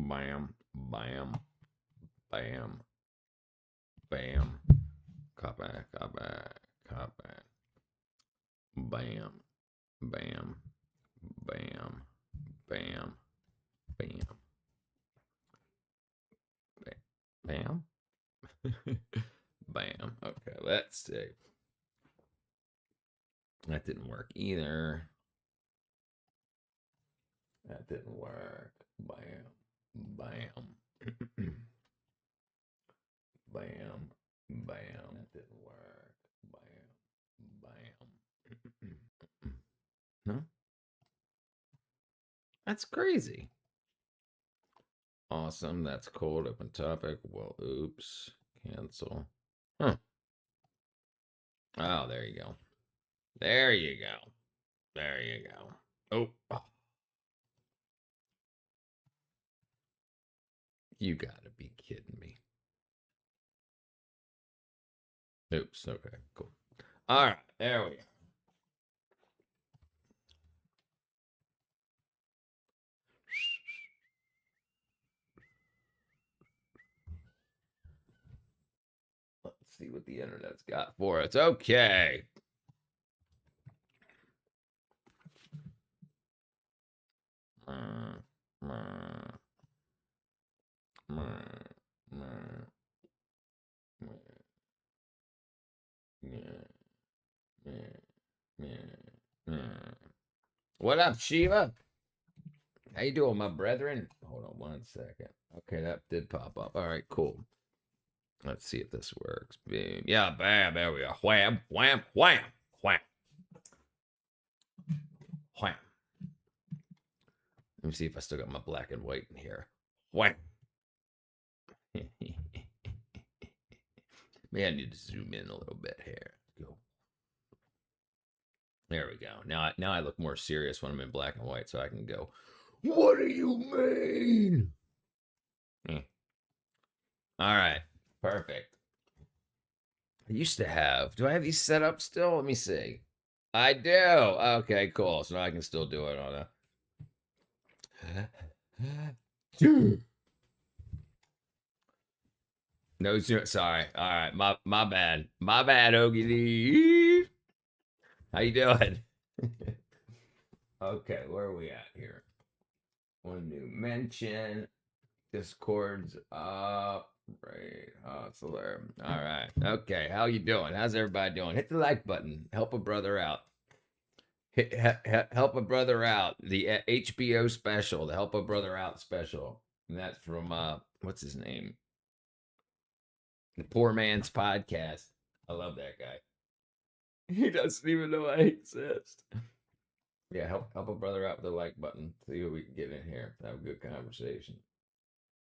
Bam. Bam. Bam. Bam. Copy. Copy. Copy. Bam. Bam. Bam. Bam. Bam. Bam. Bam. Okay, let's see. That didn't work either. That didn't work. Bam. Bam. Bam. Bam. That didn't work. Bam. Bam. No? That's crazy. Awesome. That's cool. Open topic. Well, oops. Cancel. Huh. Oh, there you go. There you go. There you go. Oh. You gotta be kidding me. Oops. Okay, cool. All right. There we go. Let's see what the internet's got for us. Okay. What up, Shiva? How you doing, my brethren? Hold on 1 second. Okay, that did pop up. All right, cool. Let's see if this works. Boom. Yeah, bam. There we go. Wham, wham, wham, wham. Wham. Let me see if I still got my black and white in here. Wham. Maybe I need to zoom in a little bit here. Go. There we go. Now I look more serious when I'm in black and white, so I can go, what do you mean? All right. Perfect. I used to have. Do I have these set up still? Let me see. I do. Okay, cool. So now I can still do it on a. No, sorry. All right, my bad. My bad, Ogie. How you doing? Okay, where are we at here? One new mention. Discord's up. Right, hustler. All right. Okay, how you doing? How's everybody doing? Hit the like button. Help a brother out. Help a brother out. The HBO special, the Help a Brother Out special, and that's from what's his name? The Poor Man's Podcast. I love that guy. He doesn't even know I exist. Yeah, help a brother out with the like button. See what we can get in here. Have a good conversation.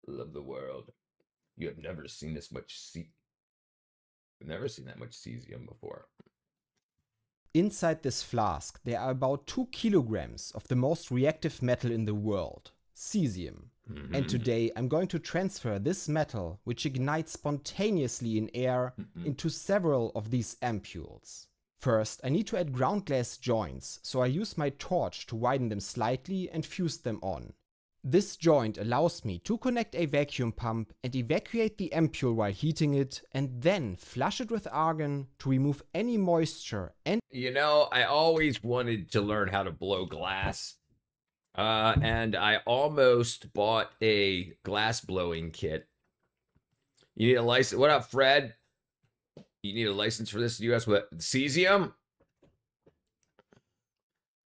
Love the world. You have never seen this much never seen that much cesium before. Inside this flask, there are about 2 kilograms of the most reactive metal in the world, cesium. Mm-hmm. And today I'm going to transfer this metal, which ignites spontaneously in air, into several of these ampules. First, I need to add ground glass joints, so I use my torch to widen them slightly and fuse them on. This joint allows me to connect a vacuum pump and evacuate the ampule while heating it, and then flush it with argon to remove any moisture. And you know, I always wanted to learn how to blow glass, and I almost bought a glass blowing kit. You need a license. What up, Fred? You need a license for this U.S. with cesium?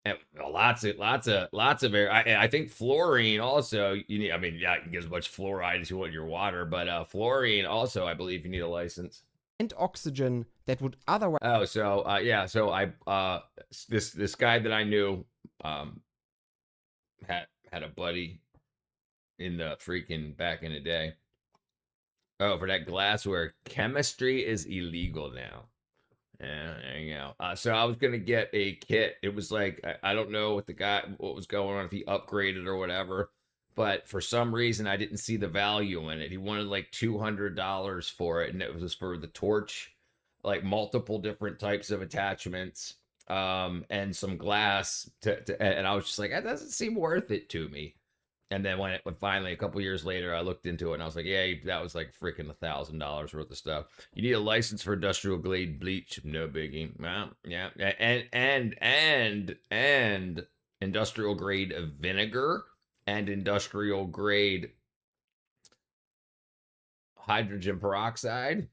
And lots of air. I think fluorine also. You need. I mean, yeah, you can get as much fluoride as you want in your water, but fluorine also, I believe, you need a license. And oxygen that would otherwise. Oh, so yeah, so I this guy that I knew had a buddy in the freaking back in the day. Oh, for that glassware, chemistry is illegal now. Yeah, there you go. So I was gonna get a kit. It was like I don't know what was going on, if he upgraded or whatever, but for some reason I didn't see the value in it. He wanted like $200 for it, and it was for the torch, like multiple different types of attachments, and some glass. And I was just like, that doesn't seem worth it to me. And then when finally a couple years later, I looked into it and I was like, yeah, that was like freaking $1,000 worth of stuff. You need a license for industrial grade bleach, no biggie. Well, yeah, and industrial grade vinegar and industrial grade hydrogen peroxide.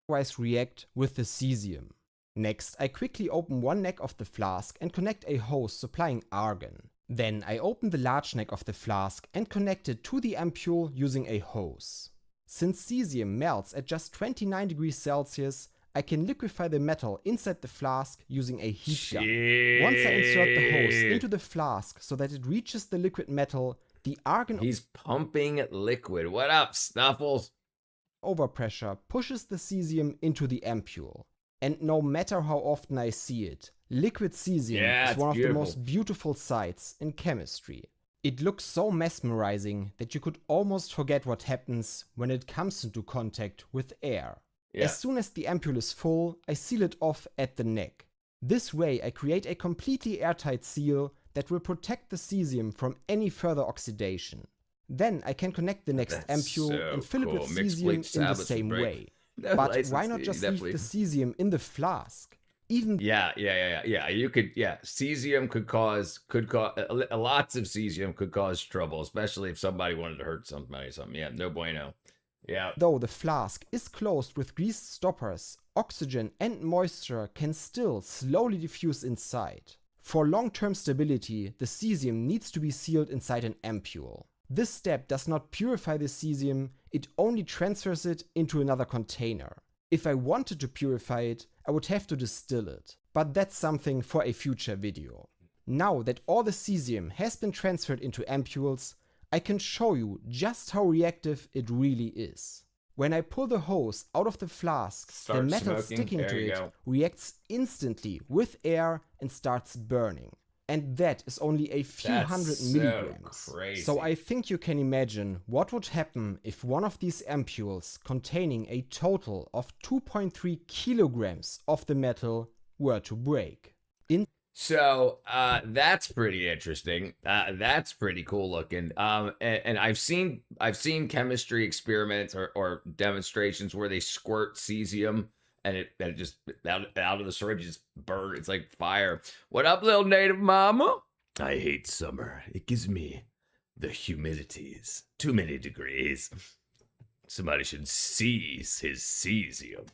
React with the cesium. Next, I quickly open one neck of the flask and connect a hose supplying argon. Then I open the large neck of the flask and connect it to the ampule using a hose. Since cesium melts at just 29 degrees Celsius, I can liquefy the metal inside the flask using a heat gun. Once I insert the hose into the flask so that it reaches the liquid metal, the argon... He's pumping liquid. What up, Snuffles? Overpressure pushes the cesium into the ampule. And no matter how often I see it, liquid cesium is one of the most beautiful sights in chemistry. It looks so mesmerizing that you could almost forget what happens when it comes into contact with air. Yeah. As soon as the ampule is full, I seal it off at the neck. This way I create a completely airtight seal that will protect the cesium from any further oxidation. Then I can connect the next ampule and fill it with cesium in the same way. But why not just leave the cesium in the flask? Yeah. You could, cesium could cause lots of cesium could cause trouble, especially if somebody wanted to hurt somebody or something. Yeah, no bueno. Yeah. Though the flask is closed with greased stoppers, oxygen and moisture can still slowly diffuse inside. For long-term stability, the cesium needs to be sealed inside an ampule. This step does not purify the cesium, it only transfers it into another container. If I wanted to purify it, I would have to distill it, but that's something for a future video. Now that all the cesium has been transferred into ampules, I can show you just how reactive it really is. When I pull the hose out of the flask, the metal sticking to it reacts instantly with air and starts burning. And that is only a few hundred milligrams. So I think you can imagine what would happen if one of these ampules containing a total of 2.3 kilograms of the metal were to break. So that's pretty interesting. That's pretty cool looking. And I've seen chemistry experiments or demonstrations where they squirt cesium and it just out of the syringe just burn. It's like fire. What up, little native mama? I hate summer. It gives me the humidities. Too many degrees. Somebody should seize his cesium.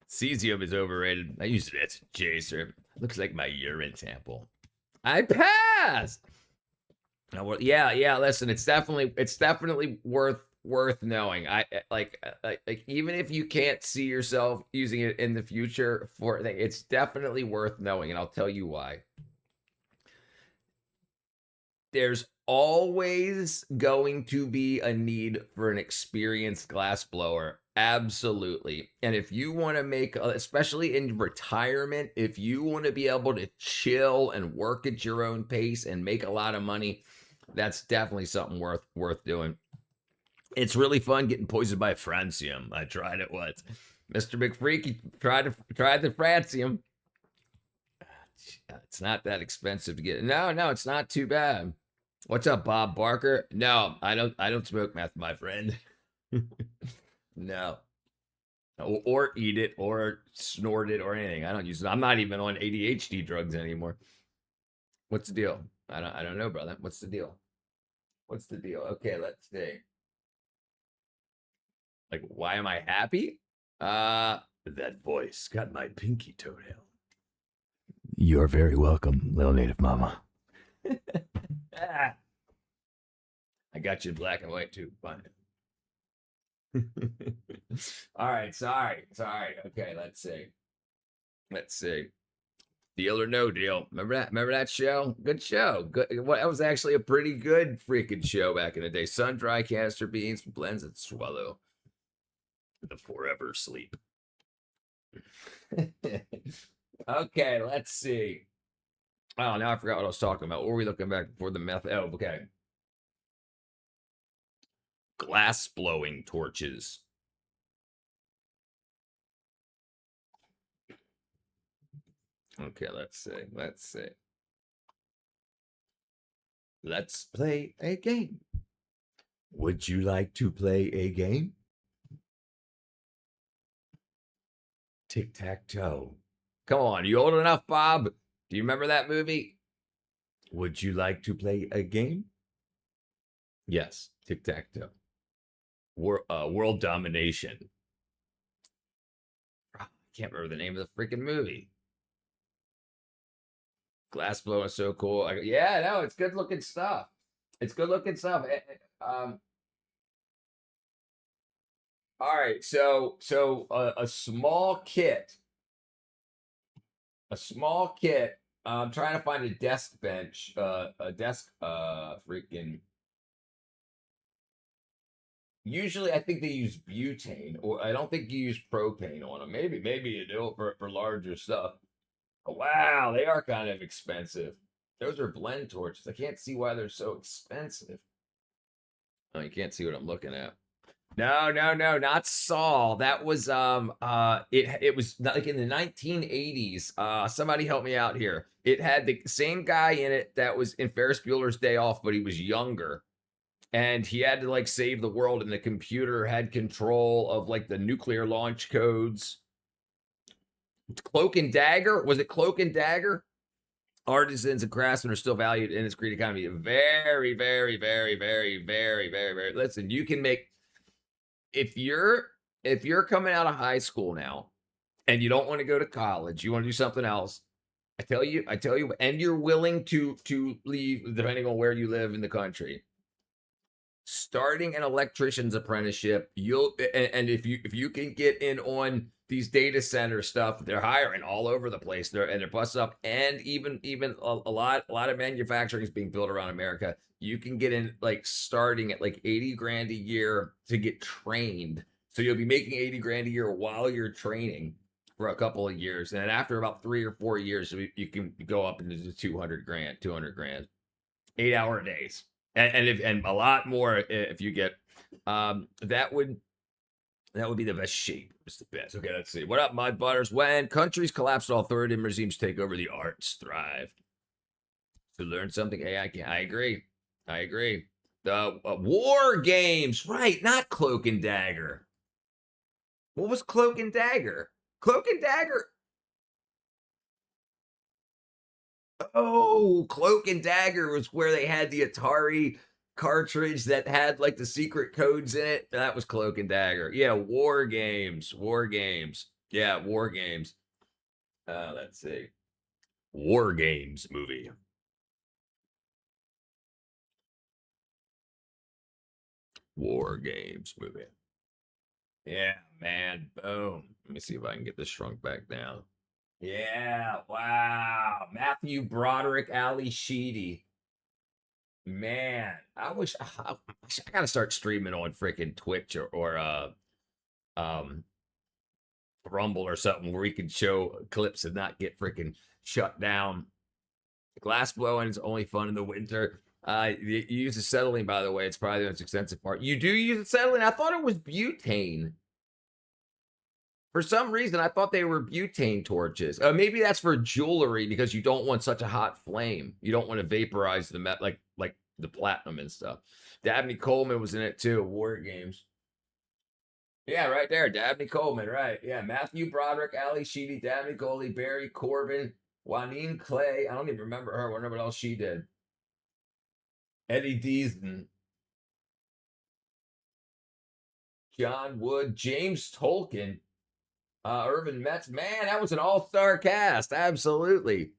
Cesium is overrated. I use it as a chaser. Looks like my urine sample. I passed. Yeah. Listen, it's definitely worth knowing. I like even if you can't see yourself using it in the future it's definitely worth knowing, and I'll tell you why. There's always going to be a need for an experienced glass blower. Absolutely. And if you want to make, especially in retirement, if you want to be able to chill and work at your own pace and make a lot of money, that's definitely something worth doing. It's really fun getting poisoned by francium. I tried it once. Mr. McFreaky tried the francium. It's not that expensive to get. No, it's not too bad. What's up, Bob Barker? No, I don't smoke meth, my friend. No. Or eat it or snort it or anything. I don't use it. I'm not even on ADHD drugs anymore. What's the deal? I don't know, brother. What's the deal? Okay, let's see. Like, why am I happy? That voice got my pinky toenail. You're very welcome, little native mama. I got you in black and white too. Fine. All right, sorry. Okay, let's see. Deal or no deal? Remember that show? Good show. Good. Well, that was actually a pretty good freaking show back in the day. Sun dry castor beans, blends and swallow. The forever sleep. Okay, let's see. Oh, now I forgot what I was talking about. What were we looking back before the meth? Oh, okay. Glass blowing torches. Okay, let's see. Let's play a game. Would you like to play a game? Tic-tac-toe. Come on, you old enough, Bob? Do you remember that movie? Would you like to play a game? Yes, tic-tac-toe. World domination. I can't remember the name of the freaking movie. Glass blow is so cool. Yeah, no, it's good looking stuff. It's good looking stuff. All right, so a small kit, I'm trying to find a desk bench, a desk, freaking. Usually, I think they use butane, or I don't think you use propane on them. Maybe you do for larger stuff. Oh, wow, they are kind of expensive. Those are blend torches. I can't see why they're so expensive. Oh, you can't see what I'm looking at. No, no, no, not Saul. That was it was like in the 1980s. Somebody help me out here. It had the same guy in it that was in Ferris Bueller's Day Off, but he was younger. And he had to like save the world, and the computer had control of like the nuclear launch codes. Cloak and Dagger? Was it Cloak and Dagger? Artisans and craftsmen are still valued in this green economy. Very, very, very, very, very, very, very. Listen, you can make if you're coming out of high school now and you don't want to go to college, you want to do something else. I tell you, and you're willing to leave depending on where you live in the country. Starting an electrician's apprenticeship, and if you can get in on these data center stuff, they're hiring all over the place. They're busting up, and even a lot of manufacturing is being built around America. You can get in like starting at like 80 grand a year to get trained. So you'll be making 80 grand a year while you're training for a couple of years, and then after about 3 or 4 years, you can go up into the 200 grand, 8 hour days, and a lot more if you get that would be the best shape. It's the best. Okay, let's see. What up, Mud Butters? When countries collapse, authoritarian regimes take over, the arts thrive. To learn something, hey, I agree. I agree. The war games, right? Not Cloak and Dagger. What was Cloak and Dagger? Cloak and Dagger. Oh, Cloak and Dagger was where they had the Atari cartridge that had like the secret codes in it. That was Cloak and Dagger. Yeah, war games. War games. Yeah, war games. Let's see. War games movie. War games movie. Yeah, man. Boom. Let me see if I can get this shrunk back down. Yeah, wow. Matthew Broderick, Ali Sheedy. Man, I gotta start streaming on freaking Twitch or um Rumble or something where we can show clips and not get freaking shut down. Glass blowing is only fun in the winter. You use acetylene, by the way. It's probably the most expensive part. You do use acetylene? I thought it was butane. For some reason, I thought they were butane torches. Maybe that's for jewelry because you don't want such a hot flame. You don't want to vaporize the metal, like the platinum and stuff. Dabney Coleman was in it too. War Games. Yeah, right there. Dabney Coleman, right. Yeah, Matthew Broderick, Ali Sheedy, Dabney Goldie, Barry Corbin, Juanine Clay. I don't even remember her. I wonder what else she did. Eddie Deason, John Wood, James Tolkien, Irvin Metz. Man, that was an all-star cast. Absolutely.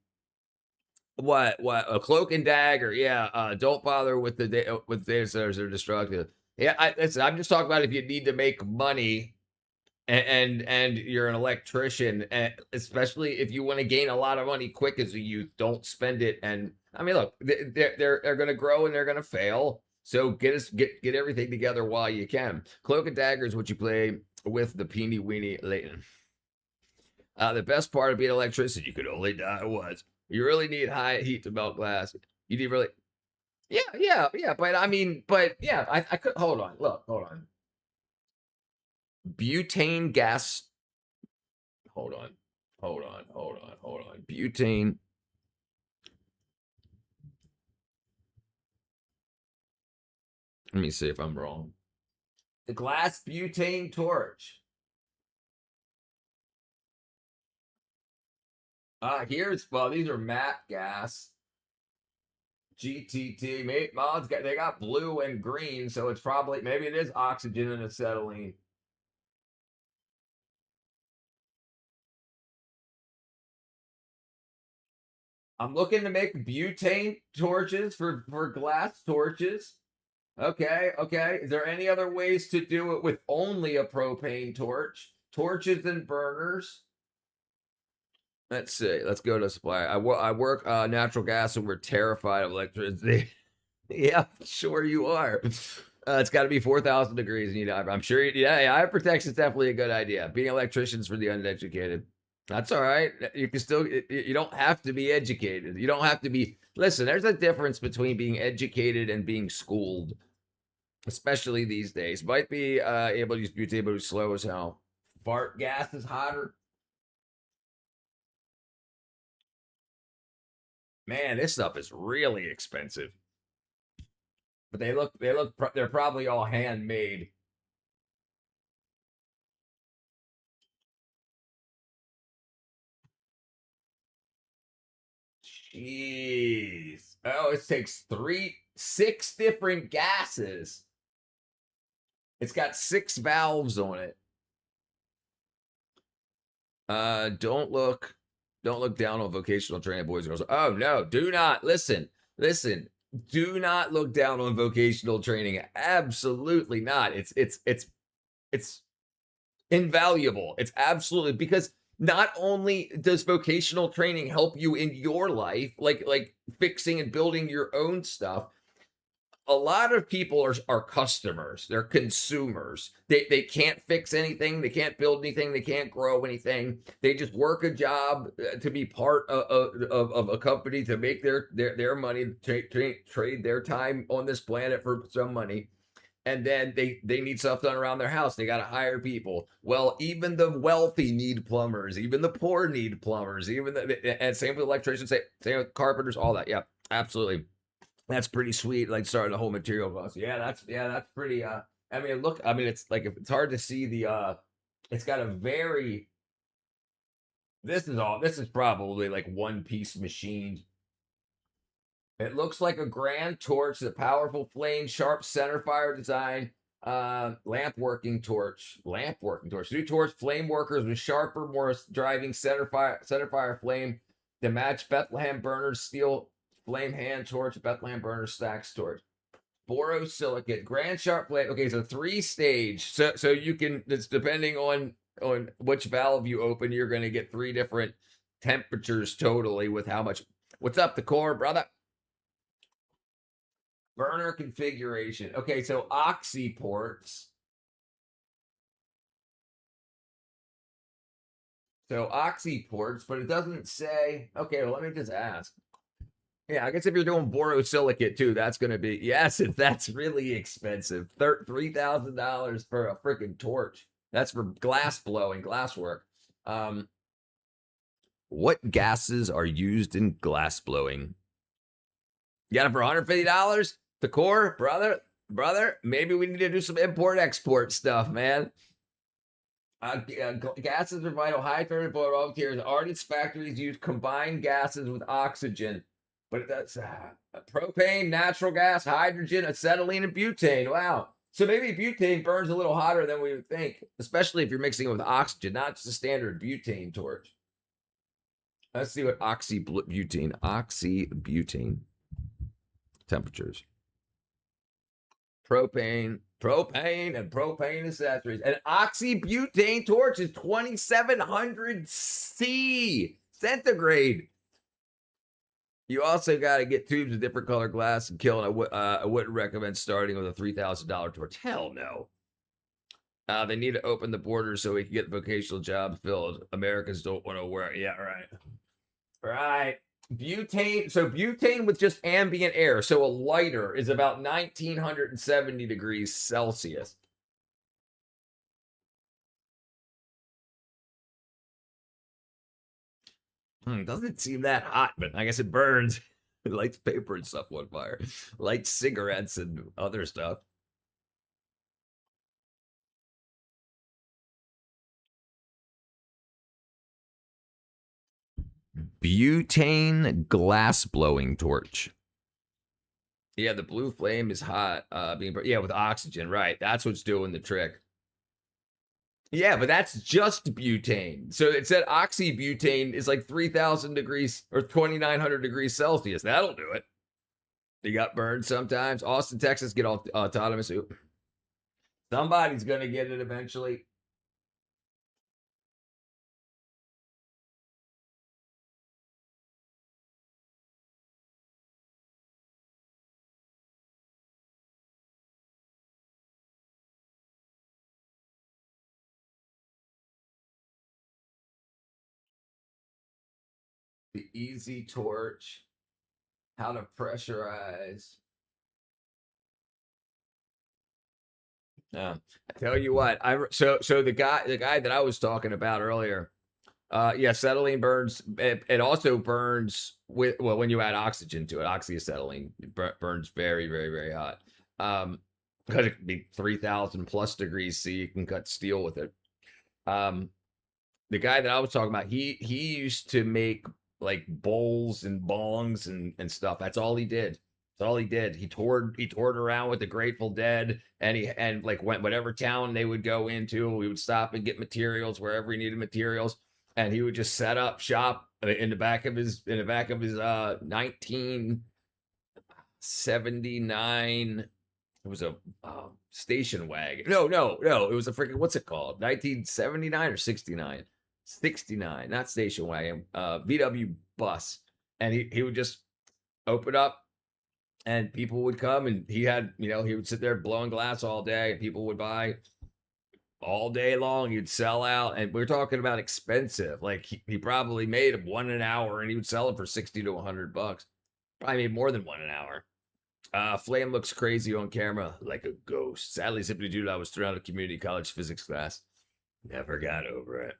What? A Cloak and Dagger. Yeah. Don't bother with the data centers. They're destructive. Yeah. I'm just talking about if you need to make money and you're an electrician, and especially if you want to gain a lot of money quick as a youth, don't spend it. And I mean, look, they're going to grow and they're going to fail. So get everything together while you can. Cloak and Dagger is what you play with the Peeny Weenie Leighton. The best part of being an electrician, you could only die once. You really need high heat to melt glass. You need really, yeah. But I mean, I could hold on. Look, hold on. Butane gas. Hold on. Butane. Let me see if I'm wrong. The glass butane torch. These are matte gas. GTT. They got blue and green, so it's probably, maybe it is oxygen and acetylene. I'm looking to make butane torches for glass torches. Okay, okay. Is there any other ways to do it with only a propane torch? Torches and burners. Let's see. Let's go to supply. I work natural gas, and we're terrified of electricity. Yeah, sure you are. It's got to be 4,000 degrees, and I'm sure. Yeah, eye protection is definitely a good idea. Being electricians for the uneducated. That's all right. You can still. You don't have to be educated. You don't have to be. Listen, there's a difference between being educated and being schooled, especially these days. Might be able to use butane, but it's slow as hell. Fart gas is hotter. Man, this stuff is really expensive. But they're probably all handmade. Jeez. Oh, it takes 6 different gases. It's got 6 valves on it. Don't look down on vocational training, boys and girls. Oh no, do not listen. Listen, do not look down on vocational training. Absolutely not. It's invaluable. It's absolutely, because not only does vocational training help you in your life, like fixing and building your own stuff, a lot of people are customers. They're consumers. They can't fix anything. They can't build anything. They can't grow anything. They just work a job to be part of a company to make their money, trade their time on this planet for some money. And then they need stuff done around their house. They got to hire people. Well, even the wealthy need plumbers. Even the poor need plumbers. And same with electricians. Same with carpenters. All that. Yeah, absolutely. That's pretty sweet. Like starting the whole material cost. That's pretty. I mean, look. I mean, it's like, it's hard to see the. It's got a very. This is probably like one piece machined. It looks like a grand torch, the powerful flame, sharp center fire design, lamp working torch. New torch flame workers with sharper, more driving center fire flame to match Bethlehem burners, steel flame hand torch, Bethlehem burner stacks torch. Borosilicate, grand sharp flame. Okay, so 3-stage. So you can, it's depending on which valve you open, you're gonna get 3 different temperatures totally with how much. What's up, the core, brother? Burner configuration. Okay, so oxy ports. So oxy ports, but it doesn't say. Okay, well, let me just ask. Yeah, I guess if you're doing borosilicate too, that's going to be, yes, that's really expensive. $3,000 for a freaking torch. That's for glass blowing, glass work. What gases are used in glass blowing? You got it for $150? The core, brother. Maybe we need to do some import-export stuff, man. Gases are vital. High thermal boil raw materials. Artist factories use combined gases with oxygen, but that's propane, natural gas, hydrogen, acetylene, and butane. Wow. So maybe butane burns a little hotter than we would think, especially if you're mixing it with oxygen, not just a standard butane torch. Let's see what oxybutane temperatures. Propane, and propane accessories. An oxybutane torch is 2,700 C centigrade. You also got to get tubes of different color glass and kiln. I wouldn't recommend starting with a $3,000 torch. Hell no. They need to open the borders so we can get vocational jobs filled. Americans don't want to work. Yeah, right. Right. Butane. So butane with just ambient air. So a lighter is about 1,970 degrees Celsius. Doesn't seem that hot, but I guess it burns. It lights paper and stuff on fire. Lights cigarettes and other stuff. butane glass blowing torch. Yeah, the blue flame is hot. Yeah, with oxygen, right? That's what's doing the trick. Yeah, but that's just butane. So it said oxybutane is like 3,000 degrees or 2,900 degrees Celsius. That'll do it. You got burned sometimes. Austin, Texas, get all autonomous. Somebody's gonna get it eventually. The easy torch. How to pressurize. I tell you what, so the guy that I was talking about earlier, yeah, acetylene burns. It also burns when you add oxygen to it. Oxyacetylene burns very, very, very hot. Because it can be 3,000 plus degrees C. You can cut steel with it. The guy that I was talking about, he used to make like bowls and bongs and stuff. That's all he did. That's all he did. He toured around with the Grateful Dead, and like went whatever town they would go into. We would stop and get materials wherever he needed materials, and he would just set up shop in the back of his 1979. It was a station wagon. No. It was a freaking, what's it called? 1979 or 69? 69, not station wagon. VW bus, and he would just open up. And people would come, and he would sit there blowing glass all day, and people would buy all day long. He'd sell out, and we're talking about expensive. Like he probably made one an hour, and he would sell it for $60 to $100. Probably made more than one an hour. Flame looks crazy on camera, like a ghost. Sadly, simply due to I was thrown out of community college physics class. Never got over it.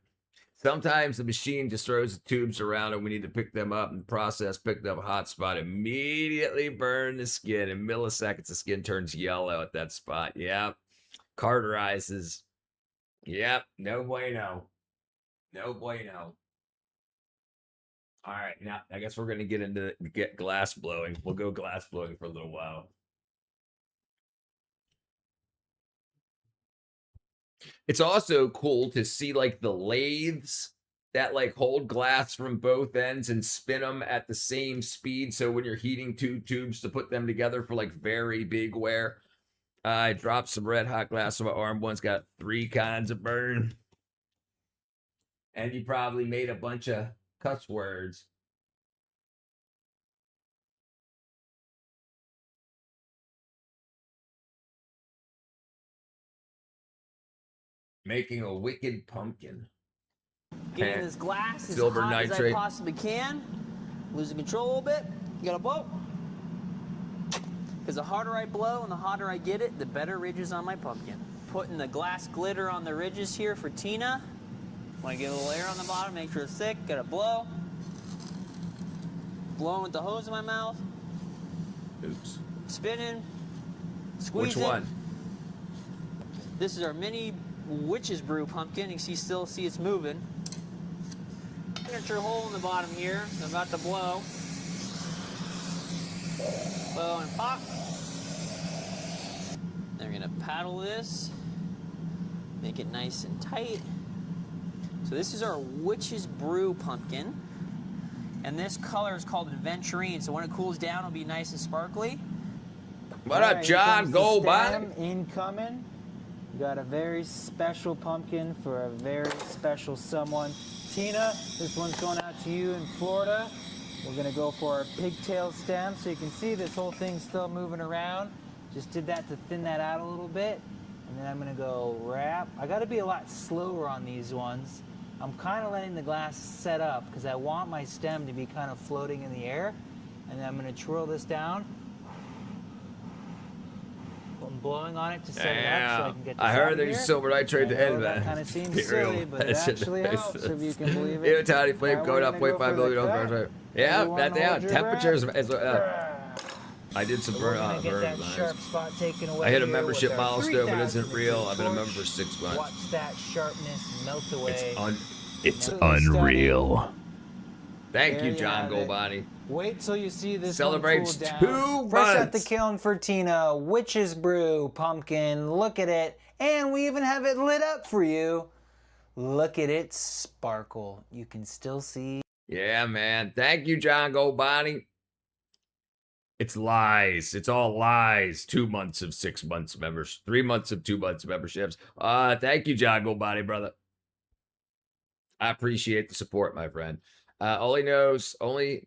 Sometimes the machine just throws the tubes around and we need to pick them up, and the process picked up a hot spot, immediately burn the skin. In milliseconds, the skin turns yellow at that spot. Yep. Carterizes. Yep. No bueno. No bueno. All right. Now, I guess we're going to get glass blowing. We'll go glass blowing for a little while. It's also cool to see like the lathes that like hold glass from both ends and spin them at the same speed. So when you're heating two tubes to put them together for like very big wear, I dropped some red hot glass on my arm. One's got 3 kinds of burn. And you probably made a bunch of cuss words. Making a wicked pumpkin. Getting this glass as silver hot nitrate as I possibly can. Losing control a little bit. You gotta blow. Because the harder I blow and the hotter I get it, the better ridges on my pumpkin. Putting the glass glitter on the ridges here for Tina. Want to get a little air on the bottom, make sure it's thick. Gotta blow. Blowing with the hose in my mouth. Oops. Spinning. Squeezing. Which one? This is our mini Witch's Brew pumpkin. You can still see it's moving. Signature hole in the bottom here. So I'm about to blow. Blow and pop. Then we're gonna paddle this. Make it nice and tight. So this is our Witch's Brew pumpkin. And this color is called Adventurine. So when it cools down, it'll be nice and sparkly. What up, John? Go by. Incoming. We got a very special pumpkin for a very special someone. Tina, this one's going out to you in Florida. We're gonna go for our pigtail stem. So you can see this whole thing's still moving around. Just did that to thin that out a little bit. And then I'm gonna go wrap. I gotta be a lot slower on these ones. I'm kind of letting the glass set up because I want my stem to be kind of floating in the air. And then I'm gonna twirl this down. I'm blowing on it to set it up so I can get this I heard out of there's here. silver nitrate to end that that. kind of seems silly, but it actually helps if you can believe it. Even tiny flame Now going we're up gonna go 0.5 for the million. cut. Yeah, Everyone that down. hold your Temperatures. breath. I did some So burn. we're gonna get that sharp spot taken away. I hit a here membership with our milestone, but it 3000 isn't real. I've been a torch. member for 6 months. Watch that sharpness melt away. It's Absolutely unreal. Thank There you, you John have it. Golbani. Wait till you see this Celebrates one cool down. 2 Fresh out the months. kiln for Tina, Witch's Brew pumpkin. Look at it, and we even have it lit up for you. Look at it sparkle. You can still see. Yeah, man. Thank you, John Golbani. It's lies. It's all lies. 2 months of 6 months members. 3 months of 2 months memberships. Thank you, John Golbani, brother. I appreciate the support, my friend. Thagora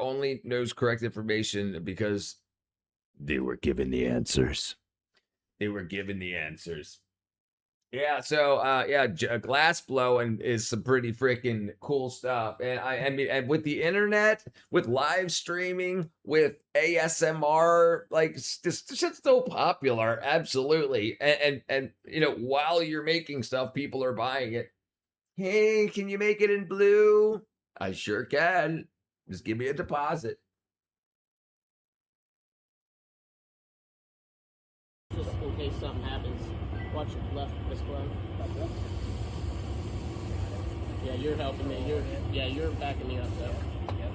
only knows correct information because they were given the answers. They were given the answers. Yeah, so glass blowing is some pretty freaking cool stuff. And I mean, and with the internet, with live streaming, with ASMR, like this shit's so popular, absolutely. And you know, while you're making stuff, people are buying it. Hey, can you make it in blue? I sure can. Just give me a deposit. Just in case something happens. Watch it left this glove. Yeah, you're helping me. You're backing me up though. Yep.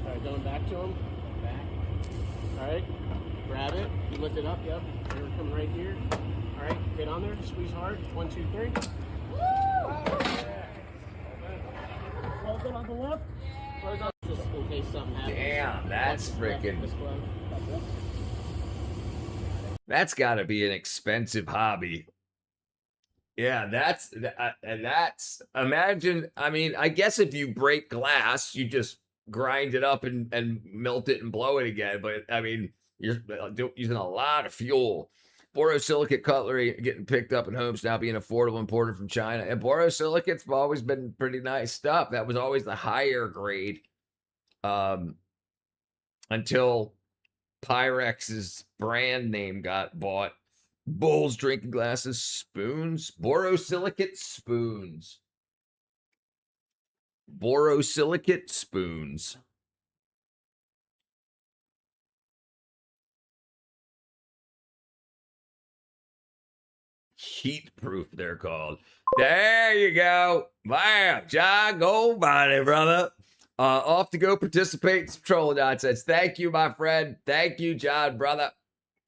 Alright, going back to him. Back. Alright. Grab it. You lift it up, yep. You're coming right here. Alright, get on there, squeeze hard. 1, 2, 3. Hold it on the left. Just in case something happens. Damn, that's Watch it left freaking. this glove. That's got to be an expensive hobby. Yeah, that's imagine. I mean, I guess if you break glass, you just grind it up and melt it and blow it again. But I mean, you're using a lot of fuel. Borosilicate cutlery getting picked up in homes now, being affordable, imported from China. And borosilicate's always been pretty nice stuff. That was always the higher grade, until Pyrex's brand name got bought. Bowls, drinking glasses, spoons, borosilicate spoons. Borosilicate spoons. Heat proof, they're called. There you go. Bam. John Golbani, brother. Off to go participate in some trolling nonsense. Thank you, my friend. Thank you, John, brother.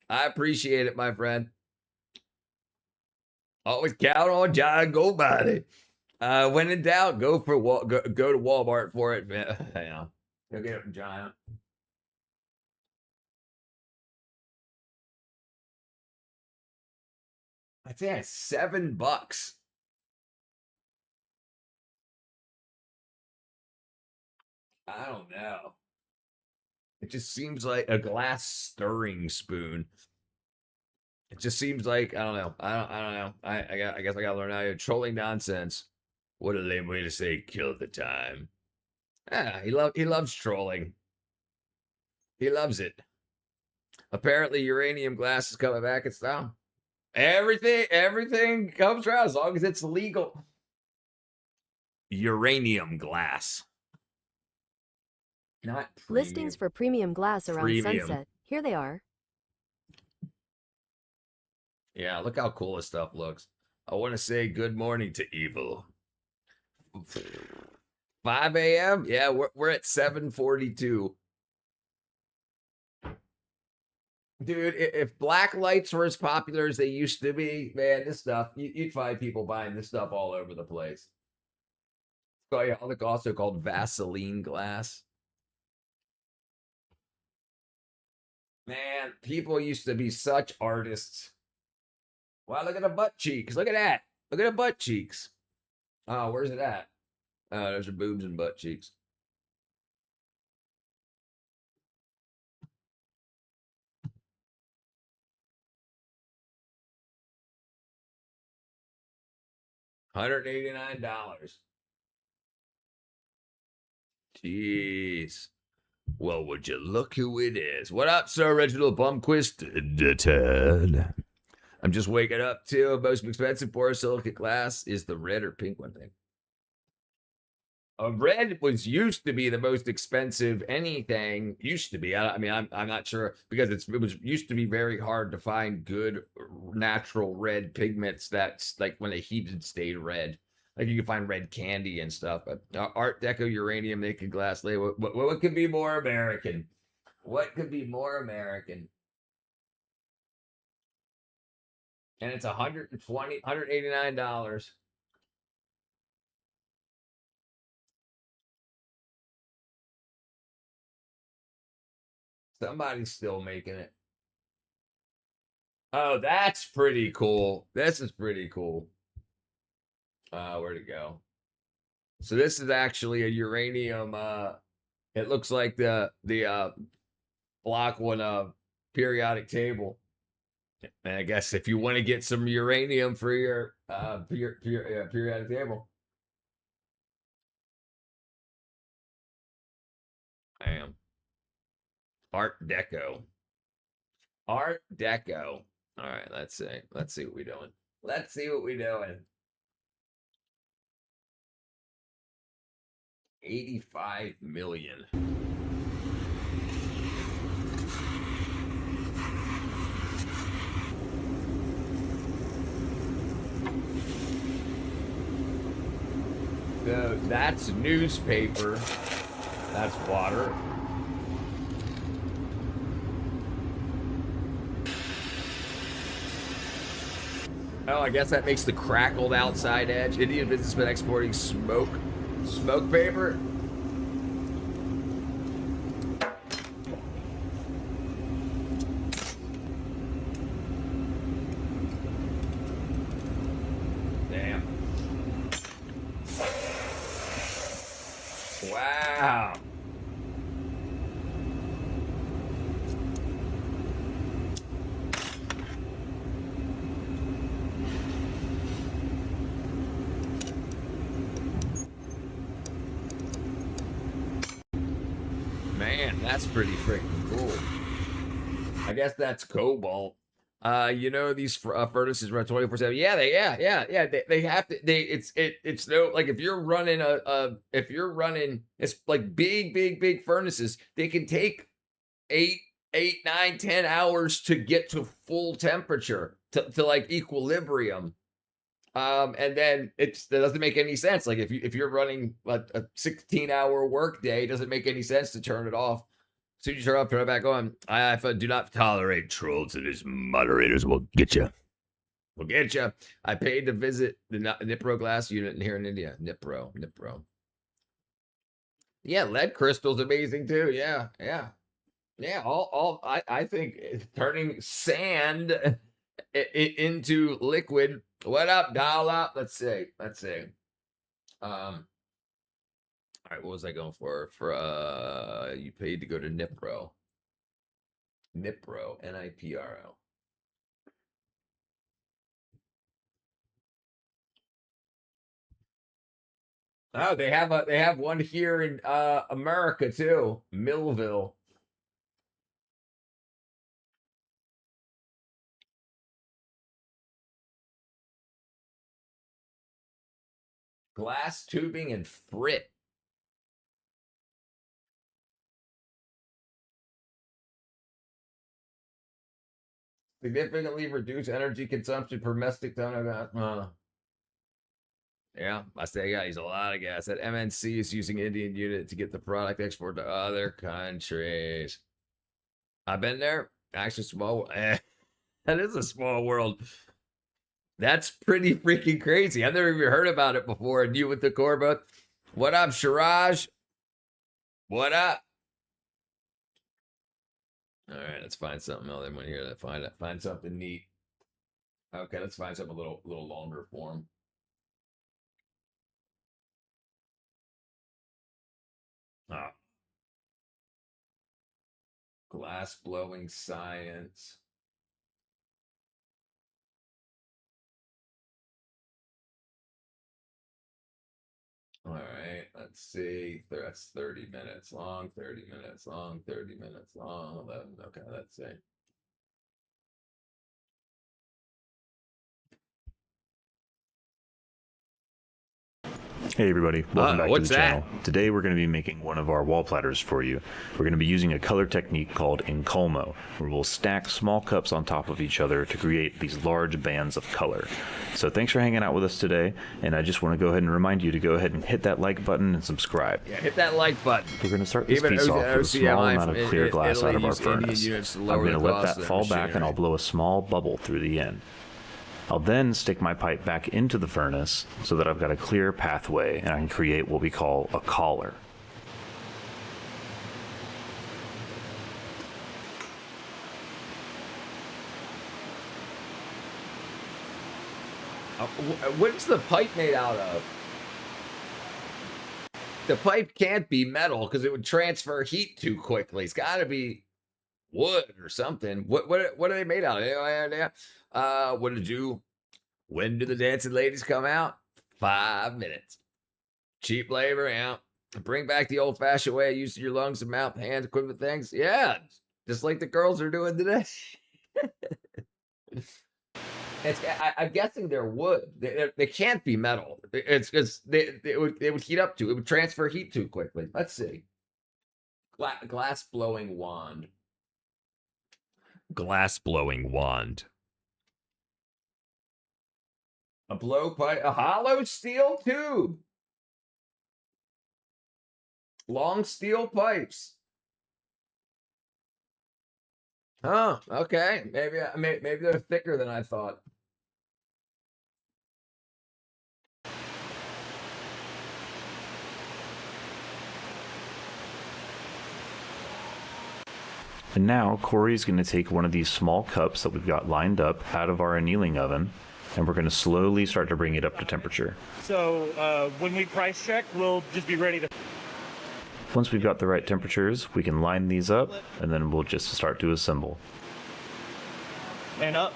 I appreciate it, my friend. Always count on John Golbani. When in doubt, go to Walmart for it. Yeah. Go get it from John. I think it's $7. I don't know. It just seems like a glass stirring spoon. It just seems like I don't know. I don't know. I guess I gotta learn how to trolling nonsense. What a lame way to say kill the time. He loves trolling. He loves it. Apparently, uranium glass is coming back in style. Everything comes around as long as it's legal. Uranium glass. Not premium. Listings for premium glass around Premium. Sunset. Here they are. Yeah, look how cool this stuff looks. I want to say good morning to evil. 5 a.m.? Yeah, we're at 7:42. Dude, if black lights were as popular as they used to be, man, this stuff, you'd find people buying this stuff all over the place. It's also called Vaseline glass. Man, people used to be such artists. Wow, look at the butt cheeks. Look at that. Look at the butt cheeks. Oh, where's it at? Oh, those are boobs and butt cheeks. $189. Jeez. Well, would you look who it is? What up, Sir Reginald Blomquist? Ted. I'm just waking up too. Most expensive borosilicate glass is the red or pink one thing. Red used to be the most expensive anything. Used to be. I mean, I'm not sure because it was used to be very hard to find good natural red pigments that's like when they heated stayed red. like you can find red candy and stuff. But Art Deco uranium naked glass label. What could be more American? What could be more American? And it's $189. Somebody's still making it. Oh, that's pretty cool. This is pretty cool. Where'd it go? So this is actually a uranium. It looks like the block one periodic table. And I guess if you want to get some uranium for your periodic table, I am Art Deco. Art Deco. All right, let's see. Let's see what we're doing. Let's see what we're doing. 85 million. So that's newspaper. That's water. Oh, I guess that makes the crackled outside edge. Indian businessman exporting smoke paper. Damn. Wow. Man, that's pretty freaking cool. I guess that's cobalt. You know, these furnaces run 24/7. Yeah, they have to. It's no, like if you're running it's like big furnaces. They can take 8, 9, 10 hours to get to full temperature to like equilibrium. And then that doesn't make any sense. Like if you're running a 16-hour workday, it doesn't make any sense to turn it off. So you turn it back on. I do not tolerate trolls, and his moderators will get you. We'll get you. I paid to visit the Nipro glass unit here in India. Nipro. Yeah, lead crystal's amazing too. Yeah. I think turning sand into liquid. What up, dial up? Let's see. All right, what was I going for? You paid to go to Nipro. Nipro, Nipro. Oh, they have one here in America too, Millville. Glass tubing and frit. Significantly reduce energy consumption per metric ton of gas. Yeah, I say yeah, he's a lot of gas. That MNC is using Indian unit to get the product exported to other countries. I've been there. Actually, small. That is a small world. That's pretty freaking crazy. I've never even heard about it before. And you with the Corba. What up, Shiraj? What up? All right, let's find something else. Everyone here that find something neat. Okay, let's find something a little longer form. Ah. Glass blowing science. All right, let's see. That's 30 minutes long, 30 minutes long, 30 minutes long. 11. Okay, let's see. Hey everybody, welcome back to what's the that? channel. Today we're going to be making one of our wall platters for you. We're going to be using a color technique called Encolmo, where we'll stack small cups on top of each other to create these large bands of color. So thanks for hanging out with us today, and I just want to go ahead and remind you to go ahead and hit that like button and subscribe. Yeah, hit that like button. We're going to start this Even piece off with a small OCMI amount of from clear glass Italy out of our used Indian furnace. units to I'm lower going the to let cost that of fall back and machinery. I'll blow a small bubble through the end. I'll then stick my pipe back into the furnace so that I've got a clear pathway and I can create what we call a collar. What's the pipe made out of? The pipe can't be metal because it would transfer heat too quickly. It's got to be wood or something. What are they made out of? Any idea? What did you? When do the dancing ladies come out? 5 minutes. Cheap labor, yeah. Bring back the old-fashioned way of using your lungs and mouth, hands, equipment, things. Yeah, just like the girls are doing today. I'm guessing they're wood. They can't be metal. It's they would heat up too. It would transfer heat too quickly. Let's see. Glass blowing wand. Glass blowing wand. A blowpipe. A hollow steel tube. Long steel pipes. Huh. Okay. Maybe they're thicker than I thought. And now Corey's going to take one of these small cups that we've got lined up out of our annealing oven, and we're going to slowly start to bring it up to temperature. So when we price check, we'll just be ready to... Once we've got the right temperatures, we can line these up, and then we'll just start to assemble. And up.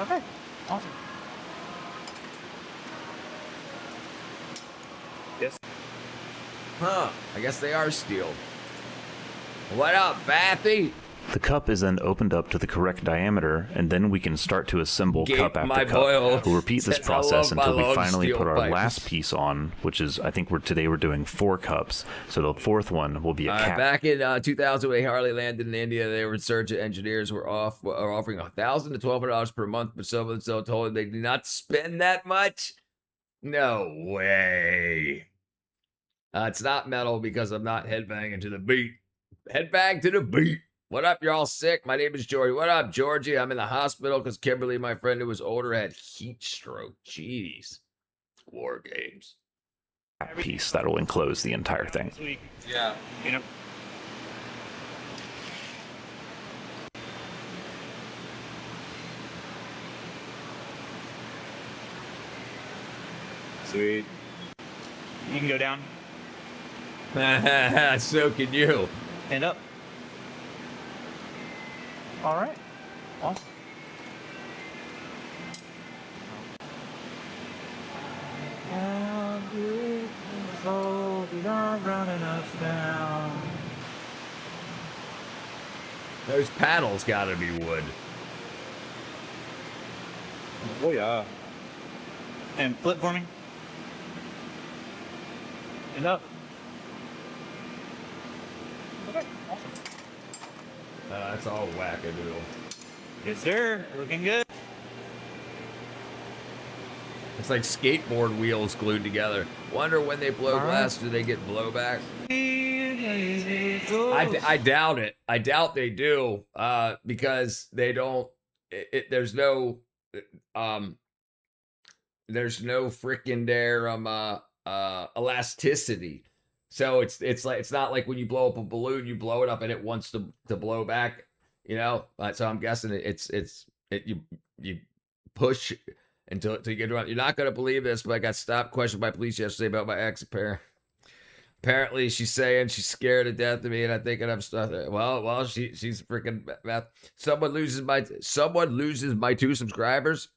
Okay, awesome. Yes. Huh. I guess they are steel. What up, Bathy? The cup is then opened up to the correct diameter, and then we can start to assemble cup after my cup. boil. We'll repeat this I process love my until we long finally steel put our pipes. last piece on, which is, I think today we're doing 4 cups. So the fourth one will be a cap. Back in 2000, when Harley landed in India, their research engineers were offering $1,000 to $1,200 per month, but some of them so told they did not spend that much. No way. It's not metal because I'm not headbanging to the beat. Headbang to the beat. What up, y'all sick? My name is Georgie. What up, Georgie? I'm in the hospital because Kimberly, my friend who was older, had heat stroke. Jeez. War games. Piece that will enclose the entire thing. Yeah. You know. Sweet. You can go down So can you. and up. All right. Awesome. Running us down. Those panels gotta be wood. Oh yeah. And flip for me. And up. Okay, awesome. That's all wackadoodle. Yes, sir. Looking good. It's like skateboard wheels glued together. Wonder when they blow glass, do they get blowback? I doubt it. I doubt they do, because they don't. There's no freaking there elasticity. So it's like, it's not like when you blow up a balloon, you blow it up and it wants to blow back. You know, so I'm guessing you push until you get around. You're not gonna believe this, but I got stopped, questioned by police yesterday about my ex. Apparently, she's saying she's scared to death of me, and I think I'm stuck. Well, she's freaking meth. Someone loses my 2 subscribers.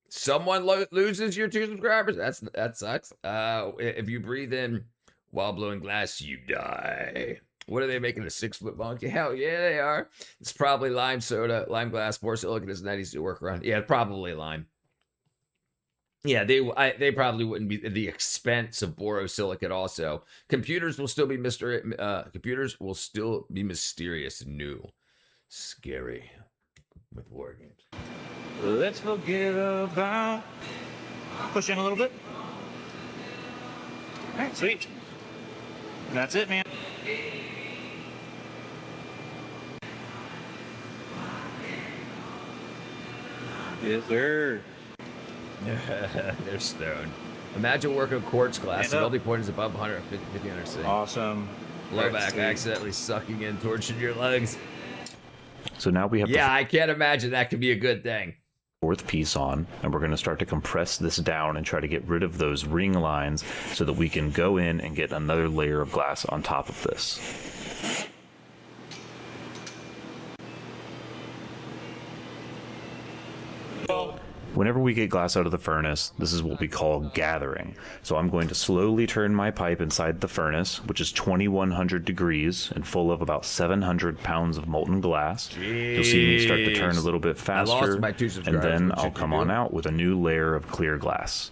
Someone loses your 2 subscribers. That sucks. If you breathe in while blowing glass, you die. What are they making, a 6-foot monkey? Hell yeah, they are. It's probably lime soda, lime glass, borosilicate is 90s to work around. Yeah, probably lime. Yeah, they probably wouldn't be at the expense of borosilicate. Also, computers will still be computers will still be mysterious, new, scary with war games. Let's forget about. Push in a little bit. All right, sweet. That's it, man. Yes, sir. They're stoned. Imagine working with quartz glass. Stand The up. melting point is above 150 C. Awesome. Low Right, back sweet. accidentally sucking in, torching your legs. So now we have Yeah, the I can't imagine that could be a good thing. fourth piece on, and we're going to start to compress this down and try to get rid of those ring lines so that we can go in and get another layer of glass on top of this. Whenever we get glass out of the furnace, this is what we call gathering. So I'm going to slowly turn my pipe inside the furnace, which is 2100 degrees and full of about 700 pounds of molten glass. You'll see me start to turn a little bit I lost faster, my 2 and subscribers. then What I'll should you come do? on out with a new layer of clear glass.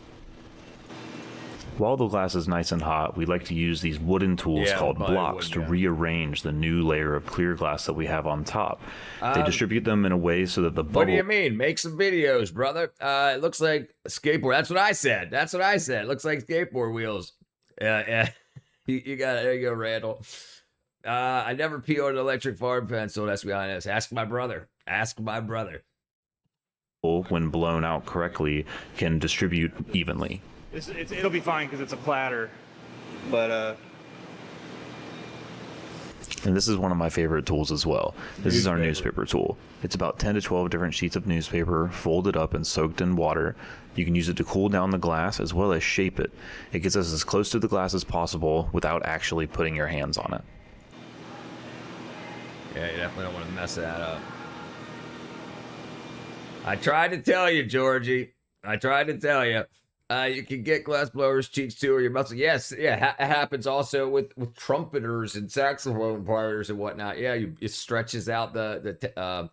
While the glass is nice and hot, we like to use these wooden tools Yeah, called probably blocks would, to yeah. rearrange the new layer of clear glass that we have on top. They distribute them in a way so that the bubble... What do you mean? Make some videos, brother. It looks like a skateboard. That's what I said. It looks like skateboard wheels. Yeah. You got it. There you go, Randall. I never PO'd an electric farm pencil, let's be honest. Ask my brother. when blown out correctly, can distribute evenly. It'll be fine because it's a platter. But, And this is one of my favorite tools as well. This is our newspaper tool. It's about 10 to 12 different sheets of newspaper folded up and soaked in water. You can use it to cool down the glass as well as shape it. It gets us as close to the glass as possible without actually putting your hands on it. Yeah, you definitely don't want to mess that up. I tried to tell you, Georgie. You can get glass blowers, cheeks too, or your muscle. Yes, yeah, it happens also with trumpeters and saxophone players and whatnot. Yeah, it stretches out the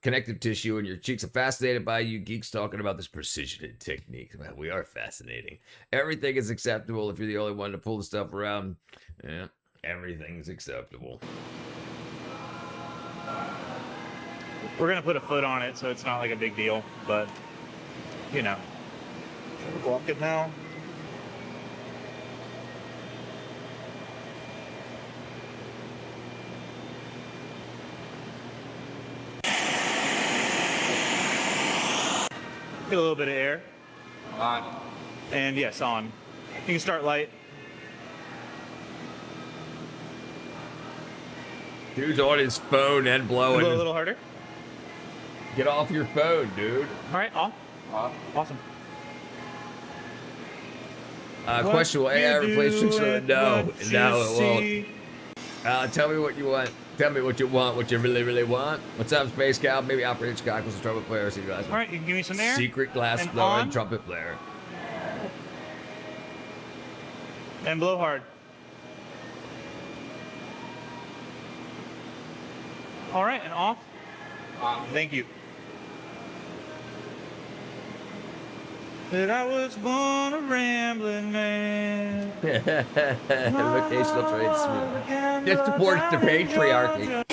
connective tissue in your cheeks. I'm fascinated by you geeks talking about this precision and technique. Man, we are fascinating. Everything is acceptable if you're the only one to pull the stuff around. Yeah, everything's acceptable. we're going to put a foot on it, so it's not like a big deal. But, you know. Should we walk it now? Get a little bit of air. On. And yes, on. You can start light. Dude's on his phone and blowing. Blow a little harder. Get off your phone, dude. All right, off. Awesome. Question: will AI replace chicks? No, it won't. Tell me what you want. Tell me what you want. What you really, really want. What's up, Space Cow? Maybe Operator Chicago was a trumpet player. All right, you can give me some air. Secret glass And blower on. and trumpet player. And blow hard. All right, and off. Thank you. That I was born a rambling man. Vocational trade. It supports the patriarchy.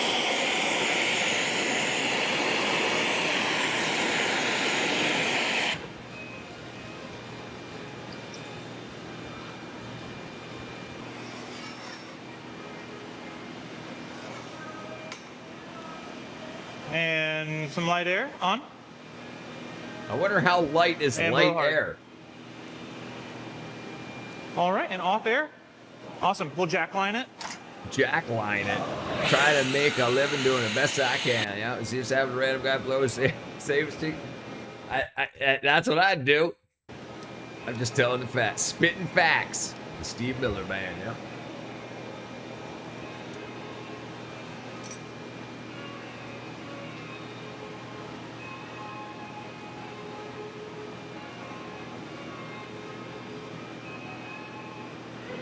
And some light air on. I wonder how light is And light blow hard. air. All right, and off air. Awesome. We'll jackline it. Jackline it. Try to make a living doing the best I can. You know, it's just having a random guy blow save stick. That's what I do. I'm just telling the facts. Spitting facts. The Steve Miller Band, yeah.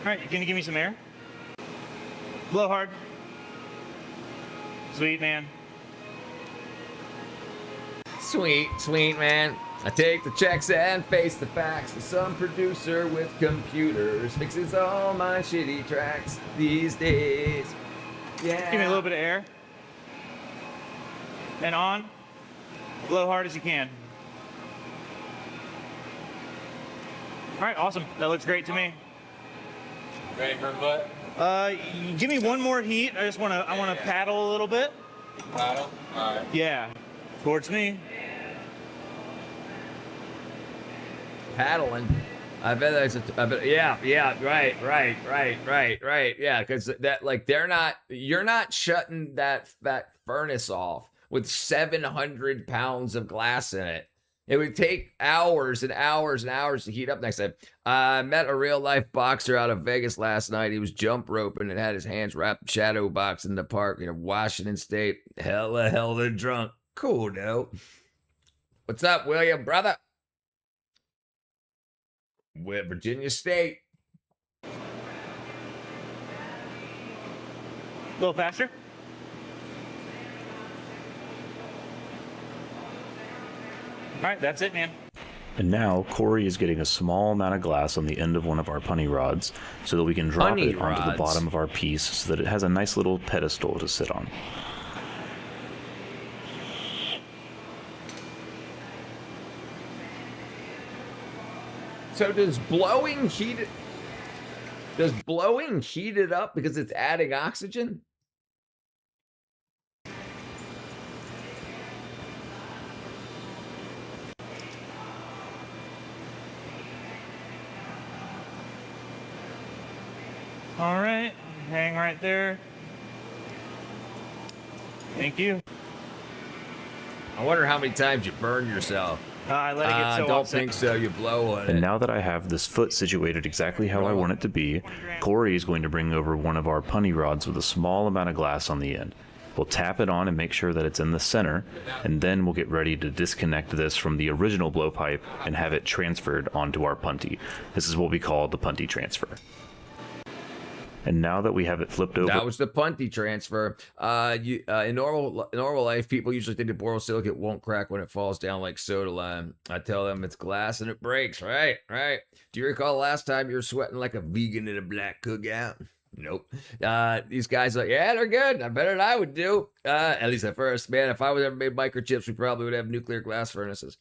All right, can you give me some air? Blow hard. Sweet, man. Sweet, man. I take the checks and face the facts. Some producer with computers fixes all my shitty tracks these days. Yeah. Give me a little bit of air. And on. Blow hard as you can. All right, awesome. That looks great to me. Ready for a butt? Give me one more heat. I want to paddle a little bit. Paddle? All right. Yeah, towards me. Paddling. I bet that's yeah, right. Yeah, because that, like, you're not shutting that furnace off with 700 pounds of glass in it. It would take hours and hours and hours to heat up next time. I met a real life boxer out of Vegas last night. He was jump roping and had his hands wrapped shadow box in the park in Washington State. Hella drunk. Cool, though. What's up, William, brother? With Virginia State. A little faster. All right, that's it, man. And now Corey is getting a small amount of glass on the end of one of our punny rods so that we can drop Punny it onto the rods. bottom of our piece so that it has a nice little pedestal to sit on. So does blowing heat it up because it's adding oxygen? All right, hang right there. Thank you. I wonder how many times you burn yourself. I let it get so don't upset. think so. You blow on And it. now that I have this foot situated exactly how I want it to be, Corey is going to bring over one of our punny rods with a small amount of glass on the end. We'll tap it on and make sure that it's in the center, and then we'll get ready to disconnect this from the original blowpipe and have it transferred onto our punty. This is what we call the punty transfer. And now that we have it flipped over, That was the punty transfer. In normal life, people usually think the borosilicate won't crack when it falls down like soda lime. I tell them it's glass and it breaks. Right. Do you recall last time you were sweating like a vegan at a black cookout? Nope. These guys are like, yeah, they're good. I better than I would do. At least at first, man. If I was ever made microchips, we probably would have nuclear glass furnaces.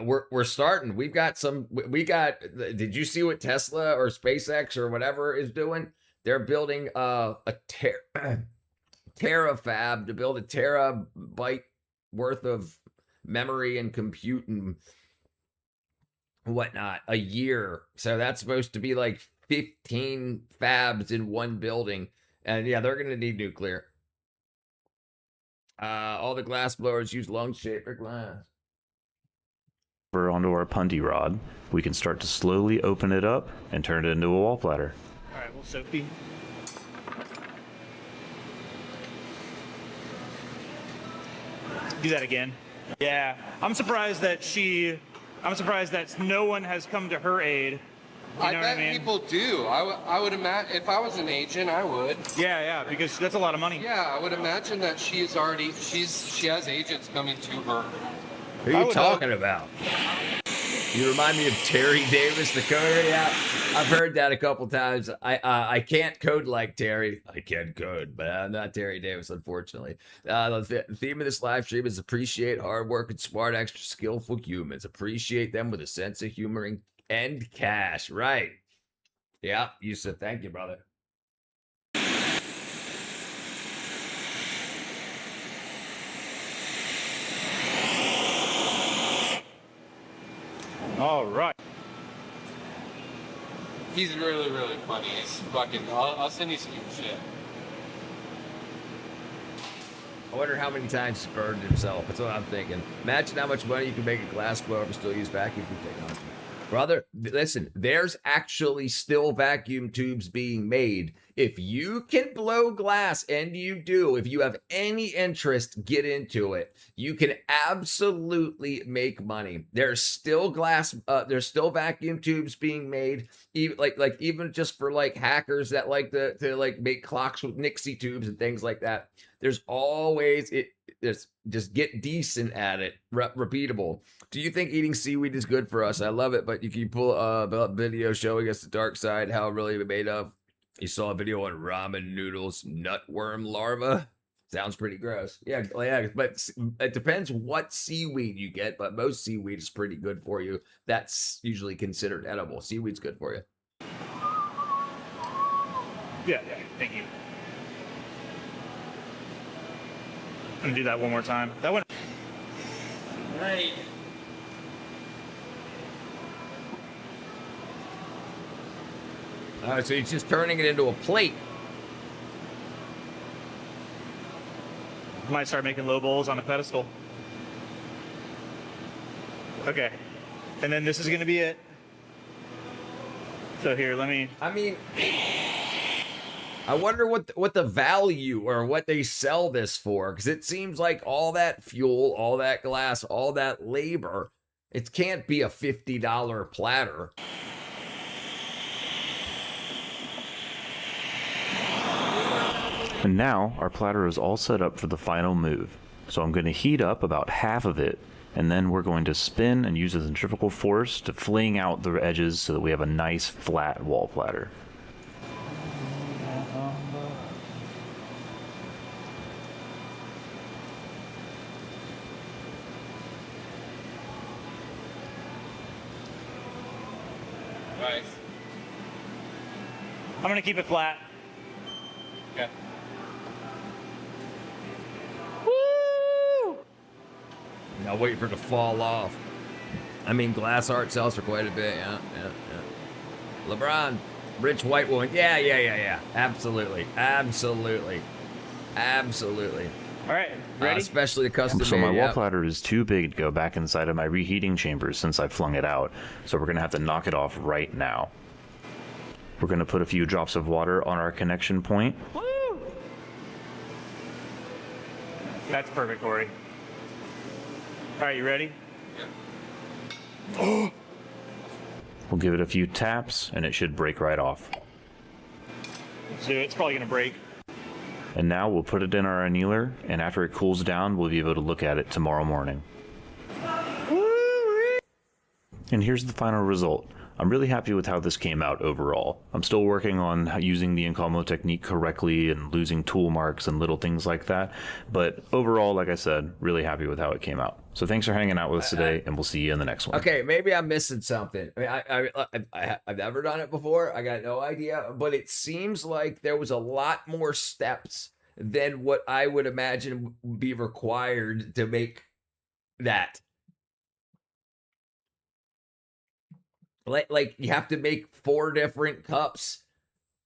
We're starting. We got. Did you see what Tesla or SpaceX or whatever is doing? They're building a terafab to build a terabyte worth of memory and compute and whatnot a year. So that's supposed to be like 15 fabs in one building. And yeah, they're going to need nuclear. All the glass blowers use lung-shaped glass. onto our punty rod, we can start to slowly open it up and turn it into a wall platter. All right, well, Sophie. Do that again. Yeah, I'm surprised that no one has come to her aid. You know I bet what I mean? people do. I would imagine, if I was an agent, I would. Yeah, because that's a lot of money. Yeah, I would imagine that she has agents coming to her. Who are you talking about? You remind me of Terry Davis, the coder. Yeah, I've heard that a couple times. I can't code like Terry. I can code, but I'm not Terry Davis, unfortunately. The theme of this live stream is appreciate hardworking, smart, extra skillful humans. Appreciate them with a sense of humor and cash. Right. Yeah, Yusuf. Thank you, brother. All right. He's really, really funny. He's fucking. I'll send you some shit. I wonder how many times he's burned himself. That's what I'm thinking. Imagine how much money you can make a glass blower and still use vacuum tube technology. Brother, listen, there's actually still vacuum tubes being made. If you can blow glass, and you do, if you have any interest, get into it. You can absolutely make money. There's still there's still vacuum tubes being made, even even just for like hackers that like to like make clocks with Nixie tubes and things like that. There's always just get decent at it, repeatable. Do you think eating seaweed is good for us? I love it, but you can pull a video showing us the dark side, how it really made of. You saw a video on ramen noodles, nutworm larva. Sounds pretty gross. Yeah, but it depends what seaweed you get, but most seaweed is pretty good for you. That's usually considered edible. Seaweed's good for you. Yeah, thank you. I'm gonna do that one more time. That one. Right. All right, so he's just turning it into a plate. Might start making low bowls on a pedestal. Okay, and then this is gonna be it. So here, let me. I mean, I wonder what the value or what they sell this for, because it seems like all that fuel, all that glass, all that labor, it can't be a $50 platter. And now our platter is all set up for the final move. So I'm going to heat up about half of it, and then we're going to spin and use the centrifugal force to fling out the edges so that we have a nice flat wall platter. Nice. I'm gonna keep it flat. Okay. Now wait for it to fall off. I mean, glass art sells for quite a bit. Yeah. LeBron, rich white woman. Yeah. Absolutely. All right, ready? Especially the custom So my made, wall yeah. platter is too big to go back inside of my reheating chambers since I flung it out, so we're going to have to knock it off right now. We're going to put a few drops of water on our connection point. Woo! That's perfect, Corey. All right, you ready? We'll give it a few taps and it should break right off. Let's do it. It's probably gonna break. And now we'll put it in our annealer, and after it cools down, we'll be able to look at it tomorrow morning. And here's the final result. I'm really happy with how this came out overall. I'm still working on using the Incalmo technique correctly and losing tool marks and little things like that. But overall, like I said, really happy with how it came out. So thanks for hanging out with us today, and we'll see you in the next one. Okay, maybe I'm missing something. I mean, I've never done it before. I got no idea, but it seems like there was a lot more steps than what I would imagine would be required to make that. Like you have to make 4 different cups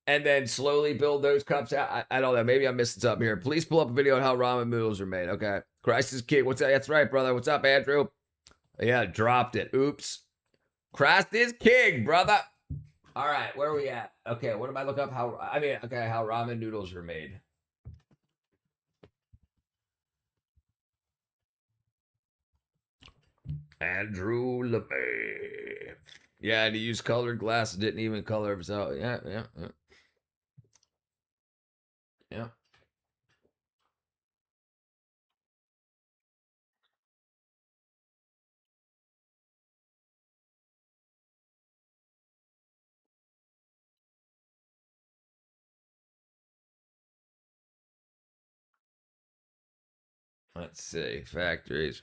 and then slowly build those cups out. I don't know. Maybe I'm missing something here. Please pull up a video on how ramen noodles are made. Okay. Christ is king. What's that? That's right, brother. What's up, Andrew? Yeah, dropped it. Oops. Christ is king, brother. All right, where are we at? Okay, what am I looking up? How ramen noodles are made. Andrew LeMay. Yeah, and he used colored glass. Didn't even color himself. Yeah. Let's see. Factories.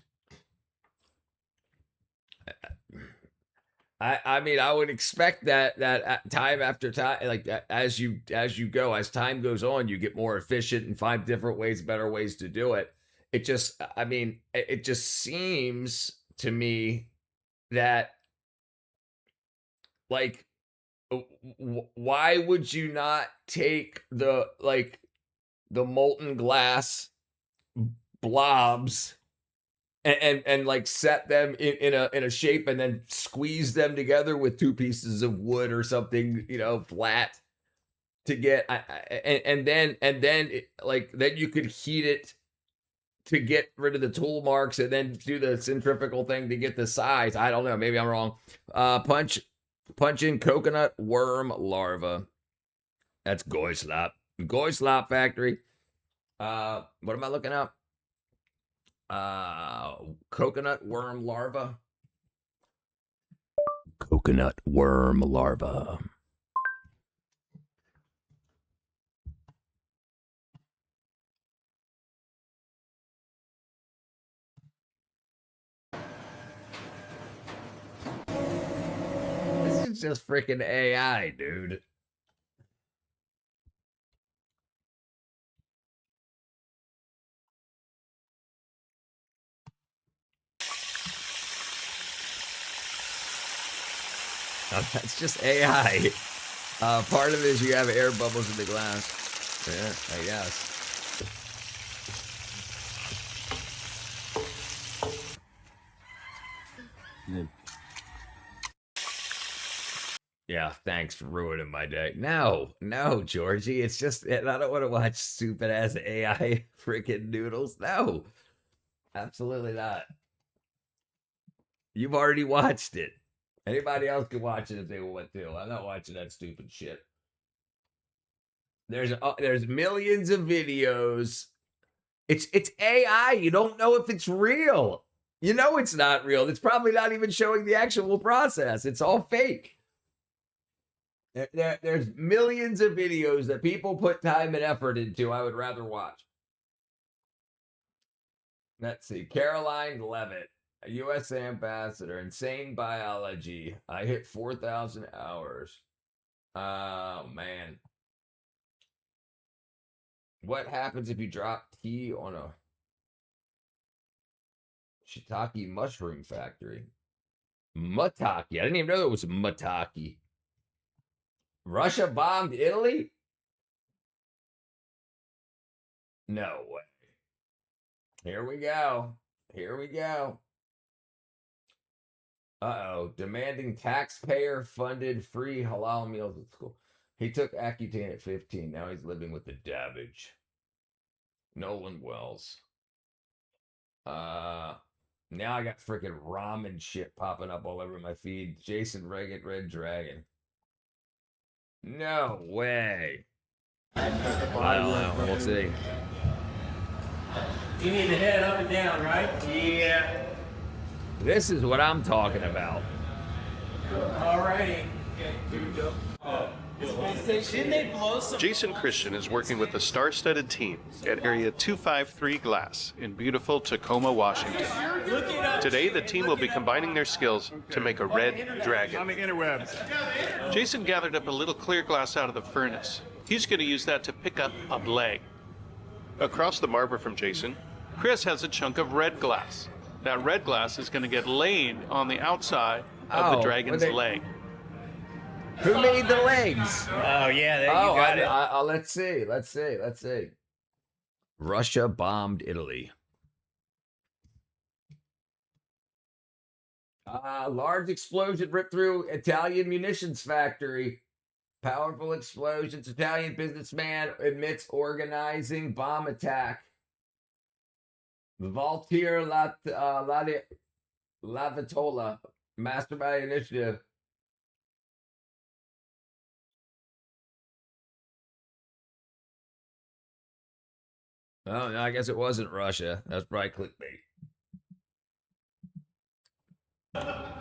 I mean, I would expect that time after time, like as you go, as time goes on, you get more efficient and find different ways, better ways to do it. It just, I mean, it just seems to me that, like, why would you not take the molten glass blobs and like set them in a shape and then squeeze them together with 2 pieces of wood or something, flat to get, and then then you could heat it to get rid of the tool marks and then do the centrifugal thing to get the size. I don't know. Maybe I'm wrong. Punch in coconut worm larva. That's Goy Slop factory. What am I looking up? Coconut worm larva. Coconut worm larva. This is just freaking AI, dude. That's just AI. Part of it is you have air bubbles in the glass. Yeah, I guess. Yeah, thanks for ruining my day. No, Georgie. It's just I don't want to watch stupid ass AI freaking noodles. No, absolutely not. You've already watched it. Anybody else can watch it if they want to. I'm not watching that stupid shit. There's millions of videos. It's AI. You don't know if it's real. You know it's not real. It's probably not even showing the actual process. It's all fake. There's millions of videos that people put time and effort into. I would rather watch. Let's see. Caroline Levitt, a U.S. ambassador, insane biology. I hit 4,000 hours. Oh, man. What happens if you drop tea on a shiitake mushroom factory? Mataki. I didn't even know there was mataki. Russia bombed Italy? No way. Here we go. Here we go. Uh-oh. Demanding taxpayer-funded free halal meals at school. He took Accutane at 15. Now he's living with the damage. Nolan Wells. Now I got freaking ramen shit popping up all over my feed. Jason Reagan, Red Dragon. No way. I don't know. We'll see. You need to head up and down, right? Yeah. This is what I'm talking about. Alrighty. Didn't they blow some? Jason Christian is working with the star-studded team at Area 253 Glass in beautiful Tacoma, Washington. Today, the team will be combining their skills to make a red dragon. On the interwebs. Jason gathered up a little clear glass out of the furnace. He's going to use that to pick up a leg. Across the marber from Jason, Chris has a chunk of red glass. That red glass is going to get laid on the outside of the dragon's leg. Who made the legs? Oh, yeah, there you got it. Let's see. Russia bombed Italy. Large explosion ripped through Italian munitions factory. Powerful explosions. Italian businessman admits organizing bomb attack. Valtier Lavitola, mastermind initiative. Oh, no, I guess it wasn't Russia. That's probably clickbait.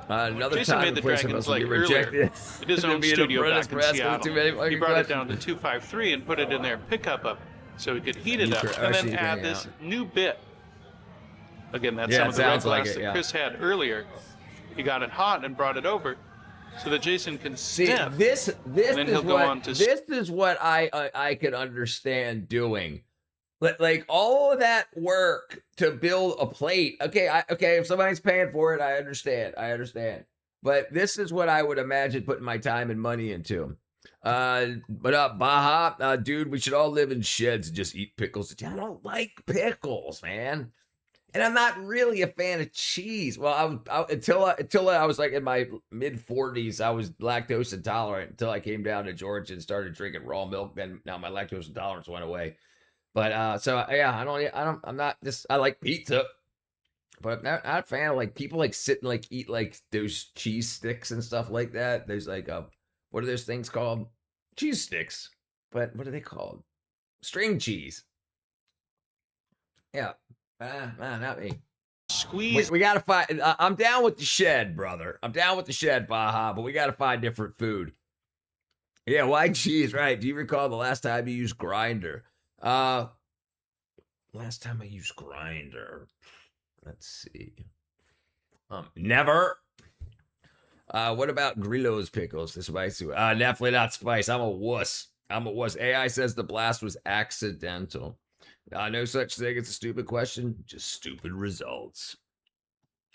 Another Jason time made the dragon's leg rejected. at his own studio back in Seattle. He brought it down to 253 and put it in their pickup oven so he could heat it up and then add this new bit. Again, that's some of the red glass that Chris had earlier. He got it hot and brought it over so that Jason can sniff. This is what I could understand doing. Like all of that work to build a plate. Okay, if somebody's paying for it, I understand. But this is what I would imagine putting my time and money into. Baja, dude, we should all live in sheds and just eat pickles. I don't like pickles, man. And I'm not really a fan of cheese. Well, until I was like in my mid 40s, I was lactose intolerant until I came down to Georgia and started drinking raw milk. Then now my lactose intolerance went away. But I'm not just, I like pizza, but I'm not a fan of like people like sit and like eat like those cheese sticks and stuff like that. There's like what are those things called? Cheese sticks. But what are they called? String cheese. Yeah. Not me. Squeeze. We gotta find. I'm down with the shed, brother. I'm down with the shed, Baja. But we gotta find different food. Yeah, why cheese? Right? Do you recall the last time you used Grinder? Last time I used Grinder. Let's see. Never. What about Grillo's pickles? The spicy. Definitely not spice. I'm a wuss. AI says the blast was accidental. No such thing. It's a stupid question. Just stupid results.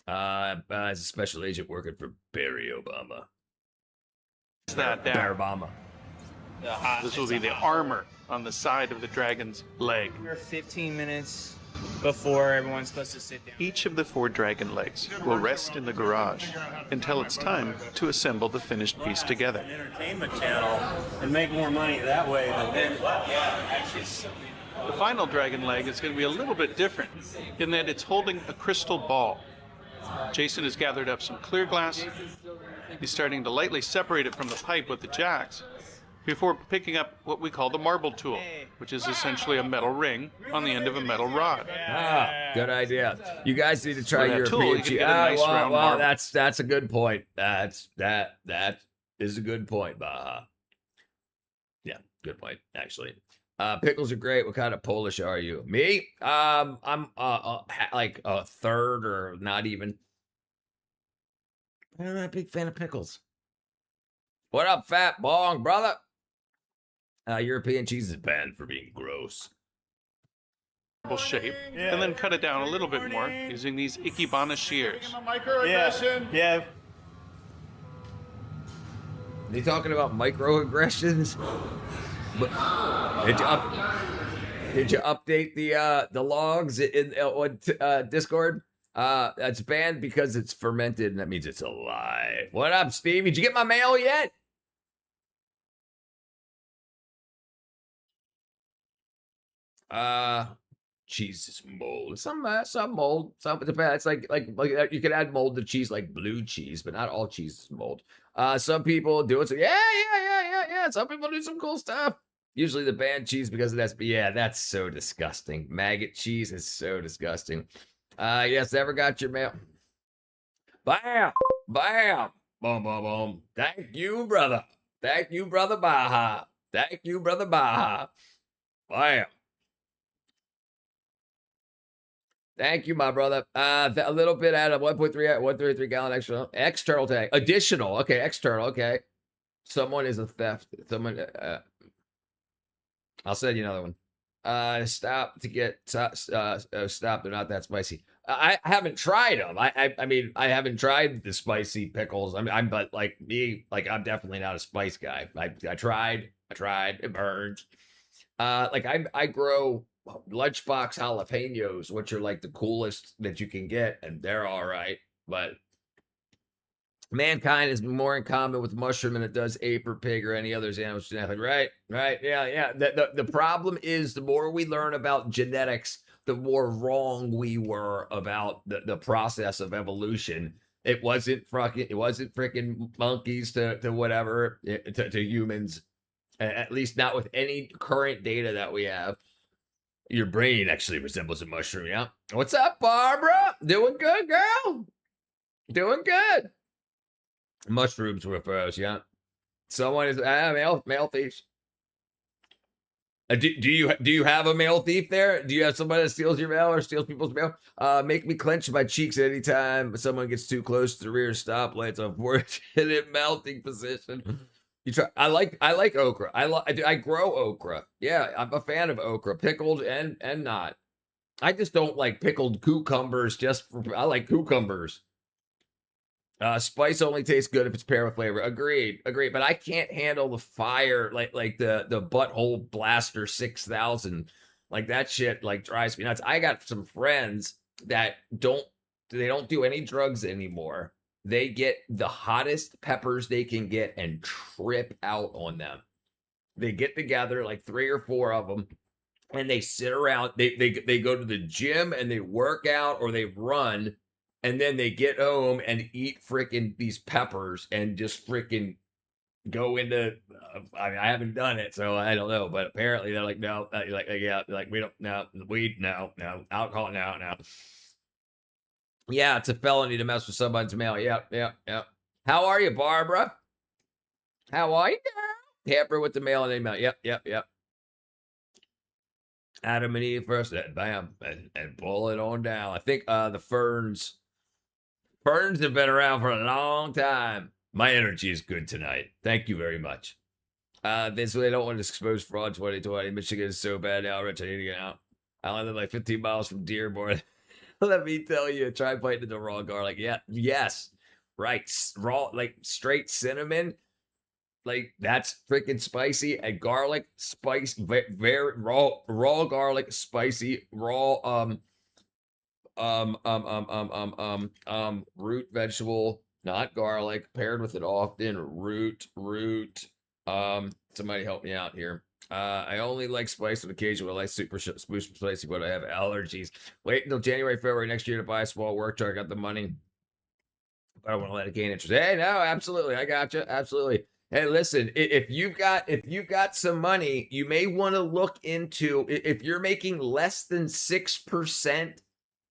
As a special agent working for Barry Obama. Is that down? Barry Obama. This will be the armor on the side of the dragon's leg. We're 15 minutes before everyone's supposed to sit down. Each of the 4 dragon legs will rest in the garage until it's time to assemble the finished piece together. Entertainment channel and make more money that way than The final dragon leg is going to be a little bit different in that it's holding a crystal ball. Jason has gathered up some clear glass. He's starting to lightly separate it from the pipe with the jacks before picking up what we call the marble tool, which is essentially a metal ring on the end of a metal rod. Good idea. You guys need to try With that tool, European you can cheese. get a nice round marble. That's a good point. That is a good point, Baja. Yeah, good point, actually. Pickles are great. What kind of Polish are you? Me? I'm like a third or not even. I'm not a big fan of pickles. What up, fat bong, brother? European cheese is banned for being gross. Shape, and then cut it down a little bit more using these Ikebana shears. Yeah. Are you talking about microaggressions? But did you update the logs in Discord? It's banned because it's fermented, and that means it's alive. What up, Steve? Did you get my mail yet? Cheese is mold. Some mold. Some it depends. It's like you can add mold to cheese, like blue cheese, but not all cheese is mold. Some people do it. So yeah. Some people do some cool stuff. Usually the banned cheese because of that. But yeah, that's so disgusting. Maggot cheese is so disgusting. Yes, never got your mail. Bam, bam, boom, boom, boom. Thank you, brother. Thank you, brother Baja. Thank you, brother Baja. Bam. Thank you, my brother. A little bit out of 1.3 gallon external tank. Additional. Okay, external. Okay. Someone is a theft. Someone. I'll send you another one. Stop to get stop. They're not that spicy. I haven't tried them. I mean, I haven't tried the spicy pickles. I'm but like me, like I'm definitely not a spice guy. I tried. It burns. Like I grow lunchbox jalapenos, which are like the coolest that you can get, and they're all right. But mankind is more in common with mushroom than it does ape or pig or any other animal genetic. Right, yeah. The problem is the more we learn about genetics, the more wrong we were about the process of evolution. It wasn't freaking monkeys to whatever to humans, at least not with any current data that we have. Your brain actually resembles a mushroom, yeah. What's up, Barbara? Doing good, girl? Doing good. Mushrooms with us, yeah. Someone is male thieves. Do you have a male thief there? Do you have somebody that steals your mail or steals people's mail? Make me clench my cheeks anytime someone gets too close to the rear stoplights. I'm in melting position. You try. I like okra. I grow okra. Yeah, I'm a fan of okra, pickled and not. I just don't like pickled cucumbers. I like cucumbers. Spice only tastes good if it's paired with flavor. Agreed. But I can't handle the fire like the Butthole Blaster 6000. Like that shit like drives me nuts. I got some friends that don't do any drugs anymore. They get the hottest peppers they can get and trip out on them. They get together, like 3 or 4 of them, and they sit around. They go to the gym and they work out or they run, and then they get home and eat freaking these peppers and just freaking go into. I mean, I haven't done it, so I don't know. But apparently, they're like, no, we don't, no, weed, no, alcohol, no. Yeah, it's a felony to mess with someone's mail. Yep. How are you, Barbara? How are you, girl? Tamper with the mail and email. Yep. Adam and Eve first, bam, and pull it on down. I think the Ferns have been around for a long time. My energy is good tonight. Thank you very much. This way I don't want to expose fraud 2020. Michigan is so bad now, Rich. I need to get out. I only live like 15 miles from Dearborn. Let me tell you, try biting the raw garlic. Yeah, yes, right. Raw, like straight cinnamon, like that's freaking spicy. And garlic, spice, very raw garlic, spicy, raw root vegetable, not garlic, paired with it often. Root. Somebody help me out here. I only like spice on occasion when I like super spicy, but I have allergies. Wait until January, February next year to buy a small work truck. I got the money, but I don't want to let it gain interest. Hey, no, absolutely. I got you. Absolutely. Hey, listen, if you've got some money, you may want to look into, if you're making less than 6%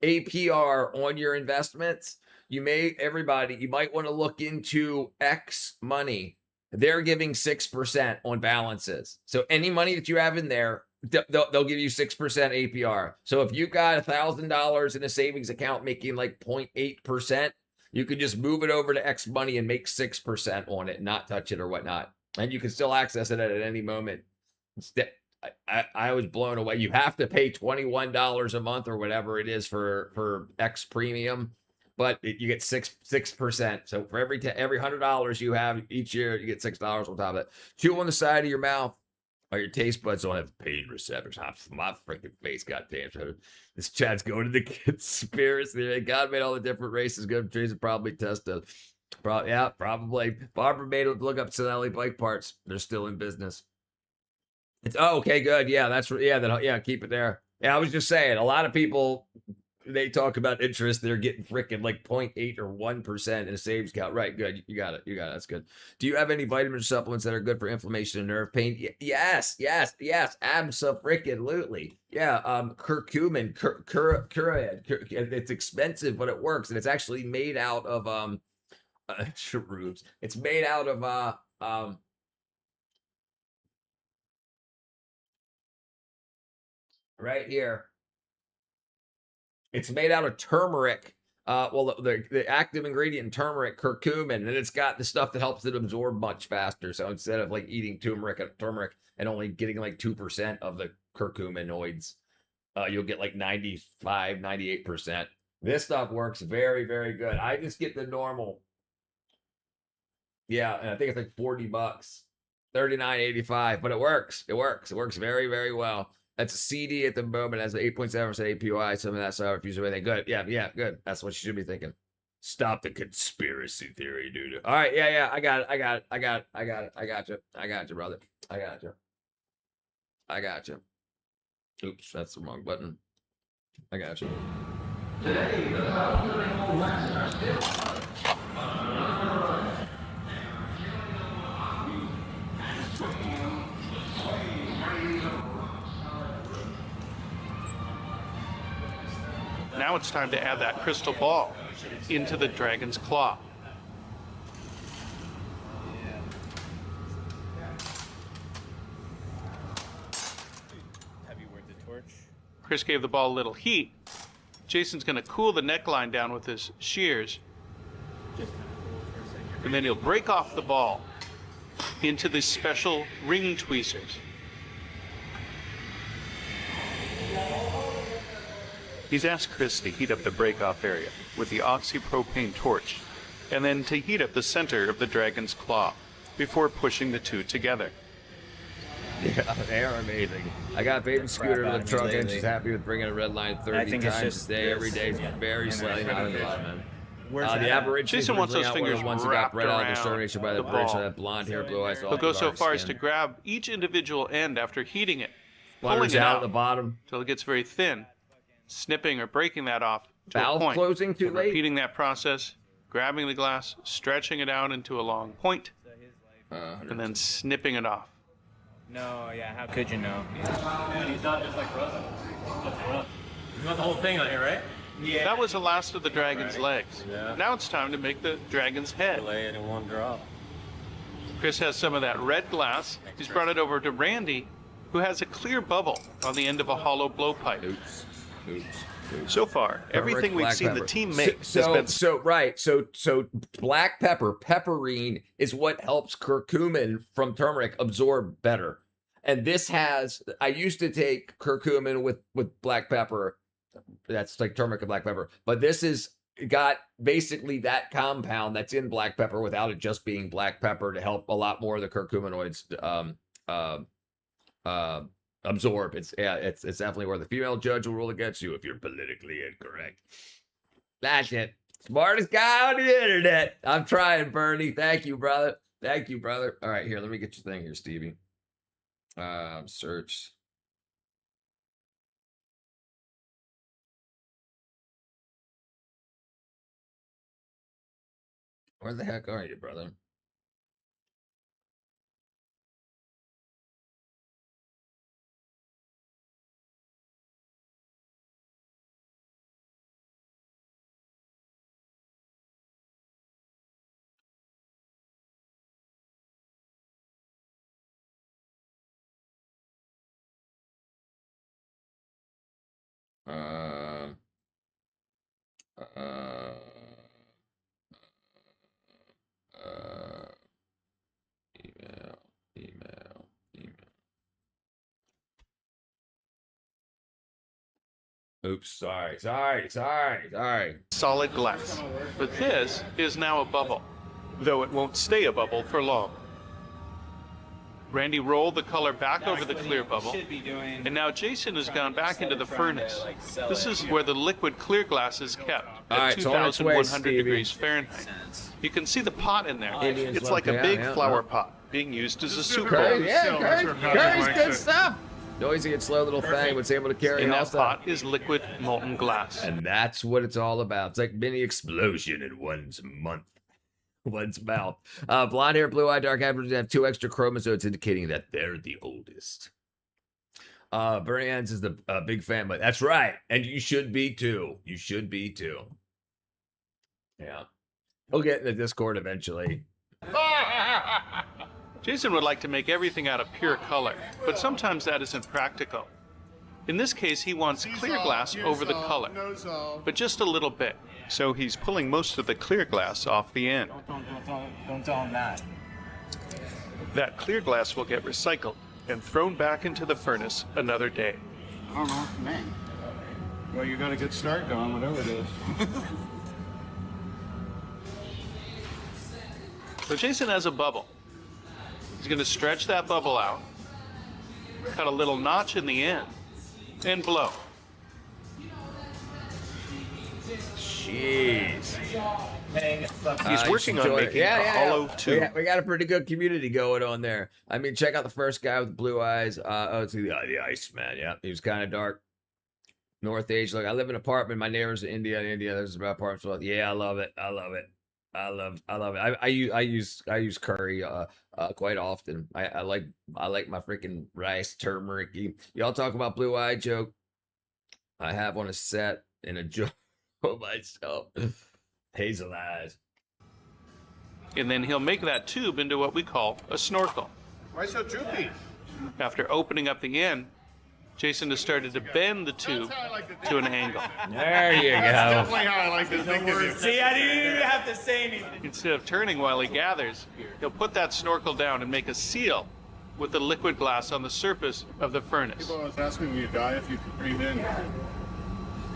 APR on your investments, you might want to look into X Money. They're giving 6% on balances. So any money that you have in there, they'll give you 6% APR. So if you've got $1,000 in a savings account making like 0.8%, you could just move it over to X Money and make 6% on it, not touch it or whatnot. And you can still access it at any moment. I was blown away. You have to pay $21 a month or whatever it is for X Premium, but you get 6%. So for every $100 you have each year, you get $6 on top of it. Chew on the side of your mouth, or your taste buds don't have pain receptors. My freaking face got damn. This chat's going to the conspiracy. God made all the different races good trees and probably tested. Probably. Barbara made it look up Sonelli bike parts. They're still in business. It's okay, good. Yeah, keep it there. Yeah, I was just saying, a lot of people, they talk about interest, they're getting freaking like 0.8 or 1% in a savings account. Right, good. You got it. That's good. Do you have any vitamin or supplements that are good for inflammation and nerve pain? Yes, absolutely. Yeah, curcumin, it's expensive, but it works, and it's actually made out of shrooms. It's made out of right here. It's made out of turmeric. The active ingredient in turmeric, curcumin, and it's got the stuff that helps it absorb much faster. So instead of like eating turmeric and only getting like 2% of the curcuminoids, you'll get like 95, 98%. This stuff works very, very good. I just get the normal. Yeah, and I think it's like $40, $39.85, but it works. It works very, very well. That's a CD at the moment. Has an 8.7% APY. Some of that sour refuse or anything. Good. Yeah, good. That's what you should be thinking. Stop the conspiracy theory, dude. All right, yeah. I got it. I got you, brother. I got you. Oops, that's the wrong button. I got you. Now it's time to add that crystal ball into the dragon's claw. Have you worked the torch? Chris gave the ball a little heat. Jason's going to cool the neckline down with his shears. And then he'll break off the ball into these special ring tweezers. He's asked Chris to heat up the break-off area with the oxypropane torch, and then to heat up the center of the dragon's claw before pushing the two together. Yeah, they are amazing. I got baby Scooter to the truck, and she's happy with bringing a red line 30 times a day, every day. It's very slightly not in the lot, man. The Aborigines Jason wants those fingers ones that got wrapped bred out of around extermination by the the British, ball. that blonde hair, blue eyes. He'll go so far as to grab each individual end after heating it, pulling Butters it out out at the bottom. until it gets very thin, snipping or breaking that off to a Valve point. closing too And late. repeating that process, grabbing the glass, stretching it out into a long point, and then snipping it off. No, yeah, how could you know? He's not just like rust. You want the whole thing on here, right? Yeah. That was the last of the dragon's legs. Yeah. Now it's time to make the dragon's head. Lay it in one drop. Chris has some of that red glass. He's brought it over to Randy, who has a clear bubble on the end of a hollow blowpipe. Oops. So far, everything we've seen the team make has been... So black pepper, pepperine, is what helps curcumin from turmeric absorb better. And this has, I used to take curcumin with black pepper. That's like turmeric and black pepper. But this is got basically that compound that's in black pepper without it just being black pepper to help a lot more of the curcuminoids absorb. It's definitely where the female judge will rule against you if you're politically incorrect. That's it. Smartest guy on the internet. I'm trying, Bernie. Thank you, brother. All right, here, let me get your thing here, Stevie. Search. Where the heck are you, brother? Email. Oops, sorry. solid glass. But this is now a bubble, though it won't stay a bubble for long. Randy rolled the color back over the clear bubble, and now Jason has gone back into the furnace. This is where the liquid clear glass is kept at 2,100 degrees Fahrenheit. You can see the pot in there. It's like a big flower pot being used as a soup bowl. Curry's good stuff. Noisy and slow little thing, but it's able to carry in all that stuff. pot is liquid molten glass. And that's what it's all about. It's like mini explosion in one's mouth. Blonde hair, blue eye, dark eyes have 2 extra chromosomes indicating that they're the oldest. Bernie Hans is the big fan, but that's right. And you should be too. Yeah. He'll get in the Discord eventually. Jason would like to make everything out of pure color, but sometimes that isn't practical. In this case, he wants clear glass over the color, but just a little bit. So he's pulling most of the clear glass off the end. Don't tell him that. That clear glass will get recycled and thrown back into the furnace another day. I don't know, man. Well, you got a good start going, whatever it is. So Jason has a bubble. He's going to stretch that bubble out, cut a little notch in the end, and blow. Jeez. He's working on making a hollow tube. We got a pretty good community going on there. I mean, check out the first guy with the blue eyes. It's the Iceman. Yeah, he was kind of dark. North Asia. Look, I live in an apartment. My neighbors in India. There's about apartments. Well, yeah, I love it. I love it. I use curry quite often. I like my freaking rice turmeric. Y'all talk about blue eye joke. I have on a set in a joke for myself. Hazel eyes. And then he'll make that tube into what we call a snorkel. Why so droopy? After opening up the end, Jason has started to bend the tube to an angle. There you go. That's definitely how I like to think of you. See, I didn't even have to say anything. Instead of turning while he gathers, he'll put that snorkel down and make a seal with the liquid glass on the surface of the furnace. People always ask me when you die if you can breathe in.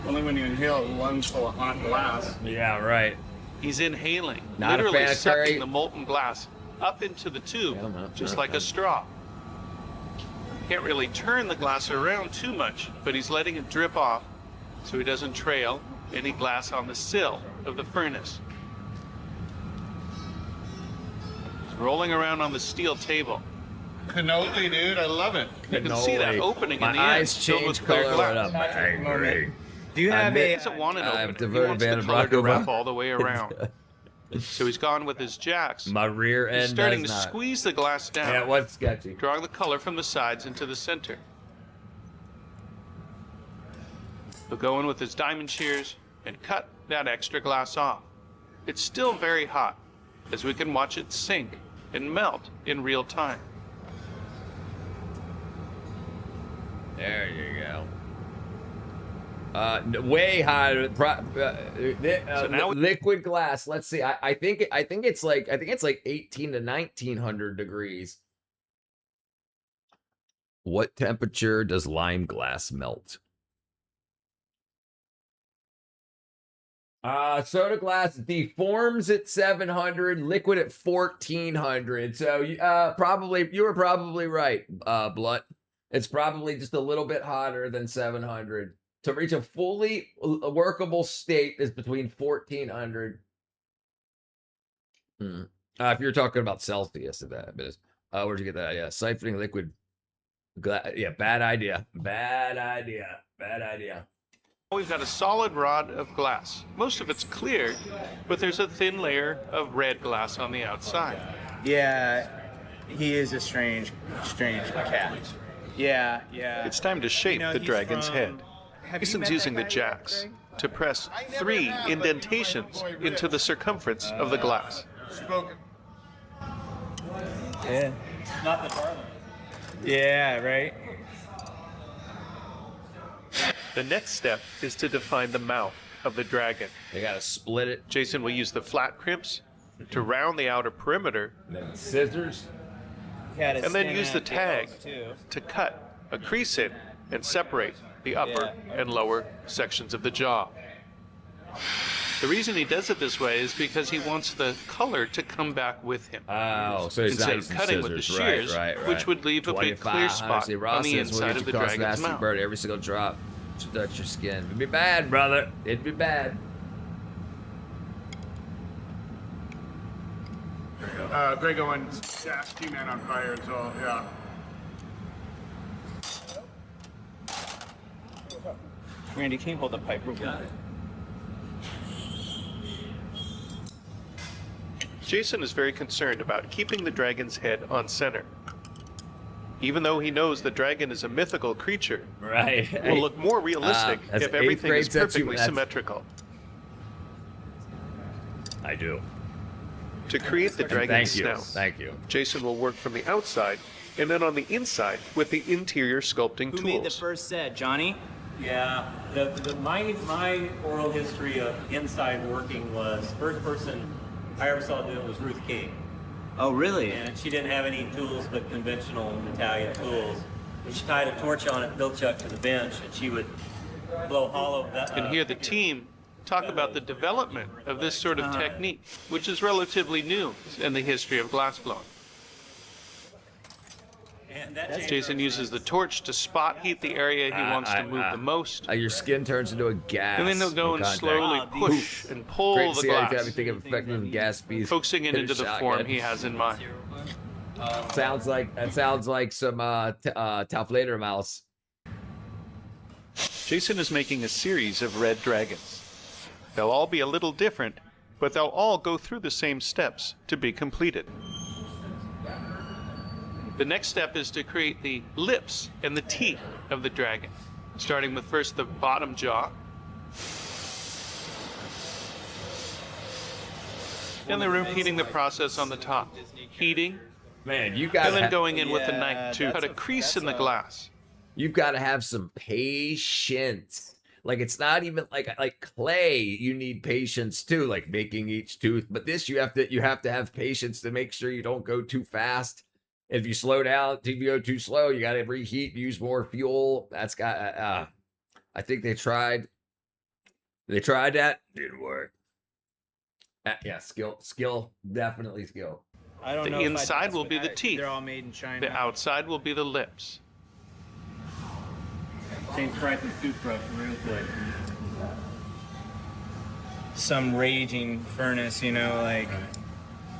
Only when you inhale lungs full of hot glass. Yeah, right. He's inhaling, Not literally a fan of curry. sucking the molten glass up into the tube, just like a straw. Can't really turn the glass around too much, but he's letting it drip off so he doesn't trail any glass on the sill of the furnace. He's rolling around on the steel table. Cannoli, dude, I love it. You can see that opening in the My end, eyes filled change with clear color glass. when I'm angry. Do you have He doesn't want it I've open. He devoted wants the Van color to Blanco wrap Bar- all the way around. So he's gone with his jacks. My rear end He's starting to does not. squeeze the glass down. Yeah, what's sketchy? Drawing the color from the sides into the center. He'll go in with his diamond shears and cut that extra glass off. It's still very hot, as we can watch it sink and melt in real time. There you go. Way higher. So now liquid glass. Let's see. I think it's like 18 to 1900 degrees. What temperature does lime glass melt? Soda glass deforms at 700, liquid at 1400. So you were probably right, Blunt. It's probably just a little bit hotter than 700. To reach a fully workable state is between 1400. If you're talking about Celsius, where'd you get that? Yeah, siphoning liquid glass. Yeah, bad idea. Bad idea. Bad idea. We've got a solid rod of glass. Most of it's clear, but there's a thin layer of red glass on the outside. Yeah, he is a strange cat. Yeah. It's time to shape the dragon's head. Jason's using the jacks to press 3 indentations into the circumference of the glass. Yeah. Not the darling. Yeah, right? The next step is to define the mouth of the dragon. They gotta split it. Jason will use the flat crimps to round the outer perimeter, And then scissors. and then use the tag to cut a crease in and separate the upper and lower sections of the jaw. The reason he does it this way is because he wants the color to come back with him. Oh, so he's instead not of using cutting with the scissors. shears, Right. which would leave a big clear spot on the inside of the dragon's mouth. Bird every single drop to touch your skin. It'd be bad, brother. It'd be bad. Grego and Dash, T-Man on fire as well, yeah. Randy, can you hold the pipe real quick? Jason is very concerned about keeping the dragon's head on center. Even though he knows the dragon is a mythical creature, Right. it will look more realistic that's if eighth everything grade is sets you- perfectly that's- symmetrical. I do. To create the dragon's Thank you. snout, Thank you. Jason will work from the outside and then on the inside with the interior sculpting Who tools. made the first set, Johnny? Yeah, my oral history of inside working was first person I ever saw do it was Ruth King, Oh, really? and she didn't have any tools but conventional Italian tools. And she tied a torch on it, built Chuck to the bench, and she would blow hollow. And hear the team talk about the development of this sort of technique, which is relatively new in the history of glassblowing. And that Jason uses the torch to spot heat the area he wants to move the most, Your skin turns into a gas. and then he'll go and contact. slowly push and pull Great to the see how you glass, can think of effective gas bees. coaxing it into the form he has in mind. Sounds like some Tauflader mouse. Jason is making a series of red dragons. They'll all be a little different, but they'll all go through the same steps to be completed. The next step is to create the lips and the teeth of the dragon, starting with first the bottom jaw, and then repeating the process on the top, heating, Man, you got and then going in with a knife to cut a crease in the glass. You've got to have some patience. Like it's not even like clay. You need patience too, like making each tooth. But this, you have to have patience to make sure you don't go too fast. If you slow down, if you go too slow, you got to reheat, use more fuel. That's got. I think they tried. They tried that. Didn't work. Yeah, skill, definitely skill. I don't know The if I'd inside mess will with be the that. teeth. They're all made in China. The outside will be the lips. James Bryson's toothbrush, real quick. Some raging furnace, like.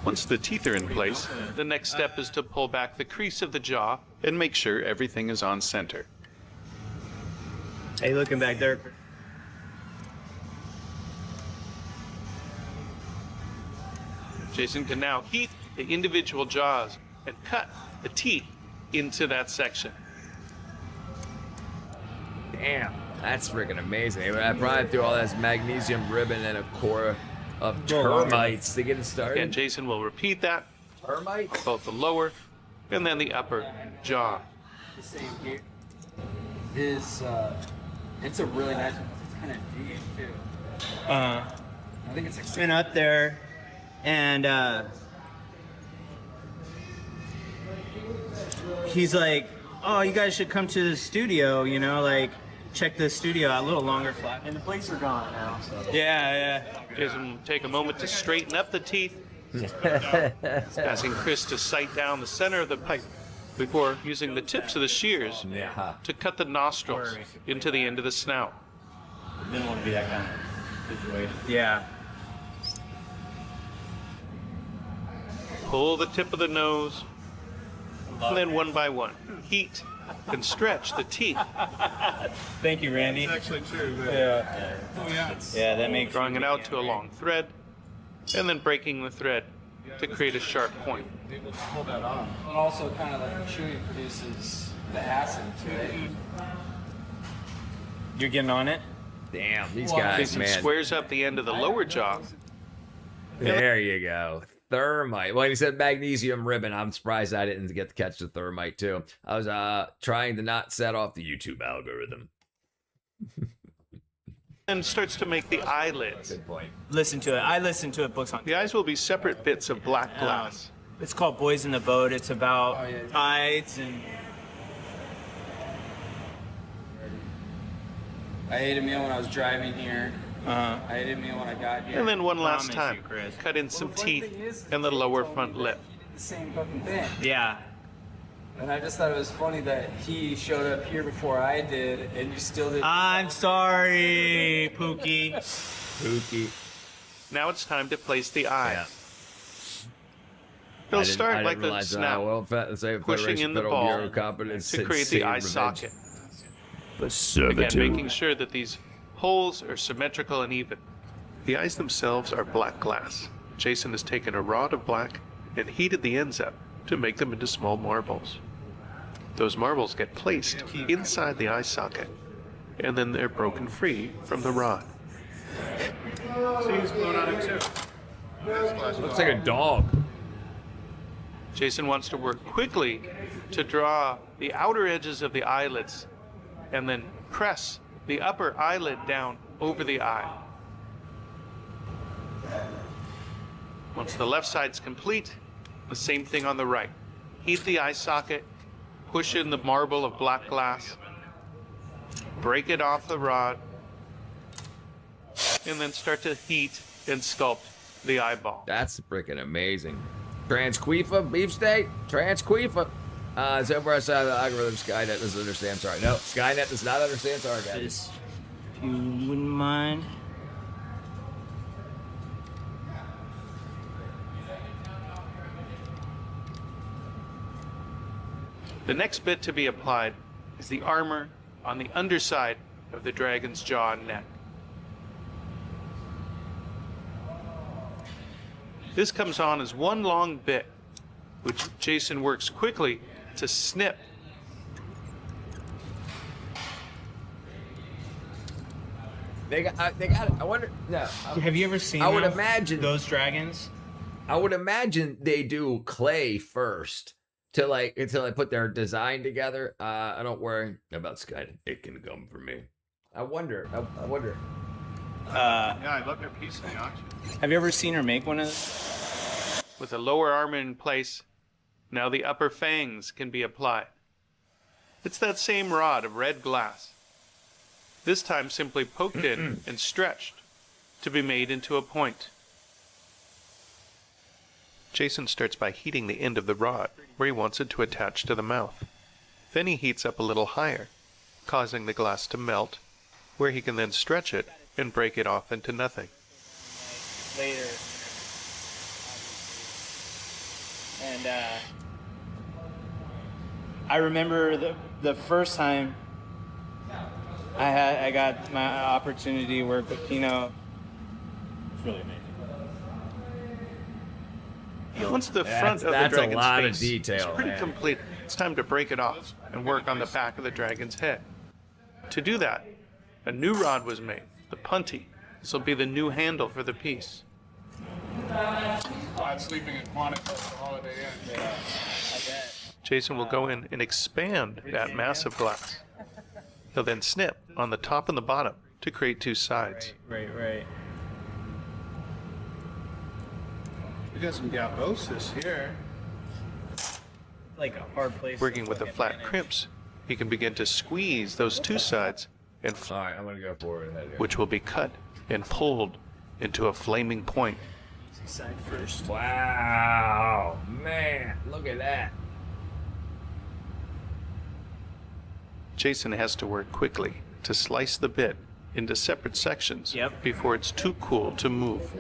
Once the teeth are in place, the next step is to pull back the crease of the jaw and make sure everything is on center. Hey, looking back there. Jason can now heat the individual jaws and cut the teeth into that section. Damn, that's freaking amazing. I probably threw all this magnesium ribbon and a core of termites to get it started. And Jason will repeat that. Termites? Both the lower and then the upper jaw. The same here is it's a really nice one. It's kind of deep too. I think it's been up there, and he's like, "Oh, you guys should come to the studio. You know, like check the studio out a little longer flat." And the plates are gone now. So. Yeah. Jason will take a moment to straighten up the teeth, asking Chris to sight down the center of the pipe before using the tips of the shears to cut the nostrils into the end of the snout. Didn't want to be that kind of situation. Yeah. Pull the tip of the nose, and then one by one, heat and stretch the teeth. Thank you, Randy. It's actually true. Yeah. Oh, yeah. Yeah, that makes. Drawing it out to a long thread, and then breaking the thread to create a sharp point. Able to pull that off. And also kind of like chewing produces the acid to it. You're getting on it? Damn, these guys, Jason man. squares up the end of the lower jaw. There you go. Thermite. Well, he said magnesium ribbon. I'm surprised I didn't get to catch the thermite too. I was trying to not set off the YouTube algorithm. And starts to make the eyelids. Good point. Listen to it. I listen to it. Books on. The eyes will be separate bits of black glass. It's called Boys in the Boat. It's about tides and. I ate a meal when I was driving here. I ate a meal when I got here. And then one last Promise time, you, Chris. cut in some teeth and the lower front lip. The same fucking thing. Yeah. And I just thought it was funny that he showed up here before I did, and you still didn't. I'm sorry, Pookie. Pookie. Now it's time to place the eye. Yeah. They'll start like the snout, pushing in the ball to create the eye socket. Again, making sure that these holes are symmetrical and even. The eyes themselves are black glass. Jason has taken a rod of black and heated the ends up to make them into small marbles. Those marbles get placed inside the eye socket, and then they're broken free from the rod. See, he's blown out it too. Looks like a dog. Jason wants to work quickly to draw the outer edges of the eyelids and then press the upper eyelid down over the eye. Once the left side's complete, the same thing on the right. Heat the eye socket, push in the marble of black glass, break it off the rod, and then start to heat and sculpt the eyeball. That's freaking amazing. Transquifa beefsteak? Transquifa. So far outside of the algorithm, Skynet doesn't understand. Sorry. No, Skynet does not understand sarcasm. Just, if you wouldn't mind. The next bit to be applied is the armor on the underside of the dragon's jaw and neck. This comes on as one long bit, which Jason works quickly to snip. They got I wonder. No. Have you ever seen? I would imagine those dragons. I would imagine they do clay first to until they put their design together. I don't worry about Skynet. It can come for me. I wonder. I wonder. Yeah, I love your piece in the auction. Have you ever seen her make one of those? With the lower armor in place, now the upper fangs can be applied. It's that same rod of red glass. This time simply poked in and stretched to be made into a point. Jason starts by heating the end of the rod where he wants it to attach to the mouth. Then he heats up a little higher, causing the glass to melt, where he can then stretch it and break it off into nothing. Later. And I remember the first time I got my opportunity to work with Pino. It's really amazing. Once the front of the dragon's a lot face of detail, is pretty man. complete, it's time to break it off and work on the back of the dragon's head. To do that, a new rod was made, the punty. This will be the new handle for the piece. Sleeping in Quantico for the Holiday Inn. Yeah, I bet. Jason will go in and expand that massive glass. He'll then snip on the top and the bottom to create two sides. Right. We got some galbosis here. Like a hard place. Working with the flat crimps, he can begin to squeeze those two sides, and All right, I'm gonna go forward. which will be cut and pulled into a flaming point. Side first. Wow, man, look at that. Jason has to work quickly to slice the bit into separate sections before it's too cool to move.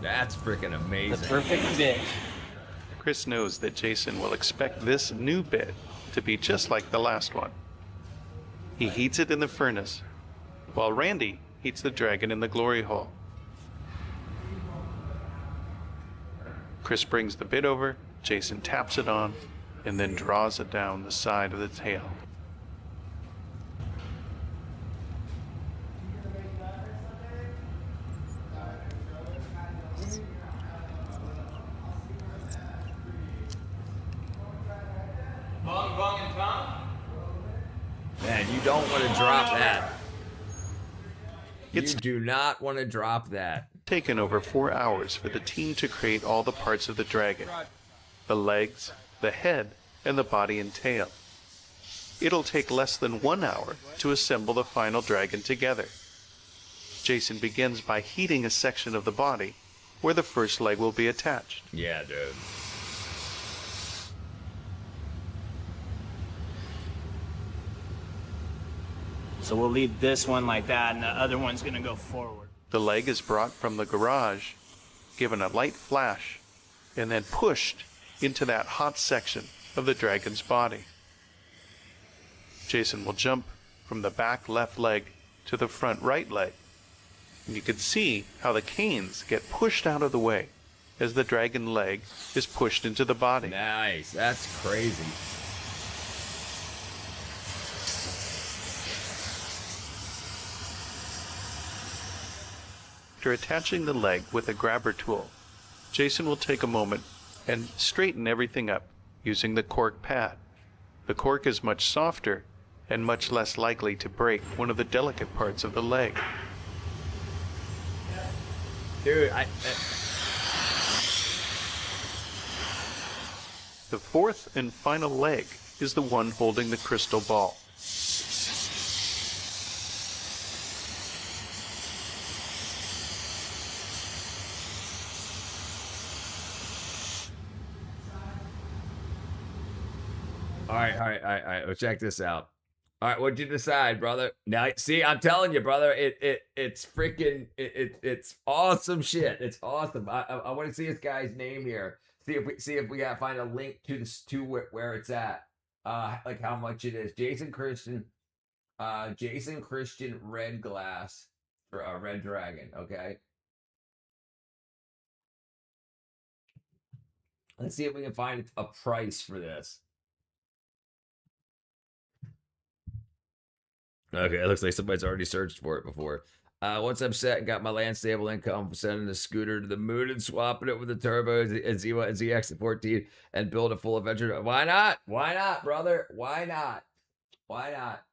That's freaking amazing. The perfect bit. Chris knows that Jason will expect this new bit to be just like the last one. He heats it in the furnace, while Randy heats the dragon in the glory hole. Chris brings the bit over, Jason taps it on, and then draws it down the side of the tail. Man, you don't want to drop that. You do not want to drop that. Taken over 4 hours for the team to create all the parts of the dragon. The legs, the head, and the body and tail. It'll take less than 1 hour to assemble the final dragon together. Jason begins by heating a section of the body where the first leg will be attached. Yeah, dude. So we'll leave this one like that, and the other one's gonna go forward. The leg is brought from the garage, given a light flash, and then pushed into that hot section of the dragon's body. Jason will jump from the back left leg to the front right leg. And you can see how the canes get pushed out of the way as the dragon leg is pushed into the body. Nice. That's crazy. After attaching the leg with a grabber tool, Jason will take a moment and straighten everything up using the cork pad. The cork is much softer and much less likely to break one of the delicate parts of the leg. Dude, The fourth and final leg is the one holding the crystal ball. All right. Well, check this out. All right, what'd you decide, brother? Now, see, I'm telling you, brother, it's freaking it's awesome shit. It's awesome. I want to see this guy's name here. See if we gotta find a link to this to where it's at. Like how much it is. Jason Christian red glass for a red dragon. Okay. Let's see if we can find a price for this. Okay, it looks like somebody's already searched for it before. Once I'm set and got my land stable income, I'm sending the scooter to the moon and swapping it with the turbo and ZX14 and build a full adventure. Why not? Why not, brother? Why not? Why not?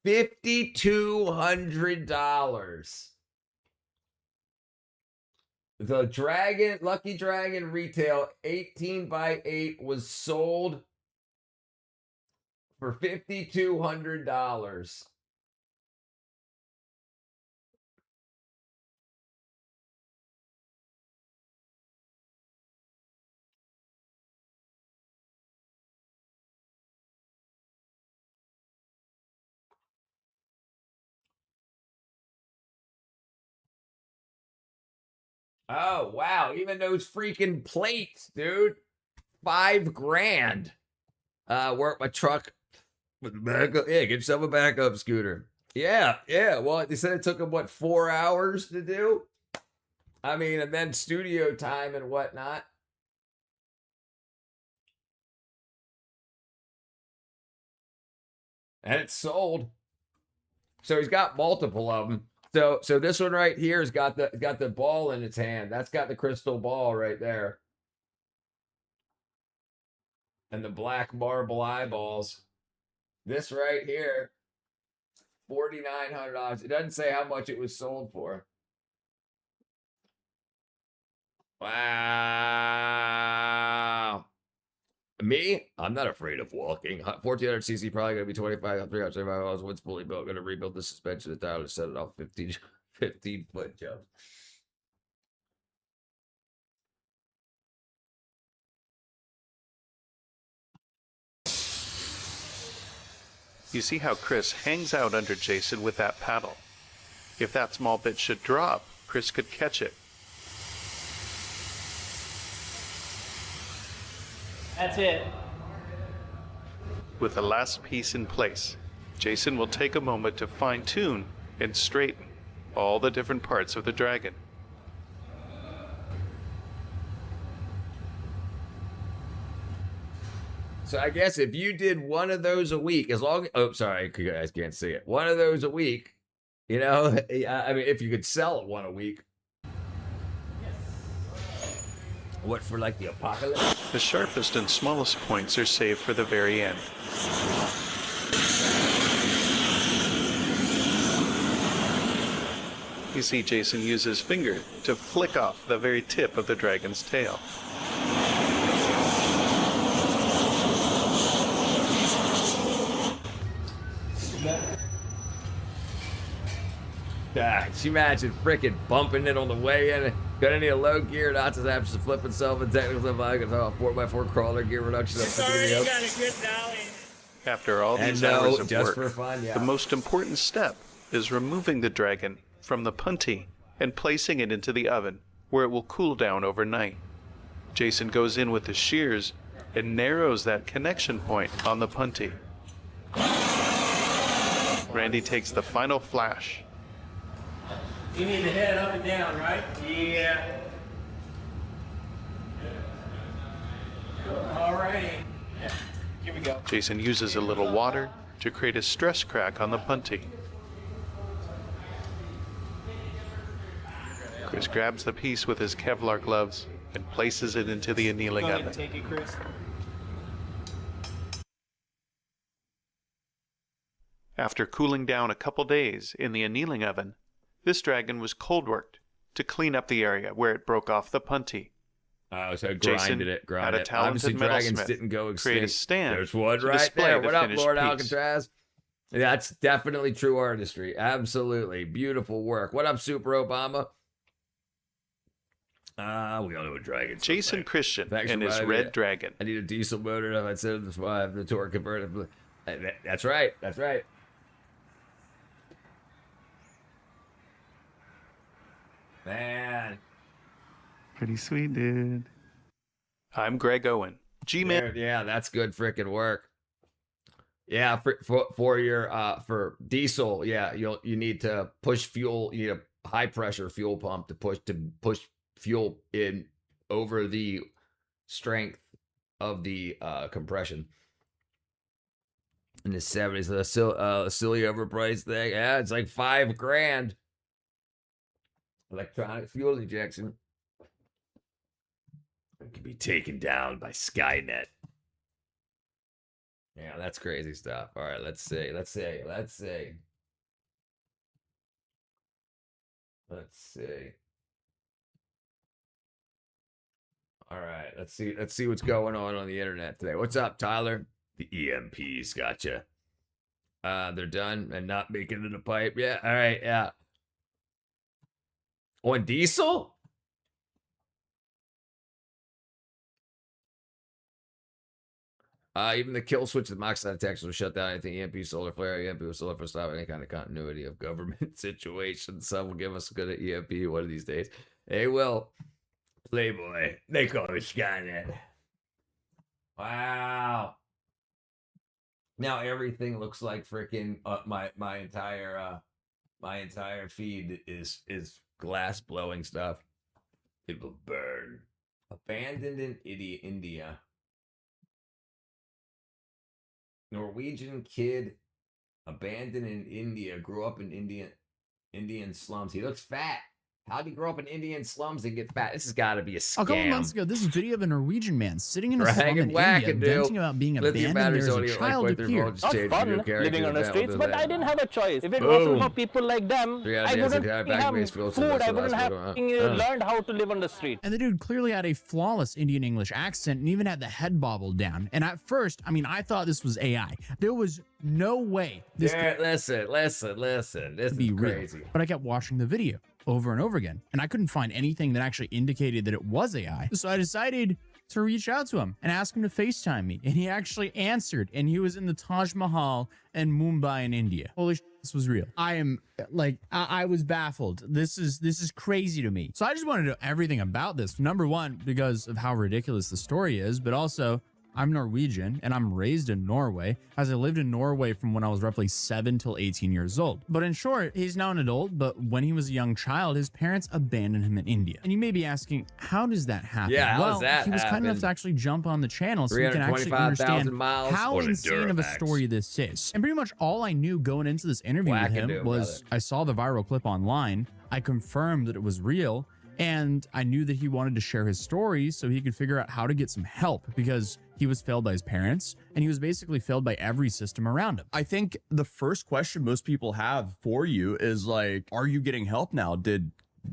$5,200. The Dragon, Lucky Dragon retail 18x8 was sold for $5,200. Oh, wow. Even those freaking plates, dude. $5,000. Work my truck with the backup. Yeah, get yourself a backup scooter. Yeah. Well, they said it took them, what, 4 hours to do? I mean, and then studio time and whatnot. And it's sold. So he's got multiple of them. So this one right here has got the ball in its hand. That's got the crystal ball right there. And the black marble eyeballs. This right here, $4,900. It doesn't say how much it was sold for. Wow. Me? I'm not afraid of walking. 1400cc, probably going to be 375 dollars. Once fully built, going to rebuild the suspension, the tire to set it off 15-foot jump. You see how Chris hangs out under Jason with that paddle. If that small bit should drop, Chris could catch it. That's it. With the last piece in place, Jason will take a moment to fine-tune and straighten all the different parts of the dragon. So I guess if you did one of those a week, as long oh, sorry, you guys can't see it. One of those a week, you know, I mean, if you could sell it one a week. What, for like the apocalypse? The sharpest and smallest points are saved for the very end. You see Jason use his finger to flick off the very tip of the dragon's tail. Can you imagine freaking bumping it on the way in? Got any low gear, not just have to flip itself and technical stuff. I can talk 4x4 crawler gear reduction. It's already got a good valley. After all these hours of just work, for fun, yeah. the most important step is removing the dragon from the punty and placing it into the oven, where it will cool down overnight. Jason goes in with the shears and narrows that connection point on the punty. Randy takes the final flash. You need the head up and down, right? Yeah. Alrighty. Here we go. Jason uses a little water to create a stress crack on the punty. Chris grabs the piece with his Kevlar gloves and places it into the annealing Go ahead oven. and take it, Chris. After cooling down a couple days in the annealing oven, this dragon was cold worked to clean up the area where it broke off the punty. Oh, so Jason grinded it. had a talented dragons metalsmith didn't go create a extinct. stand. There's one to right display there. the What up, finished Lord piece. Alcatraz? That's definitely true artistry. Absolutely. Beautiful work. What up, Super Obama? We all know what dragons. Jason Christian Thanks and for his having red me. dragon. I need a diesel motor. I said that's why I have the torque converter. That's right. That's right. Man. Pretty sweet, dude. I'm Greg Owen. G-Man. Yeah, that's good freaking work. Yeah, for your for diesel, yeah, you need to push fuel. You need a high pressure fuel pump to push fuel in over the strength of the compression. In the 70s, the silly overpriced thing. Yeah, it's like $5,000. Electronic fuel ejection. It can be taken down by Skynet. Yeah, that's crazy stuff. All right, let's see. All right, let's see what's going on the internet today. What's up, Tyler? The EMPs gotcha. They're done and not making it in the pipe. Yeah, all right, yeah. On diesel? Even the kill switch, the moxide detectors will shut down anything EMP, solar flare, EMP will solar for stop any kind of continuity of government situation. Some will give us a good EMP one of these days. They will. Playboy. They call it Skynet. Wow. Now everything looks like freaking my entire feed is glass blowing stuff. It will burn. Abandoned in India. Norwegian kid abandoned in India. Grew up in Indian slums. He looks fat. How'd he grow up in Indian slums and get fat? This has got to be a scam. A couple months ago, this video of a Norwegian man sitting in a slum in India venting about being abandoned there as a child appeared. Not fun living on the streets, but I didn't have a choice. If it wasn't for people like them, I wouldn't have food. I wouldn't have learned how to live on the street. And the dude clearly had a flawless Indian English accent and even had the head bobbled down. And at first, I mean, I thought this was AI. There was no way this could listen. This be is crazy. Real. But I kept watching the video over and over again, and I couldn't find anything that actually indicated that it was AI. So I decided to reach out to him and ask him to FaceTime me, and he actually answered, and he was in the Taj Mahal in Mumbai in India. Holy shit, this was real. I am like, I was baffled. This is crazy to me. So I just wanted to know everything about this. Number one, because of how ridiculous the story is, but also I'm Norwegian and I'm raised in Norway, as I lived in Norway from when I was roughly 7 till 18 years old. But in short, he's now an adult, but when he was a young child, his parents abandoned him in India. And you may be asking, how does that happen? Yeah, how does that he was kind enough to actually jump on the channel so we can actually understand how insane of a story this is. And pretty much all I knew going into this interview with him was I saw the viral clip online, I confirmed that it was real, and I knew that he wanted to share his story so he could figure out how to get some help, because he was failed by his parents and he was basically failed by every system around him. I think the first question most people have for you is like, are you getting help now? Did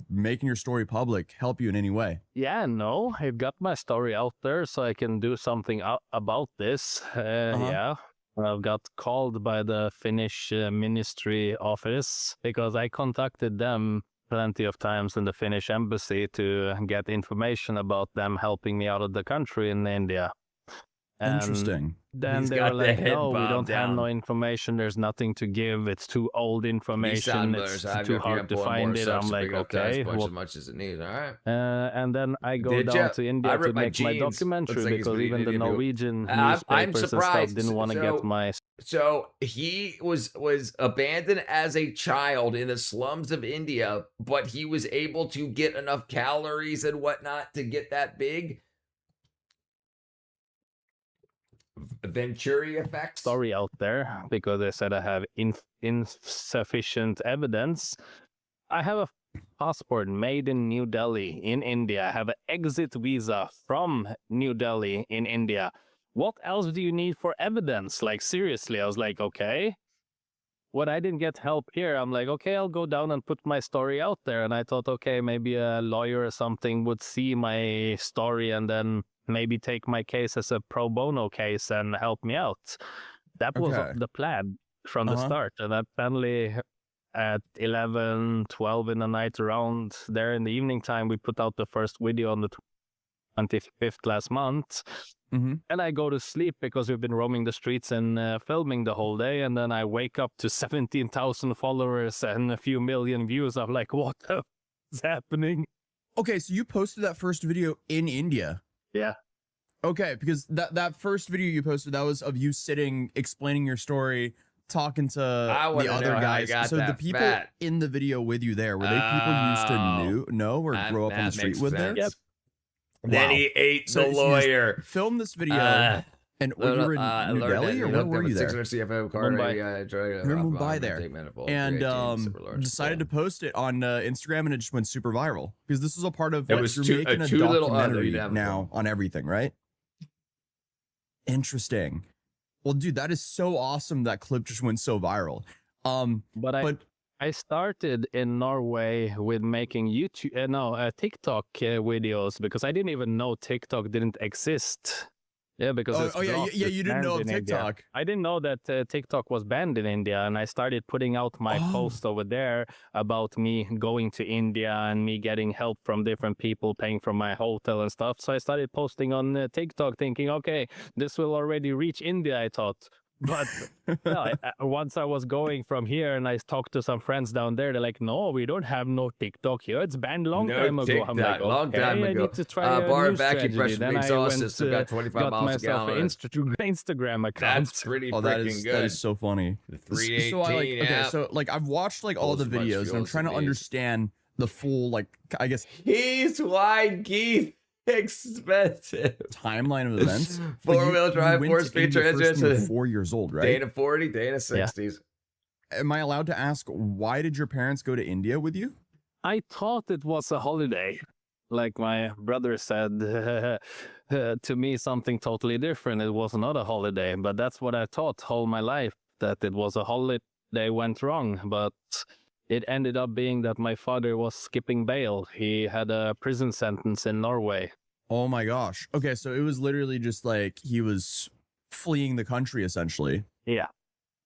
making your story public help you in any way? Yeah, no, I've got my story out there so I can do something about this. Yeah. I've got called by the Finnish ministry office because I contacted them plenty of times in the Finnish embassy to get information about them helping me out of the country in India. And interesting. Then they were like, no, we don't have no information. There's nothing to give. It's too old information. It's too hard to find it. I'm like, okay. As much as it needs. All right. And then I go down to India to make my documentary because even the Norwegian newspapers and stuff didn't want to get my... So he was abandoned as a child in the slums of India, but he was able to get enough calories and whatnot to get that big. Venturi effects story out there because they said I have insufficient evidence. I have a passport made in New Delhi in India. I have an exit visa from New Delhi in India. What else do you need for evidence? Like, seriously, I was like, okay. When I didn't get help here, I'm like, okay, I'll go down and put my story out there. And I thought, okay, maybe a lawyer or something would see my story and then maybe take my case as a pro bono case and help me out. That was the plan from the start. And then finally at 11, 12 in the night, around there in the evening time, we put out the first video on the 25th last month. And I go to sleep because we've been roaming the streets and filming the whole day. And then I wake up to 17,000 followers and a few million views. I'm like, what is happening? Okay, so you posted that first video in India. Yeah. Okay, because that first video you posted, that was of you sitting, explaining your story, talking to the other guys. So the people in the video with you there, were they people you used to know or grow up on the street with there? Yep. Then he ate the lawyer. Film this video. And you were in New Delhi, or where were you there? Mumbai. You're in Mumbai there. And decided to post it on Instagram, and it just went super viral. Because this was a part of what you're making a documentary now on everything, right? Interesting. Well, dude, that is so awesome that clip just went so viral. But I started in Norway with making TikTok videos because I didn't even know TikTok didn't exist. Yeah, because you didn't know of TikTok. India. I didn't know that TikTok was banned in India, and I started putting out my post over there about me going to India and me getting help from different people, paying for my hotel and stuff. So I started posting on TikTok, thinking, okay, this will already reach India, I thought. But no, once I was going from here and I talked to some friends down there, they're like, no, we don't have no TikTok here. It's banned long time ago. TikTok, I'm like, okay, long time ago. I need to try a Bar new vacuum strategy. pressure Then I exhaust went system got 25 miles a myself an gallon. Instagram account. That's pretty freaking good. That is so funny. The 318 okay, app. so like I've watched like all Pulls the as much videos and fuel I'm as trying it to needs. understand the full like I guess He's wide Keith. Expensive timeline of events. Four-wheel drive, four-speed transmission. 4 years old, right? Dana 40, Dana 60s. Am I allowed to ask why did your parents go to India with you? I thought it was a holiday. Like my brother said to me something totally different. It was not a holiday, but that's what I thought all my life, that it was a holiday went wrong. But it ended up being that my father was skipping bail. He had a prison sentence in Norway. Oh my gosh. Okay, so it was literally just like he was fleeing the country essentially. Yeah.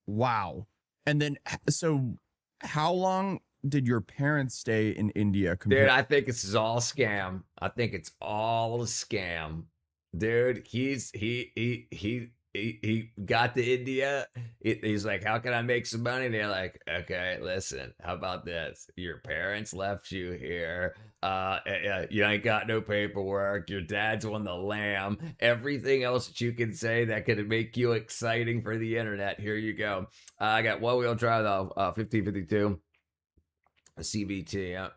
Wow. And then, so how long did your parents stay in India? Dude, I think this is all scam. I think it's all a scam. Dude, he got to India. He's like, how can I make some money? And they're like, okay, listen, how about this? Your parents left you here. You ain't got no paperwork. Your dad's on the lam. Everything else that you can say that could make you exciting for the internet. Here you go. I got one-wheel drive, 1552. A CVT, yeah.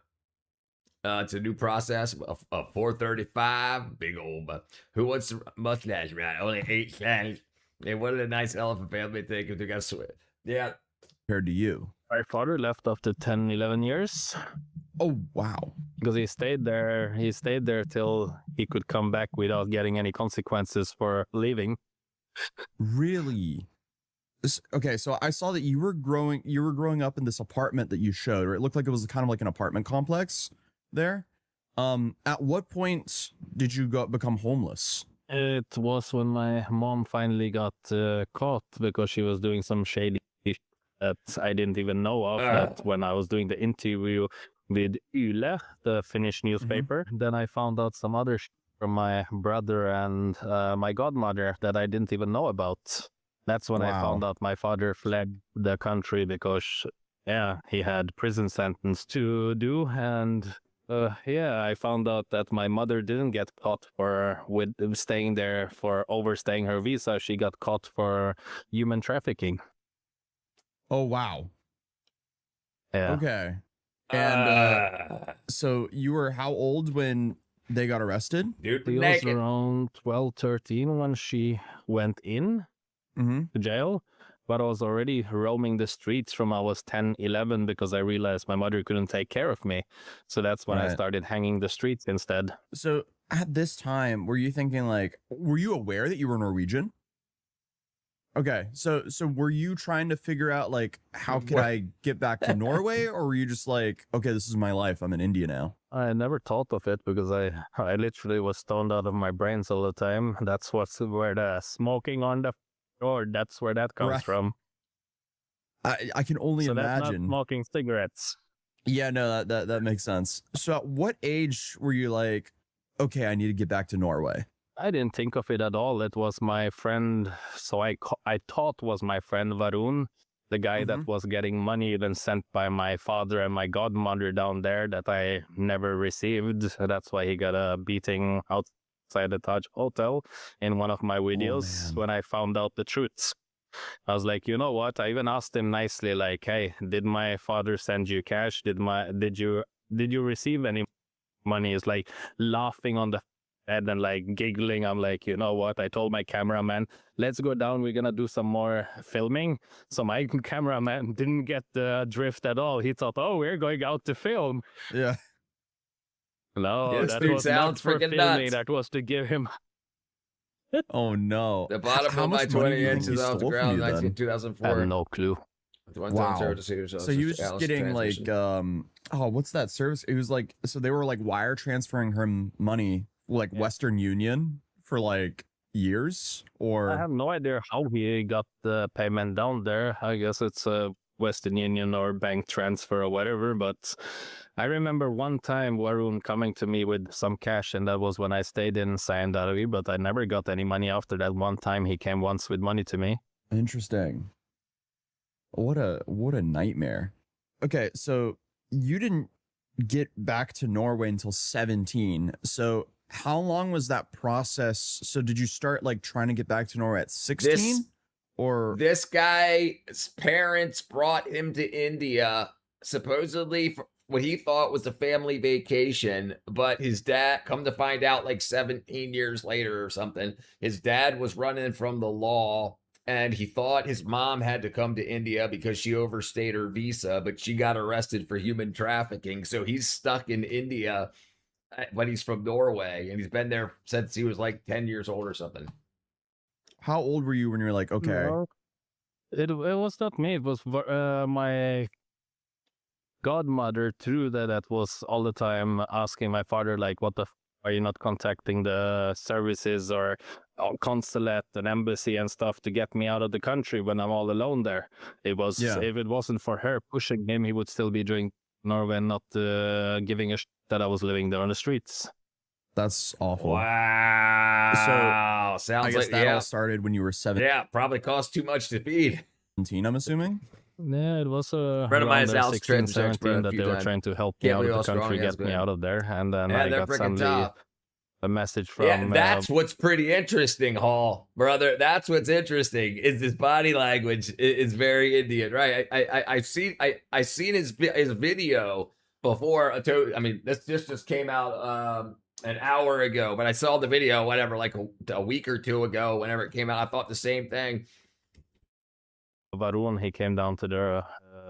It's a new process, a 435, big old, but who wants the mustache, man? Only 8 cents. And what a nice elephant family thing if they got sweat. Yeah. Compared to you. My father left after 10, 11 years. Oh, wow. Because he stayed there till he could come back without getting any consequences for leaving. Really? Okay, so I saw that you were growing up in this apartment that you showed, or it looked like it was kind of like an apartment complex there. At what point did you become homeless? It was when my mom finally got caught because she was doing some shady shit that I didn't even know of. That when I was doing the interview with Yle, the Finnish newspaper, then I found out some other shit from my brother and my godmother that I didn't even know about. That's when I found out my father fled the country because, he had prison sentence to do. And, I found out that my mother didn't get caught with staying there for overstaying her visa. She got caught for human trafficking. Oh, wow. Yeah. Okay. And so you were how old when they got arrested? Dude, she was around 12, 13 when she went in. Mm-hmm. To jail, but I was already roaming the streets from I was 10, 11 because I realized my mother couldn't take care of me. So that's when I started hanging the streets instead. So at this time, were you thinking were you aware that you were Norwegian? Okay, so were you trying to figure out how could I get back to Norway, or were you just like, okay, this is my life, I'm in India now? I never thought of it because I literally was stoned out of my brains all the time. That's where the smoking on the or that's where that comes from. I can only imagine. That's not smoking cigarettes. Yeah, no, that makes sense. So at what age were you like, okay, I need to get back to Norway? I didn't think of it at all. It was my friend, so I thought was my friend Varun, the guy that was getting money then sent by my father and my godmother down there that I never received. That's why he got a beating outside the Taj Hotel in one of my videos when I found out the truth. I was like, you know what? I even asked him nicely, like, hey, did my father send you cash? Did you receive any money? He's like laughing on the head and like giggling. I'm like, you know what? I told my cameraman, let's go down. We're gonna do some more filming. So my cameraman didn't get the drift at all. He thought, oh, we're going out to film. Yeah. No, that was not for filming. Nuts. That was to give him. Oh no! The bottom of my 20 inches off the ground, 2004. I have no clue. Wow. So he was just getting what's that service? It was like, so they were like wire transferring him money, Western Union for years, or I have no idea how he got the payment down there. I guess it's a Western Union or bank transfer or whatever, but I remember one time Varun coming to me with some cash, and that was when I stayed in Saindaravi, but I never got any money after that. One time he came once with money to me. Interesting. What a nightmare. Okay, so you didn't get back to Norway until 17. So how long was that process? So did you start like trying to get back to Norway at 16? Or this guy's parents brought him to India supposedly for what he thought was a family vacation, but his dad, come to find out like 17 years later or something, his dad was running from the law and he thought his mom had to come to India because she overstayed her visa, but she got arrested for human trafficking. So he's stuck in India, but he's from Norway and he's been there since he was like 10 years old or something. How old were you when you were like, okay? No, it was not me. It was my godmother too. That was all the time asking my father, like, what the are you not contacting the services or consulate and embassy and stuff to get me out of the country when I'm all alone there? It was if it wasn't for her pushing him, he would still be doing Norway and not giving a shit that I was living there on the streets. That's awful. Wow. So sounds I guess like that all started when you were 7. Yeah, probably cost too much to feed. 17, I'm assuming. Yeah, it was friend of mine is 16, 17 that they were trying to help me out of the country, get me out of there, and then I got suddenly a message from. Yeah, that's what's pretty interesting, Hall, brother. That's what's interesting is his body language is very Indian, right? I've seen his video before. I mean, this just came out an hour ago, but I saw the video, whatever, like a week or two ago, whenever it came out. I thought the same thing. Varun, he came down to the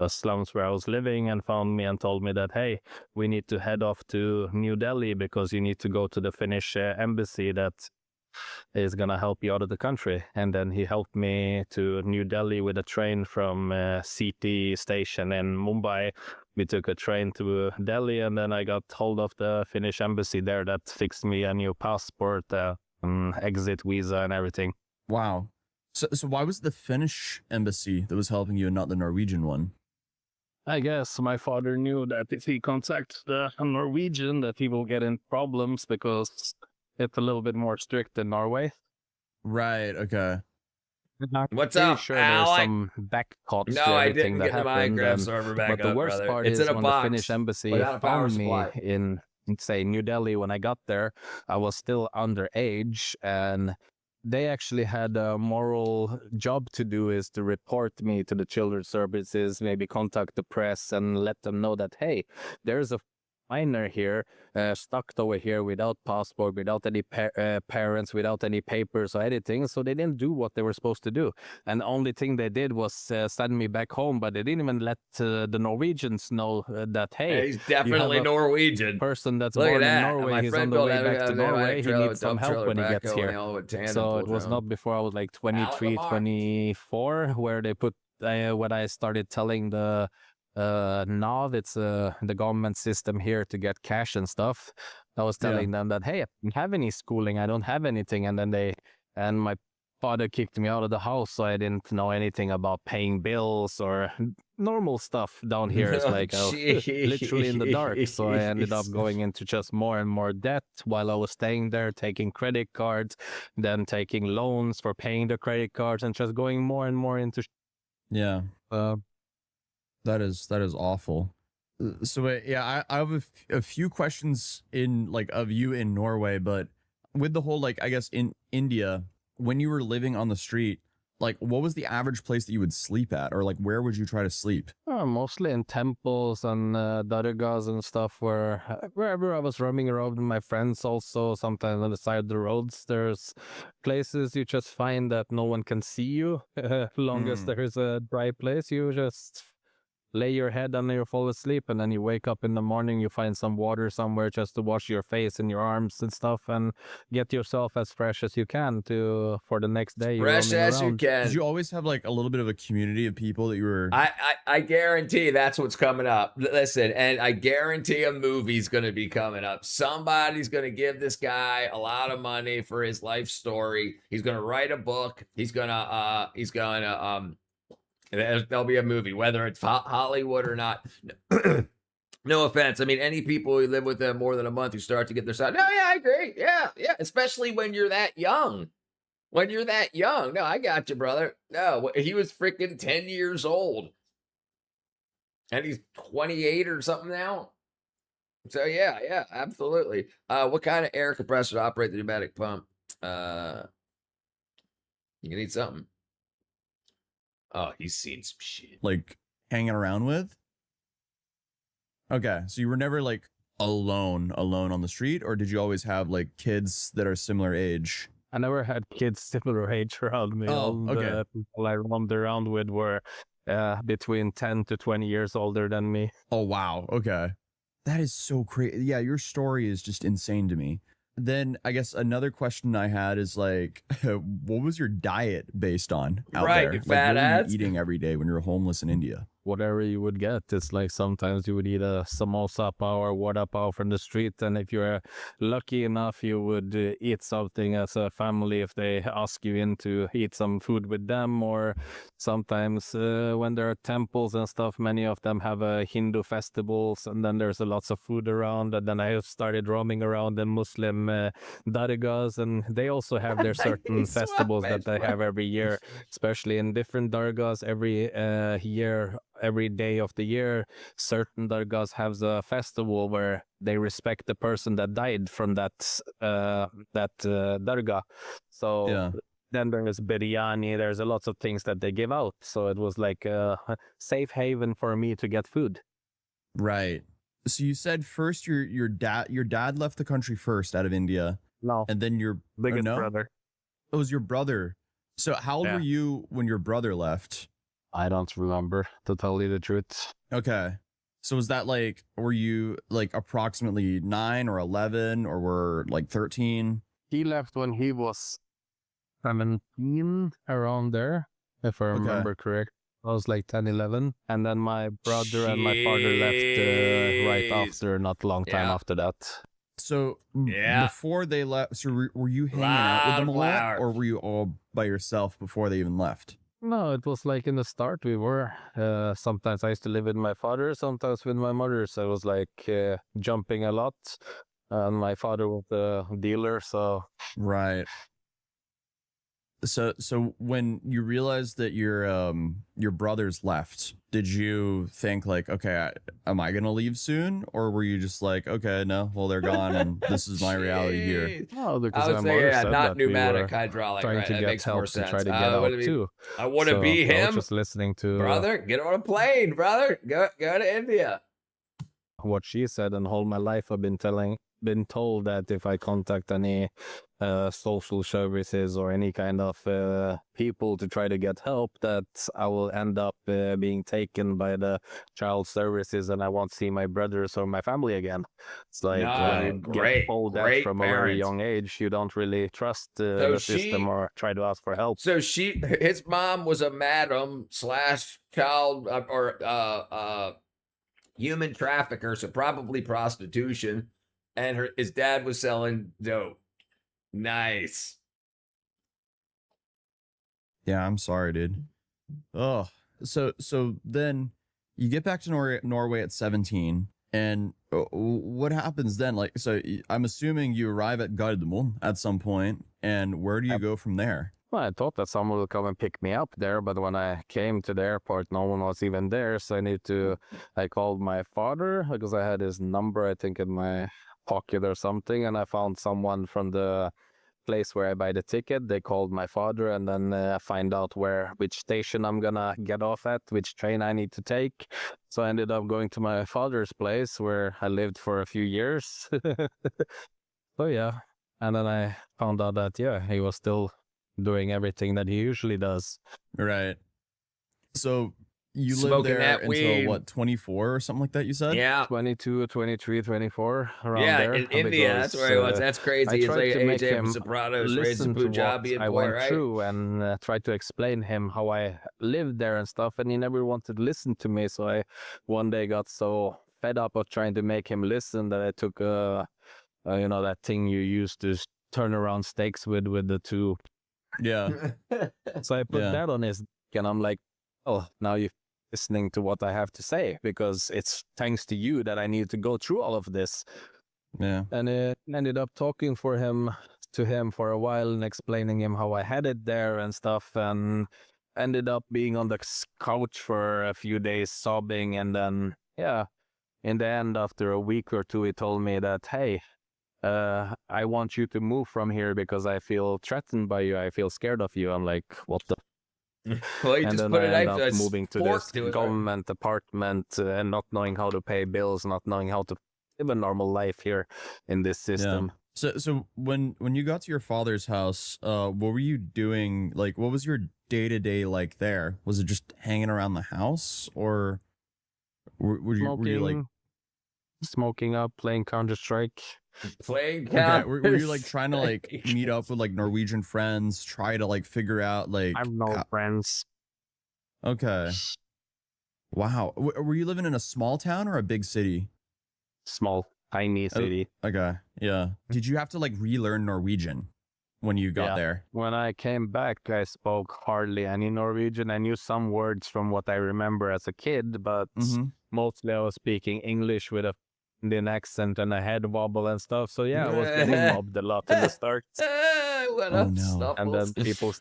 slums where I was living and found me and told me that, hey, we need to head off to New Delhi because you need to go to the Finnish embassy that is going to help you out of the country. And then he helped me to New Delhi with a train from CT station in Mumbai. We took a train to Delhi and then I got hold of the Finnish embassy there that fixed me a new passport, exit visa and everything. Wow. So why was the Finnish embassy that was helping you and not the Norwegian one? I guess my father knew that if he contacts the Norwegian, that he will get in problems because it's a little bit more strict than Norway. Right. Okay. What's up, sure Alec? There's some backcuts to everything that happened. But the worst part is when the Finnish embassy found me in, say, New Delhi when I got there, I was still underage and they actually had a moral job to do is to report me to the children's services, maybe contact the press and let them know that, hey, there's a minor here stuck over here without passport, without any parents, without any papers or anything. So they didn't do what they were supposed to do. And the only thing they did was send me back home, but they didn't even let the Norwegians know that, hey, he's definitely Norwegian. Person that's born in Norway, he's on the way back to Norway. He needs some help when he gets here. So it was not before I was like 23, 24, where they put, when I started telling the NAV, it's the government system here to get cash and stuff. I was telling them that, hey, I don't have any schooling, I don't have anything, and then my father kicked me out of the house, so I didn't know anything about paying bills or normal stuff down here. It's like literally in the dark. So I ended up going into just more and more debt while I was staying there, taking credit cards, then taking loans for paying the credit cards, and just going more and more into. That is awful. So I have a few questions of you in Norway, but with the whole I guess in India, when you were living on the street, what was the average place that you would sleep at, or where would you try to sleep? Mostly in temples and dargahs and stuff, wherever I was roaming around with my friends. Also, sometimes on the side of the roads, there's places you just find that no one can see you. As long as there is a dry place, you just lay your head and you fall asleep, and then you wake up in the morning, you find some water somewhere just to wash your face and your arms and stuff, and get yourself as fresh as you can for the next day. Fresh as you can. Did you always have a little bit of a community of people that you were? I guarantee that's what's coming up. Listen, and I guarantee a movie's going to be coming up. Somebody's going to give this guy a lot of money for his life story. He's going to write a book. There'll be a movie, whether it's Hollywood or not. No offense. I mean, any people who live with them more than a month who start to get their side. No, yeah, I agree. Yeah. Especially when you're that young. when you're that young. No, I got you, brother. No, he was freaking 10 years old. And he's 28 or something now. So yeah, absolutely. What kind of air compressor to operate the pneumatic pump? You need something. Oh, he's seen some shit. Like hanging around with? Okay, so you were never like alone on the street, or did you always have like kids that are similar age? I never had kids similar age around me. All the people I roamed around with were between 10 to 20 years older than me. Oh, wow. Okay. That is so crazy. Yeah, your story is just insane to me. Then I guess another question I had is like, what was your diet based on out right, there? You fat like, what were ass. you eating every day when you were homeless in India? Whatever you would get. It's like sometimes you would eat a samosa pav or vada pav from the street, and if you're lucky enough, you would eat something as a family if they ask you in to eat some food with them. Or sometimes when there are temples and stuff, many of them have Hindu festivals, and then there's lots of food around. And then I started roaming around the Muslim dargahs, and they also have their certain festivals that they have every year, especially in different dargahs every year. Every day of the year, certain dargahs have a festival where they respect the person that died from that dargah. So then there's biryani. There's a lot of things that they give out. So it was like a safe haven for me to get food. Right. So you said first your dad left the country first out of India. No. And then your biggest brother. It was your brother. So how old were you when your brother left? I don't remember, to tell you the truth. Okay. So was that like, were you like approximately 9 or 11 or were like 13? He left when he was 17, around there, if I remember correct. I was like 10, 11. And then my brother and my father left right after, not a long time after that. So before they left, so were you hanging out with them a lot, or were you all by yourself before they even left? No, it was like in the start we were. Sometimes I used to live with my father, sometimes with my mother. So it was like jumping a lot. And my father was a dealer, so... Right. So when you realized that your brothers left, did you think like, okay, am I gonna leave soon, or were you just like, okay, no, well they're gone and this is my reality here? No, because I would say not pneumatic, hydraulic. Trying right? to that get makes more help sense. to try to get out too. I want to be him. I was just listening to brother. Get on a plane, brother. Go to India. What she said, and all my life I've been told that if I contact any social services or any kind of people to try to get help, that I will end up being taken by the child services and I won't see my brothers or my family again. It's like when you get told that from a very young age, you don't really trust the system or try to ask for help. So his mom was a madam / child or human trafficker, so probably prostitution. And his dad was selling dope. Nice. Yeah, I'm sorry, dude. Oh, so then you get back to Norway at 17, and what happens then? Like, so I'm assuming you arrive at Gardermoen at some point, and where do you go from there? Well, I thought that someone would come and pick me up there, but when I came to the airport, no one was even there. So I called my father because I had his number, I think, in my pocket or something, and I found someone from the place where I buy the ticket. They called my father, and then find out which station I'm gonna get off at, which train I need to take. So I ended up going to my father's place where I lived for a few years. So yeah, and then I found out that he was still doing everything that he usually does. Right. So you lived there until what, 24 or something like that, you said? Yeah. 22, 23, 24, around there. In India, that's where he was. That's crazy. He's like AJ from Sopranos, raised in Punjabi and I boy, went right? through and tried to explain him how I lived there and stuff, and he never wanted to listen to me. So I one day got so fed up of trying to make him listen that I took that thing you use to turn around steaks with the two. Yeah. So I put that on his, and I'm like, oh, now you're listening to what I have to say, because it's thanks to you that I need to go through all of this. Yeah. And it ended up talking for him to him for a while and explaining him how I had it there and stuff, and ended up being on the couch for a few days sobbing. And then, yeah, in the end, after a week or two, he told me that, hey, I want you to move from here because I feel threatened by you. I feel scared of you. I'm like, what the? Well, you and just then put I a end knife, up a moving to fork this to it, right? government apartment and not knowing how to pay bills, not knowing how to live a normal life here in this system. So when you got to your father's house, what were you doing? Like, what was your day-to-day like there? Was it just hanging around the house, or were you like smoking up, playing Counter-Strike? Playing okay, were you like trying to like meet up with like Norwegian friends, try to like figure out like I have no friends. Okay. Wow. Were you living in a small town or a big city? Small, tiny city. Okay. Yeah. Did you have to like relearn Norwegian when you got there? When I came back, I spoke hardly any Norwegian. I knew some words from what I remember as a kid, but mostly I was speaking English with a Indian accent and a head wobble and stuff. So yeah, I was getting mobbed a lot in the start. And then people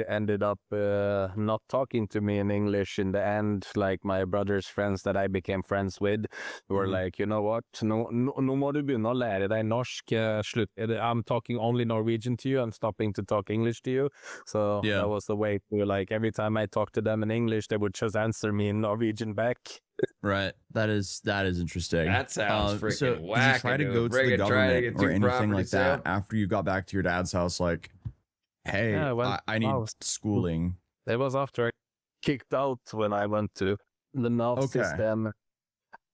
ended up not talking to me in English in the end. Like my brother's friends that I became friends with were like, you know what, nå må du begynne å lære deg norsk. I'm talking only Norwegian to you. I'm stopping to talk English to you. So that was the way to, like, every time I talked to them in English, they would just answer me in Norwegian back. Right. That is interesting. That sounds freaking so whack. Did you try to go to the government or anything like that after you got back to your dad's house? Like, hey, I need schooling. It was after I kicked out when I went to the NAV system.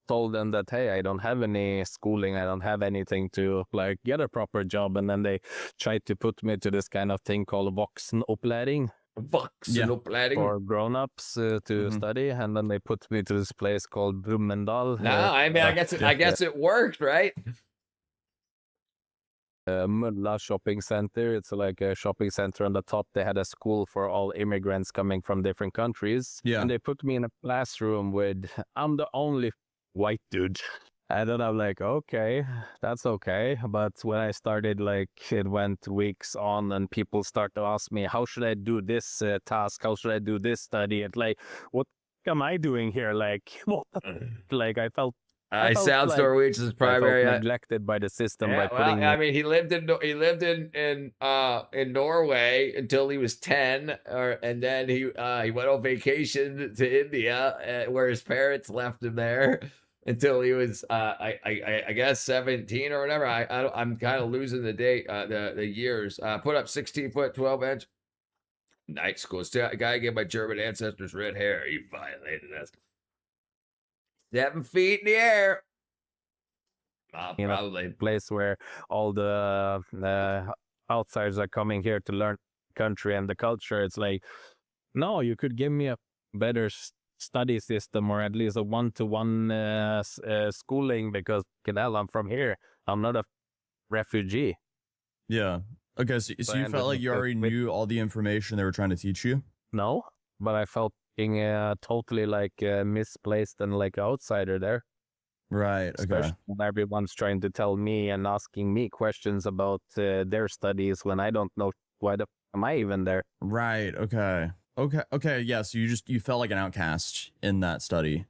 Told them that, hey, I don't have any schooling. I don't have anything to like get a proper job. And then they tried to put me to this kind of thing called voksenopplæring. For grown-ups to study, and then they put me to this place called Brumunddal. No, I mean, I guess it worked, right? Mulla shopping center. It's like a shopping center on the top. They had a school for all immigrants coming from different countries. Yeah. And they put me in a classroom I'm the only white dude. And then I'm like, okay, that's okay. But when I started, like, it went weeks on and people start to ask me, how should I do this task? How should I do this study? And like, what am I doing here? Like, what? Like, I felt sounds like Norwegian's primary. Neglected by the system by putting. I mean, he lived in Norway until he was 10, and then he went on vacation to India, where his parents left him there until he was I guess 17 or whatever. I'm kind of losing the date, the years. Put up 16 foot 12 inch. Night school. Still, a guy gave my German ancestors red hair. He violated us. 7 feet in the air. Probably a place where all the outsiders are coming here to learn the country and the culture. It's like, no, you could give me a better study system, or at least a one-to-one schooling, because I'm from here. I'm not a refugee. Yeah. Okay, so you felt like you already knew all the information they were trying to teach you? No, but I felt being totally like misplaced and like outsider there. Right, okay. Especially when everyone's trying to tell me and asking me questions about their studies when I don't know why the am I even there. Right, okay. Okay, yeah, so you felt like an outcast in that study.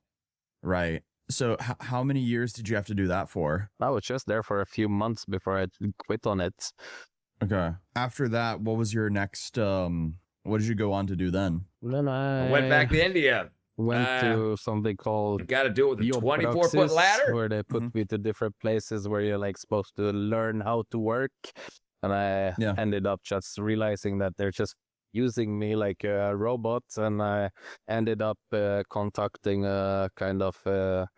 Right. So how many years did you have to do that for? I was just there for a few months before I quit on it. Okay. After that, what was your next, what did you go on to do then? Then I went back to India. Went to something called... Got to do it with a 24-foot ladder? Where they put me to different places where you're like supposed to learn how to work. And I ended up just realizing that they're just using me like a robot, and I ended up contacting a kind of a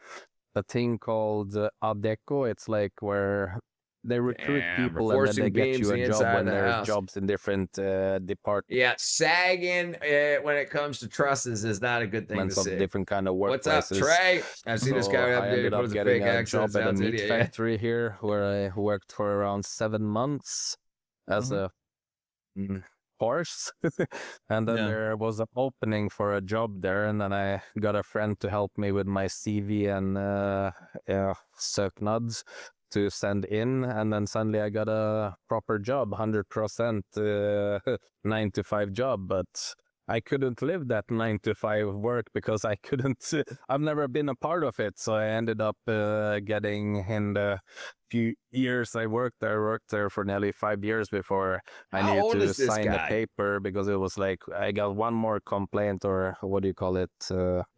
thing called Adecco. It's like where they recruit people and then they get you a job when there's jobs in different departments. Yeah, sagging when it comes to trusses is not a good thing to see. Different kind of workplaces. What's up, Trey? I've seen this guy I ended up getting a job at a meat idiot. factory here, where I worked for around 7 months as a horse. And then there was an opening for a job there, and then I got a friend to help me with my CV and söknads to send in, and then suddenly I got a proper job, 100% 9 to 5 job, but I couldn't live that 9 to 5 work because I couldn't. I've never been a part of it, so I ended up getting in the few years I worked there for nearly 5 years before I How needed old to is this sign the guy? paper, because it was like I got one more complaint, or what do you call it?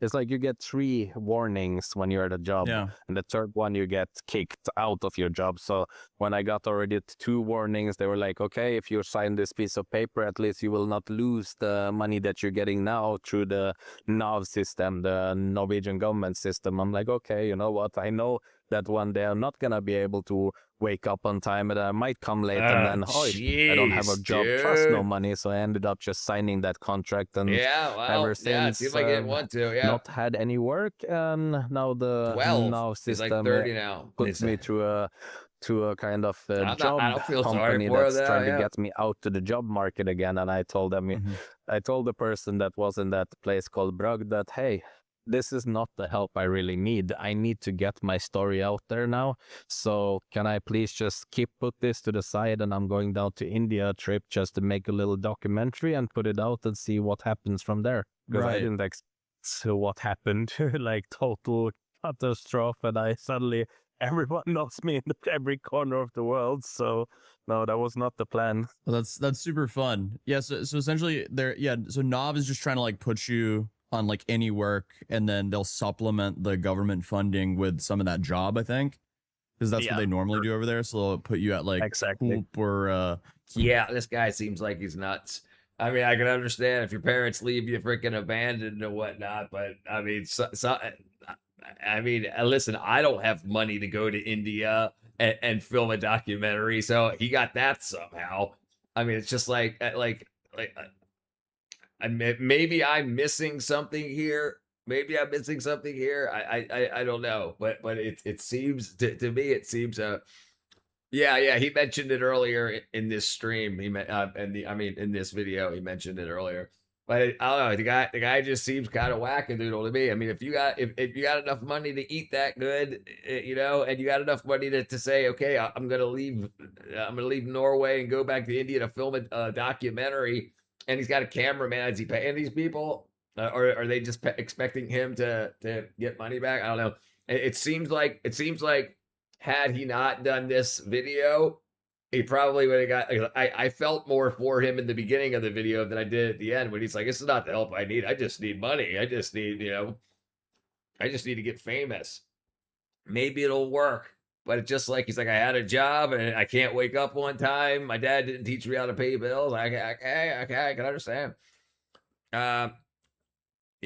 It's like you get 3 warnings when you're at a job, and the third one you get kicked out of your job. So when I got already 2 warnings, they were like, okay, if you sign this piece of paper, at least you will not lose the money that you're getting now through the NAV system, the Norwegian government system. I'm like, okay, you know what? I know that one day I'm not gonna be able to wake up on time, and I might come late, and then I don't have a job plus no money. So I ended up just signing that contract, and ever since it seems like you didn't want to. Yeah, not had any work, and now the 12. NAV He's like system 30 now. puts me through a kind of job I don't feel sorry company for that's that, trying to get me out to the job market again. And I told them, I told the person that was in that place called Brugg that, hey, this is not the help I really need. I need to get my story out there now. So can I please just put this to the side, and I'm going down to India trip just to make a little documentary and put it out and see what happens from there. Because I didn't expect what happened, like total catastrophe, and I suddenly everyone knows me in every corner of the world. So no, that was not the plan. Well, that's super fun. Yeah. So essentially so NAV is just trying to like put you on like any work, and then they'll supplement the government funding with some of that job, I think, because that's what they normally do over there. So they'll put you at like Hoop or this guy seems like he's nuts. I mean, I can understand if your parents leave you freaking abandoned or whatnot, but I mean, listen, I don't have money to go to India and film a documentary, so he got that somehow. I mean, it's just maybe I'm missing something here. Maybe I'm missing something here. I don't know, but it seems to me he mentioned it earlier in this stream. He meant in this video he mentioned it earlier. But I don't know. The guy just seems kind of wackadoodle to me. I mean, if you got enough money to eat that good, and you got enough money to say, okay, I'm gonna leave Norway and go back to India to film a documentary, and he's got a cameraman. Is he paying these people, or are they just expecting him to get money back? I don't know. It seems like had he not done this video, he probably would have got. I felt more for him in the beginning of the video than I did at the end, when he's like, "This is not the help I need. I just need money. I just need to get famous. Maybe it'll work." But it's just like he's like, "I had a job and I can't wake up on time. My dad didn't teach me how to pay bills." I can understand.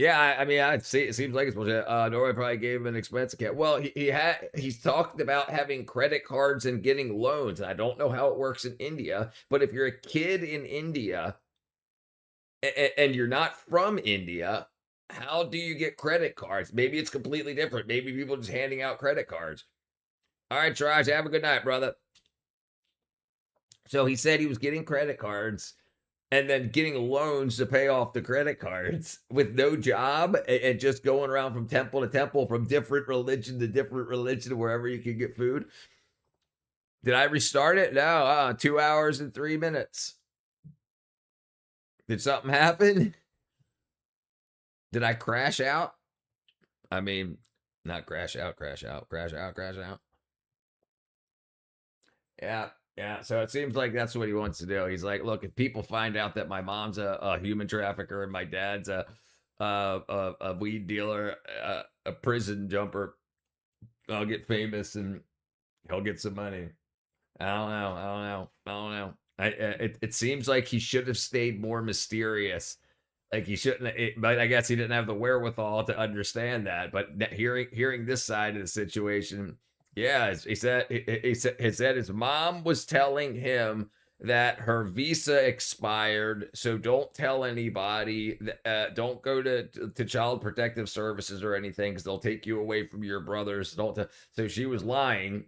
It seems like it's bullshit. Norway probably gave him an expense account. Well, he's talked about having credit cards and getting loans. I don't know how it works in India, but if you're a kid in India and you're not from India, how do you get credit cards? Maybe it's completely different. Maybe people are just handing out credit cards. All right, Raj, have a good night, brother. So he said he was getting credit cards and then getting loans to pay off the credit cards with no job, and just going around from temple to temple, from different religion to different religion, wherever you can get food. Did I restart it? No, 2 hours and 3 minutes. Did something happen? Did I crash out? I mean, not crash out. Yeah, so it seems like that's what he wants to do. He's like, look, if people find out that my mom's a human trafficker and my dad's a weed dealer, a prison jumper, I'll get famous and he'll get some money. I don't know. It seems like he should have stayed more mysterious. Like he shouldn't, but I guess he didn't have the wherewithal to understand that. But hearing this side of the situation. Yeah, he said his mom was telling him that her visa expired, so don't tell anybody. Don't go to Child Protective Services or anything, because they'll take you away from your brothers. So she was lying,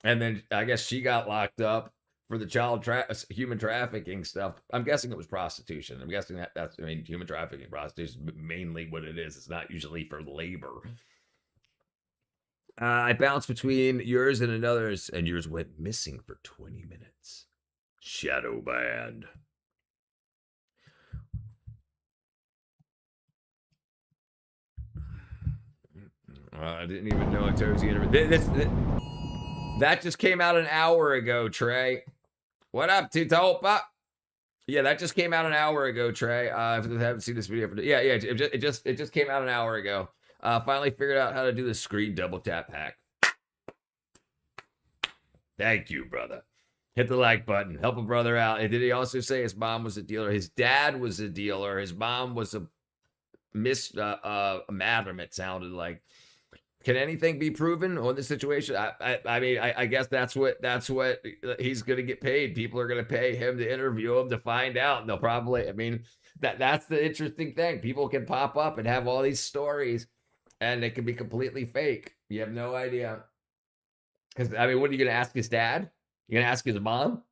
and then I guess she got locked up for the human trafficking stuff. I'm guessing it was prostitution. I'm guessing that's human trafficking, prostitution is mainly what it is. It's not usually for labor. I bounced between yours and another's, and yours went missing for 20 minutes. Shadow band. I didn't even know it was that just came out an hour ago, Trey. What up, Titopa? Yeah, that just came out an hour ago, Trey. If I haven't seen this video, it just came out an hour ago. Finally figured out how to do the screen double tap hack. Thank you, brother. Hit the like button. Help a brother out. And did he also say his mom was a dealer? His dad was a dealer. His mom was a madam, it sounded like. Can anything be proven on this situation? I mean, I guess that's what he's going to get paid. People are going to pay him to interview him to find out. And they'll probably, I mean, that's the interesting thing. People can pop up and have all these stories and they can be completely fake. You have no idea. Because, I mean, what are you going to ask his dad? You're going to ask his mom?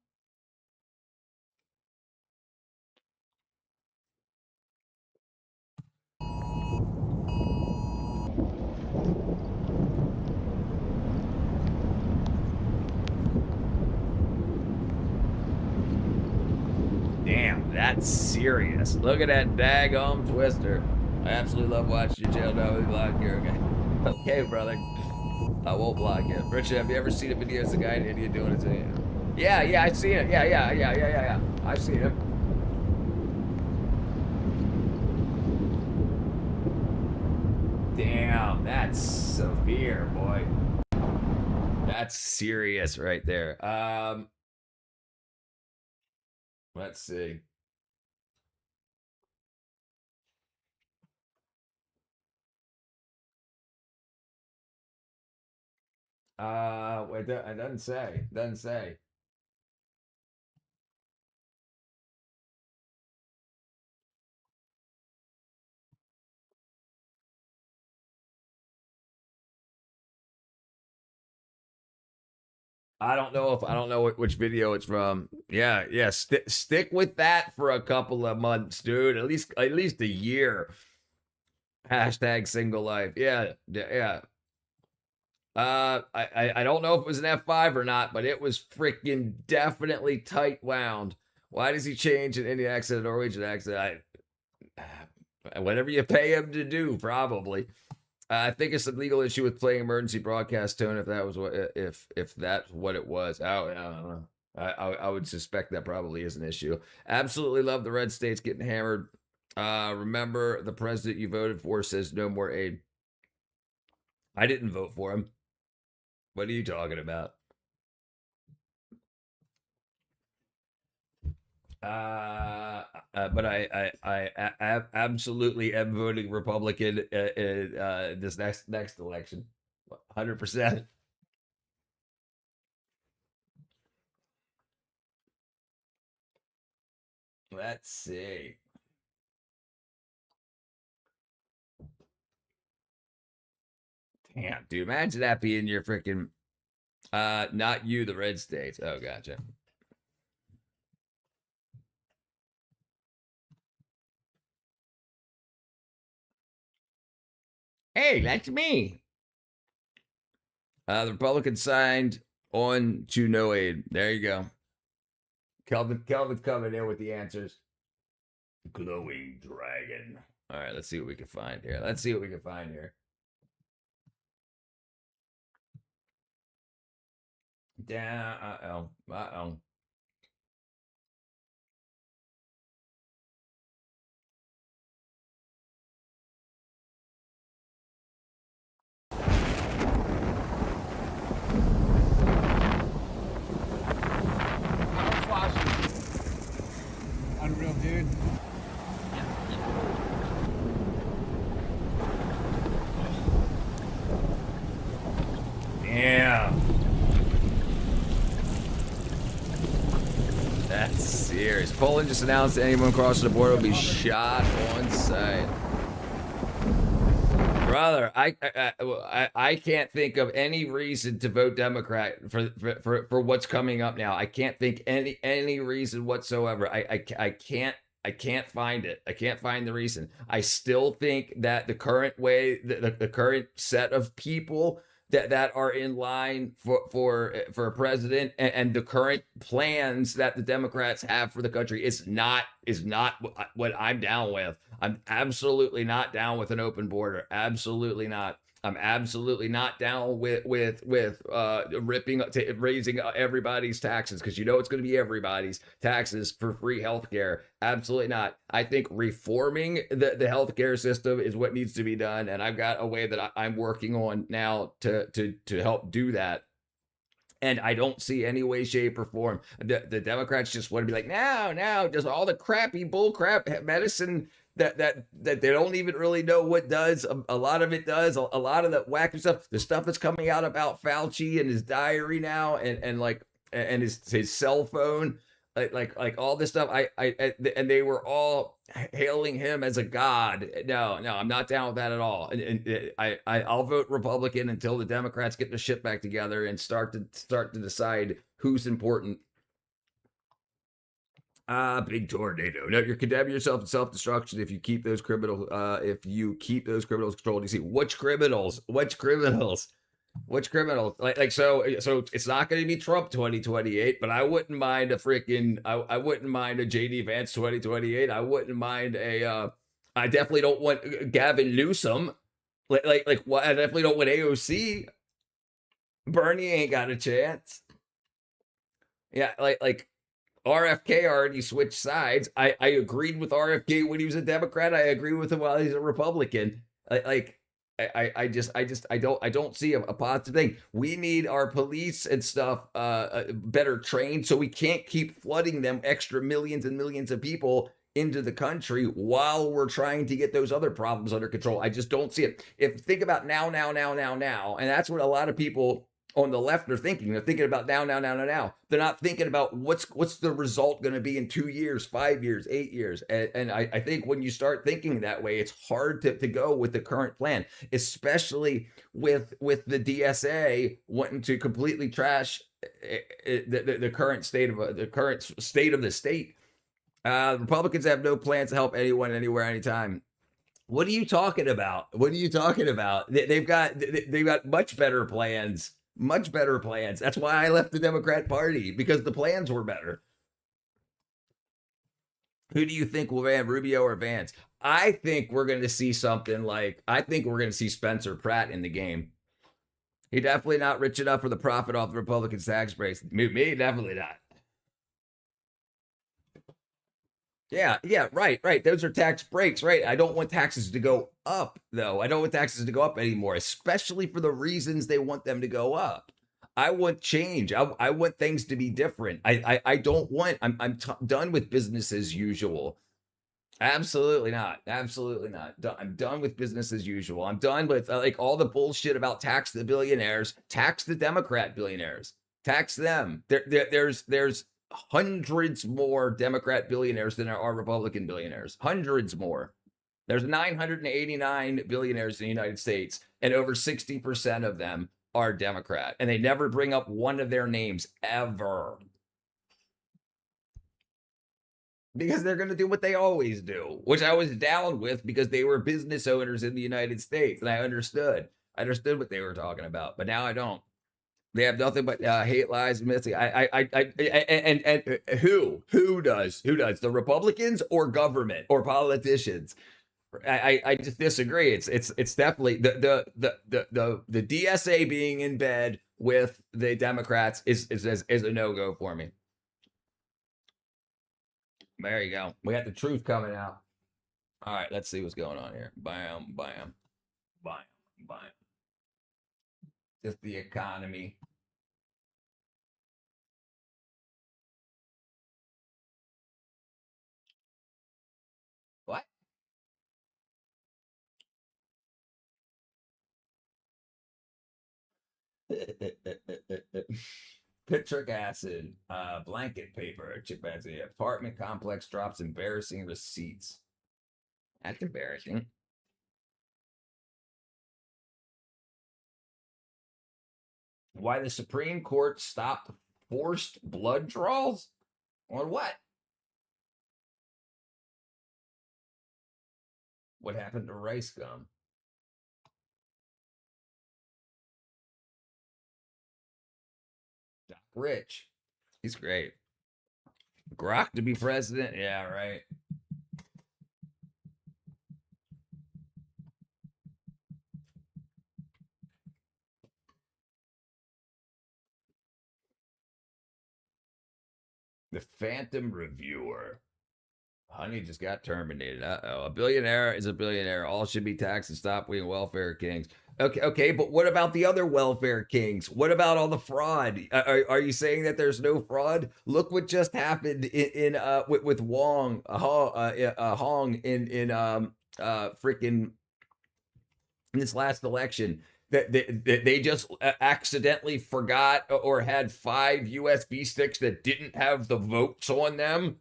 Damn, that's serious. Look at that daggone twister. I absolutely love watching your channel. No, we block you, okay? Okay, brother. I won't block you. Richard, have you ever seen a video of the guy in India doing it to you? Yeah, I've seen it. Yeah. I've seen it. Damn, that's severe, boy. That's serious right there. Let's see. Wait, it doesn't say. Doesn't say. I don't know which video it's from. Yeah. Stick with that for a couple of months, dude. At least a year. Hashtag single life. Yeah. I don't know if it was an F5 or not, but it was freaking definitely tight wound. Why does he change an Indian accent to Norwegian accent? Whatever you pay him to do, probably. I think it's a legal issue with playing emergency broadcast tone. If that was if that's what it was, I don't know. I would suspect that probably is an issue. Absolutely love the red states getting hammered. Remember, the president you voted for says no more aid. I didn't vote for him. What are you talking about? But I absolutely am voting Republican in this next election, 100%. Let's see. Damn, dude, imagine that being your freaking, not you, the red states. Oh, gotcha. Hey, that's me. The Republicans signed on to no aid. There you go. Kelvin's coming in with the answers. Glowing dragon. All right, let's see what we can find here. Down. Uh-oh. Unreal, dude. Yeah. That's serious. Poland just announced that anyone crossing the border will be shot on sight. Brother, I can't think of any reason to vote Democrat for what's coming up now. I can't think any reason whatsoever. I can't find it. I can't find the reason. I still think that the current way, the current set of people that are in line for president, and the current plans that the Democrats have for the country is not what I'm down with. I'm absolutely not down with an open border. Absolutely not. I'm absolutely not down with raising everybody's taxes, because you know it's going to be everybody's taxes for free healthcare. Absolutely not. I think reforming the healthcare system is what needs to be done, and I've got a way that I'm working on now to help do that. And I don't see any way, shape, or form the Democrats just want to be like, no, just all the crappy bull crap medicine that they don't even really know what does. A lot of it does. A lot of the wacky stuff, the stuff that's coming out about Fauci and his diary now, and his cell phone, like all this stuff. And they were all hailing him as a god. No, I'm not down with that at all. And I'll vote Republican until the Democrats get their shit back together and start to decide who's important. Big tornado. No, you're condemning yourself to self-destruction if you keep those criminals controlled. You see, which criminals? So it's not going to be Trump 2028, but I wouldn't mind I wouldn't mind a JD Vance 2028. I wouldn't mind I definitely don't want Gavin Newsom. I definitely don't want AOC. Bernie ain't got a chance. Yeah, like RFK already switched sides. I agreed with RFK when he was a Democrat. I agree with him while he's a Republican. I don't see a positive thing. We need our police and stuff better trained, so we can't keep flooding them extra millions and millions of people into the country while we're trying to get those other problems under control. I just don't see it. Think about now, and that's what a lot of people on the left are thinking. They're thinking about now. They're not thinking about what's the result going to be in 2 years, 5 years, 8 years. And I think when you start thinking that way, it's hard to go with the current plan, especially with the DSA wanting to completely trash the current state of the state. Republicans have no plans to help anyone, anywhere, anytime. What are you talking about? They've got much better plans. That's why I left the Democrat Party, because the plans were better. Who do you think will win, Rubio or Vance? I think we're going to see something like, I think we're going to see Spencer Pratt in the game. He's definitely not rich enough for the profit off the Republicans' tax breaks. Me, definitely not. Yeah, right. Those are tax breaks, right? I don't want taxes to go up, though. I don't want taxes to go up anymore, especially for the reasons they want them to go up. I want change. I want things to be different. I don't want. I'm done with business as usual. Absolutely not. I'm done with business as usual. I'm done with all the bullshit about tax the billionaires, tax the Democrat billionaires, tax them. There's hundreds more Democrat billionaires than there are Republican billionaires. Hundreds more. There's 989 billionaires in the United States, and over 60% of them are Democrat, and they never bring up one of their names ever, because they're going to do what they always do, which I was down with, because they were business owners in the United States, and I understood what they were talking about, but now I don't. They have nothing but hate, lies, missing. And who does? The Republicans or government or politicians? I just disagree. It's definitely the DSA being in bed with the Democrats is a no-go for me. There you go. We got the truth coming out. All right, let's see what's going on here. Bam. Just the economy. What? Citric acid, blanket paper, chimpanzee, apartment complex drops embarrassing receipts. That's embarrassing. Why the Supreme Court stopped forced blood draws? On what? What happened to rice gum? rich. He's great. Grok to be president? Yeah, right. The Phantom Reviewer. Honey just got terminated. Uh-oh. A billionaire is a billionaire. All should be taxed and stop being welfare kings. Okay, but what about the other welfare kings? What about all the fraud? Are you saying that there's no fraud? Look what just happened with Hong in freaking this last election. That they just accidentally forgot or had 5 USB sticks that didn't have the votes on them.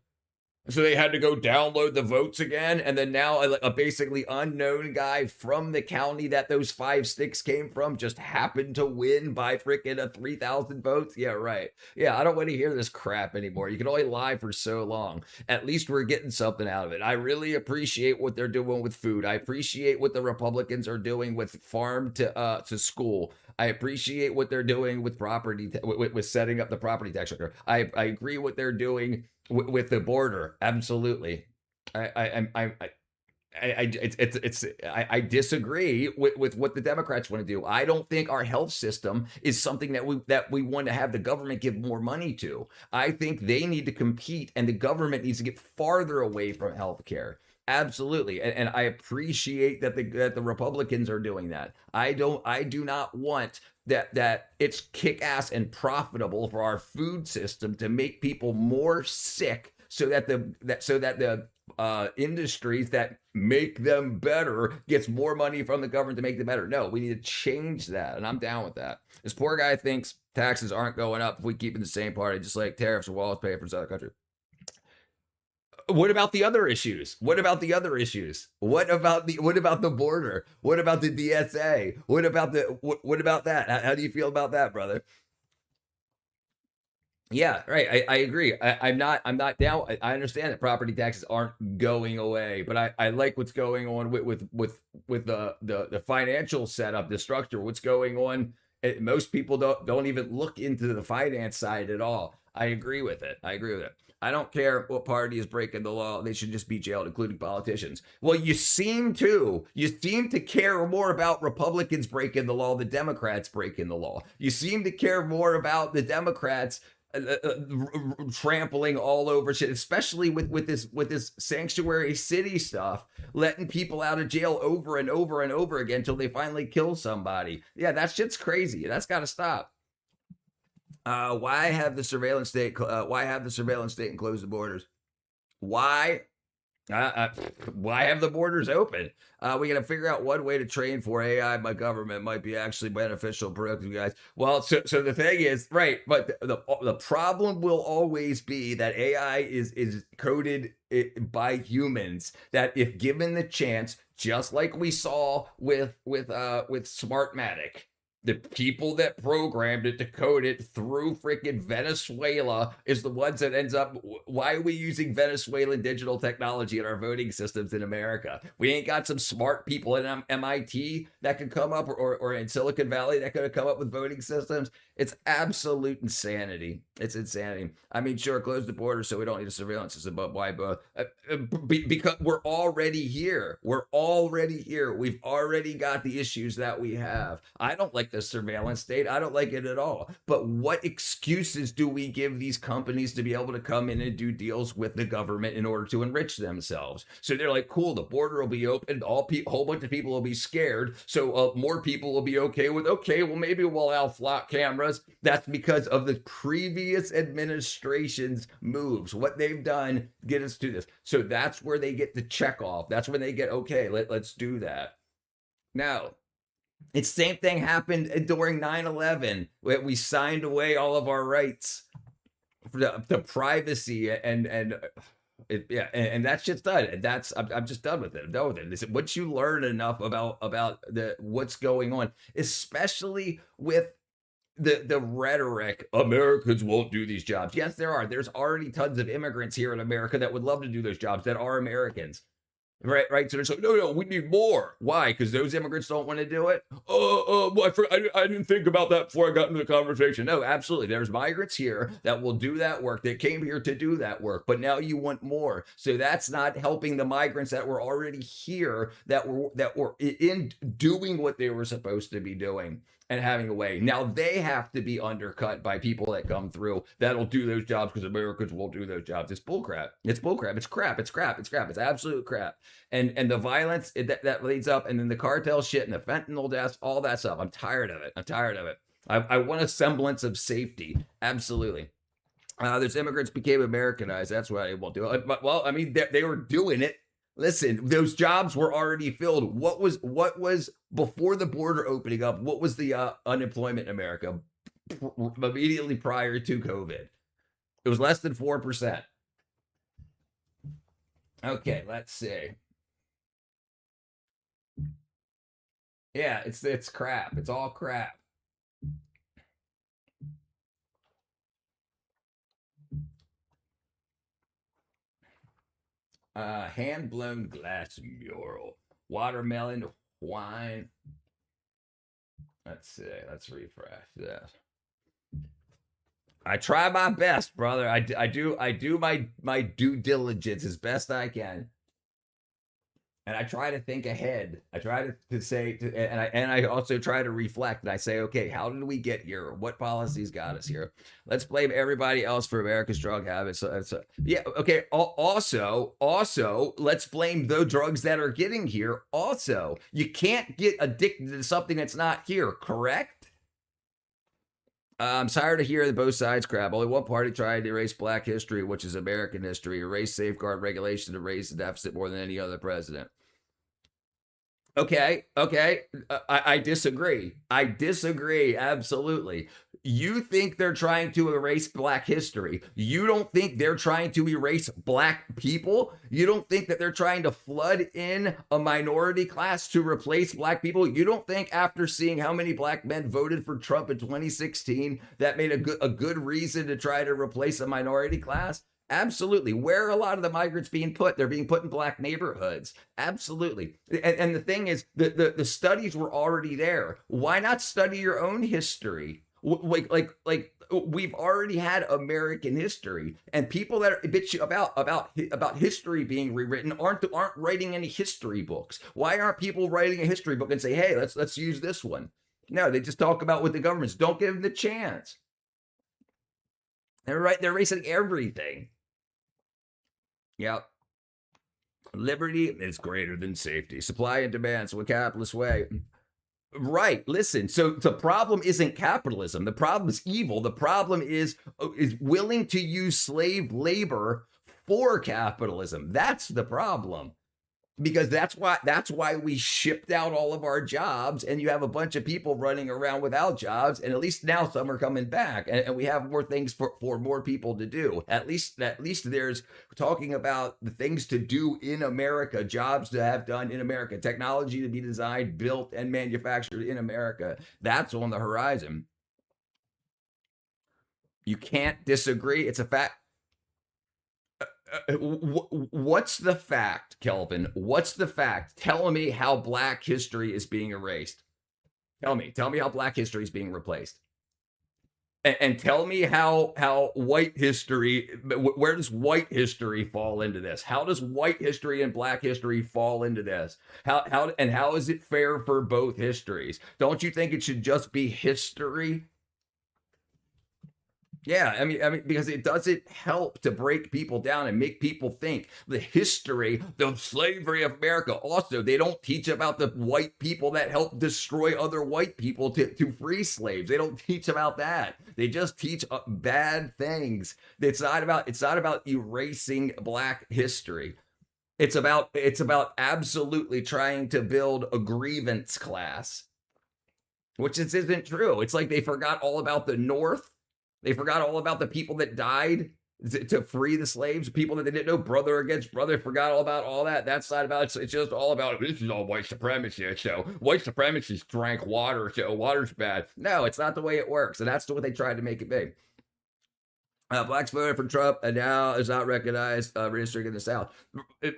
So they had to go download the votes again, and then now a basically unknown guy from the county that those 5 sticks came from just happened to win by freaking 3,000 votes. Yeah, right. Yeah, I don't want to hear this crap anymore. You can only lie for so long. At least we're getting something out of it. I really appreciate what they're doing with food. I appreciate what the Republicans are doing with farm to school. I appreciate what they're doing with property, with setting up the property tax structure. I agree what they're doing with the border. Absolutely. I disagree with what the Democrats want to do. I don't think our health system is something that we want to have the government give more money to. I think they need to compete, and the government needs to get farther away from healthcare. Absolutely, and I appreciate that the Republicans are doing that. I do not want that it's kick-ass and profitable for our food system to make people more sick, so that the industries that make them better gets more money from the government to make them better. No, we need to change that, and I'm down with that. This poor guy thinks taxes aren't going up if we keep in the same party, just like tariffs or walls pay for this other country. What about the other issues? What about the border? What about the DSA? What about that? How do you feel about that, brother? Yeah, right. I agree. I'm not down. I understand that property taxes aren't going away, but I like what's going on with the financial setup, the structure. What's going on? Most people don't even look into the finance side at all. I agree with it. I don't care what party is breaking the law. They should just be jailed, including politicians. Well, you seem to care more about Republicans breaking the law than Democrats breaking the law. You seem to care more about the Democrats trampling all over shit, especially with this sanctuary city stuff, letting people out of jail over and over and over again until they finally kill somebody. Yeah, that shit's crazy. That's got to stop. Why have the surveillance state and close the borders? Why have the borders open? We got to figure out one way to train for AI by government might be actually beneficial, productive, guys. Well, so the thing is, right, but the problem will always be that AI is coded by humans, that if given the chance, just like we saw with Smartmatic, the people that programmed it to code it through freaking Venezuela is the ones that ends up. Why are we using Venezuelan digital technology in our voting systems in America? We ain't got some smart people at MIT that could come up, or in Silicon Valley that could have come up with voting systems. It's absolute insanity. It's insanity. I mean, sure, close the border so we don't need a surveillance system, but why both? Because we're already here. We've already got the issues that we have. I don't like the surveillance state. I don't like it at all. But what excuses do we give these companies to be able to come in and do deals with the government in order to enrich themselves? So they're like, cool, the border will be open. Whole bunch of people will be scared. So more people will be okay, well, maybe we'll allow flock cameras. That's because of the previous administration's moves. What they've done get us to this. So that's where they get the check off. That's when they get, okay, let's do that. Now, it's same thing happened during 9/11. We signed away all of our rights for the privacy and that shit's done. I'm just done with it. I'm done with it. Once you learn enough about what's going on, especially with the rhetoric, Americans won't do these jobs. Yes, there are. There's already tons of immigrants here in America that would love to do those jobs that are Americans. Right. So it's like, no, we need more. Why? Because those immigrants don't want to do it. Well, I didn't think about that before I got into the conversation. No, absolutely. There's migrants here that will do that work. That came here to do that work, but now you want more. So that's not helping the migrants that were already here, that were in doing what they were supposed to be doing and having a way. Now they have to be undercut by people that come through that'll do those jobs because Americans will do those jobs. It's bullcrap. It's bullcrap. It's crap. It's crap. It's crap. It's absolute crap. And the violence that leads up, and then the cartel shit and the fentanyl deaths, all that stuff. I'm tired of it. I want a semblance of safety. Absolutely. Those immigrants became Americanized. That's why they won't do it. Well, I mean, they were doing it. Listen, those jobs were already filled. What was before the border opening up? What was the unemployment in America immediately prior to COVID? It was less than 4%. Okay, let's see. Yeah, it's crap. It's all crap. Hand-blown glass mural. Watermelon wine. Let's see. Let's refresh this. I try my best, brother. I do my due diligence as best I can. And I try to think ahead. I try to say, and I also try to reflect. And I say, okay, how did we get here? What policies got us here? Let's blame everybody else for America's drug habits. So, yeah, okay. Also, let's blame the drugs that are getting here. Also, you can't get addicted to something that's not here. Correct? I'm tired to hear the both sides crap. Only one party tried to erase Black history, which is American history, erase safeguard regulation to raise the deficit more than any other president. Okay. I disagree. Absolutely. You think they're trying to erase Black history. You don't think they're trying to erase Black people. You don't think that they're trying to flood in a minority class to replace Black people. You don't think after seeing how many Black men voted for Trump in 2016, that made a good reason to try to replace a minority class? Absolutely. Where are a lot of the migrants being put? They're being put in Black neighborhoods. Absolutely. And the thing is, the studies were already there. Why not study your own history? Like we've already had American history, and people that are bitch about history being rewritten aren't writing any history books. Why aren't people writing a history book and say, hey, let's use this one? No, they just talk about what the governments. Don't give them the chance. They're erasing everything. Yep. Liberty is greater than safety. Supply and demand, so a capitalist way. Right. Listen, so the problem isn't capitalism. The problem is evil. The problem is willing to use slave labor for capitalism. That's the problem. Because that's why we shipped out all of our jobs, and you have a bunch of people running around without jobs, and at least now some are coming back, and we have more things for more people to do. At least there's talking about the things to do in America, jobs to have done in America, technology to be designed, built, and manufactured in America. That's on the horizon. You can't disagree. It's a fact. What's the fact, Kelvin? What's the fact? Tell me how Black history is being erased. Tell me how Black history is being replaced. And tell me how white history, where does white history fall into this? How does white history and Black history fall into this? How is it fair for both histories? Don't you think it should just be history? Yeah, I mean, because it doesn't help to break people down and make people think the history, the slavery of America. Also, they don't teach about the white people that helped destroy other white people to free slaves. They don't teach about that. They just teach bad things. It's not about erasing Black history. It's about absolutely trying to build a grievance class, which isn't true. It's like they forgot all about the North. They forgot all about the people that died to free the slaves, people that they didn't know, brother against brother, forgot all about all that. That's not about it. It's just all about, this is all white supremacy. So white supremacists drank water, so water's bad. No, it's not the way it works. And that's what they tried to make it be. Blacks voted for Trump and now is not recognized redistricting in the South.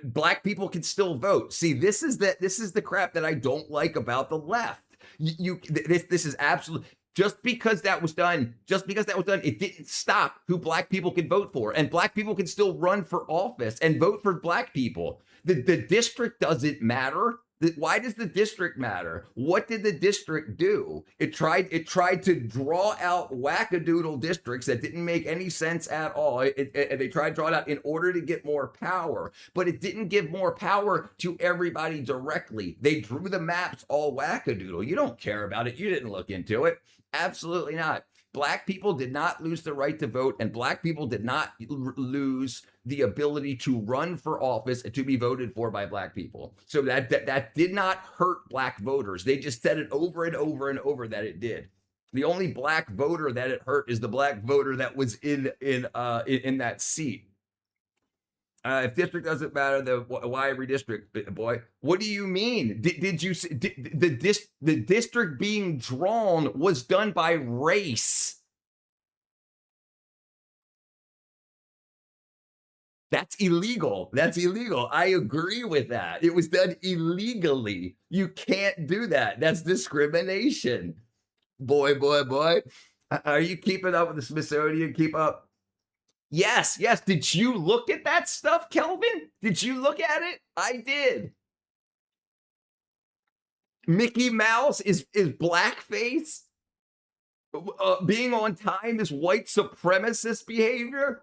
Black people can still vote. See, this is the crap that I don't like about the left. This is absolute. Just because that was done, it didn't stop who black people can vote for. And black people can still run for office and vote for black people. The district doesn't matter. Why does the district matter? What did the district do? It tried to draw out wackadoodle districts that didn't make any sense at all. They tried to draw it out in order to get more power, but it didn't give more power to everybody directly. They drew the maps all wackadoodle. You don't care about it. You didn't look into it. Absolutely not. Black people did not lose the right to vote, and black people did not lose the ability to run for office and to be voted for by black people. So that did not hurt black voters. They just said it over and over and over that it did. The only black voter that it hurt is the black voter that was in that seat. If district doesn't matter, why redistrict, boy? What do you mean? Did you see the district being drawn was done by race? That's illegal. That's illegal. I agree with that. It was done illegally. You can't do that. That's discrimination. Boy. Are you keeping up with the Smithsonian? Keep up. Yes. Did you look at that stuff, Kelvin? Did you look at it? I did. Mickey Mouse is blackface. Being on time is white supremacist behavior.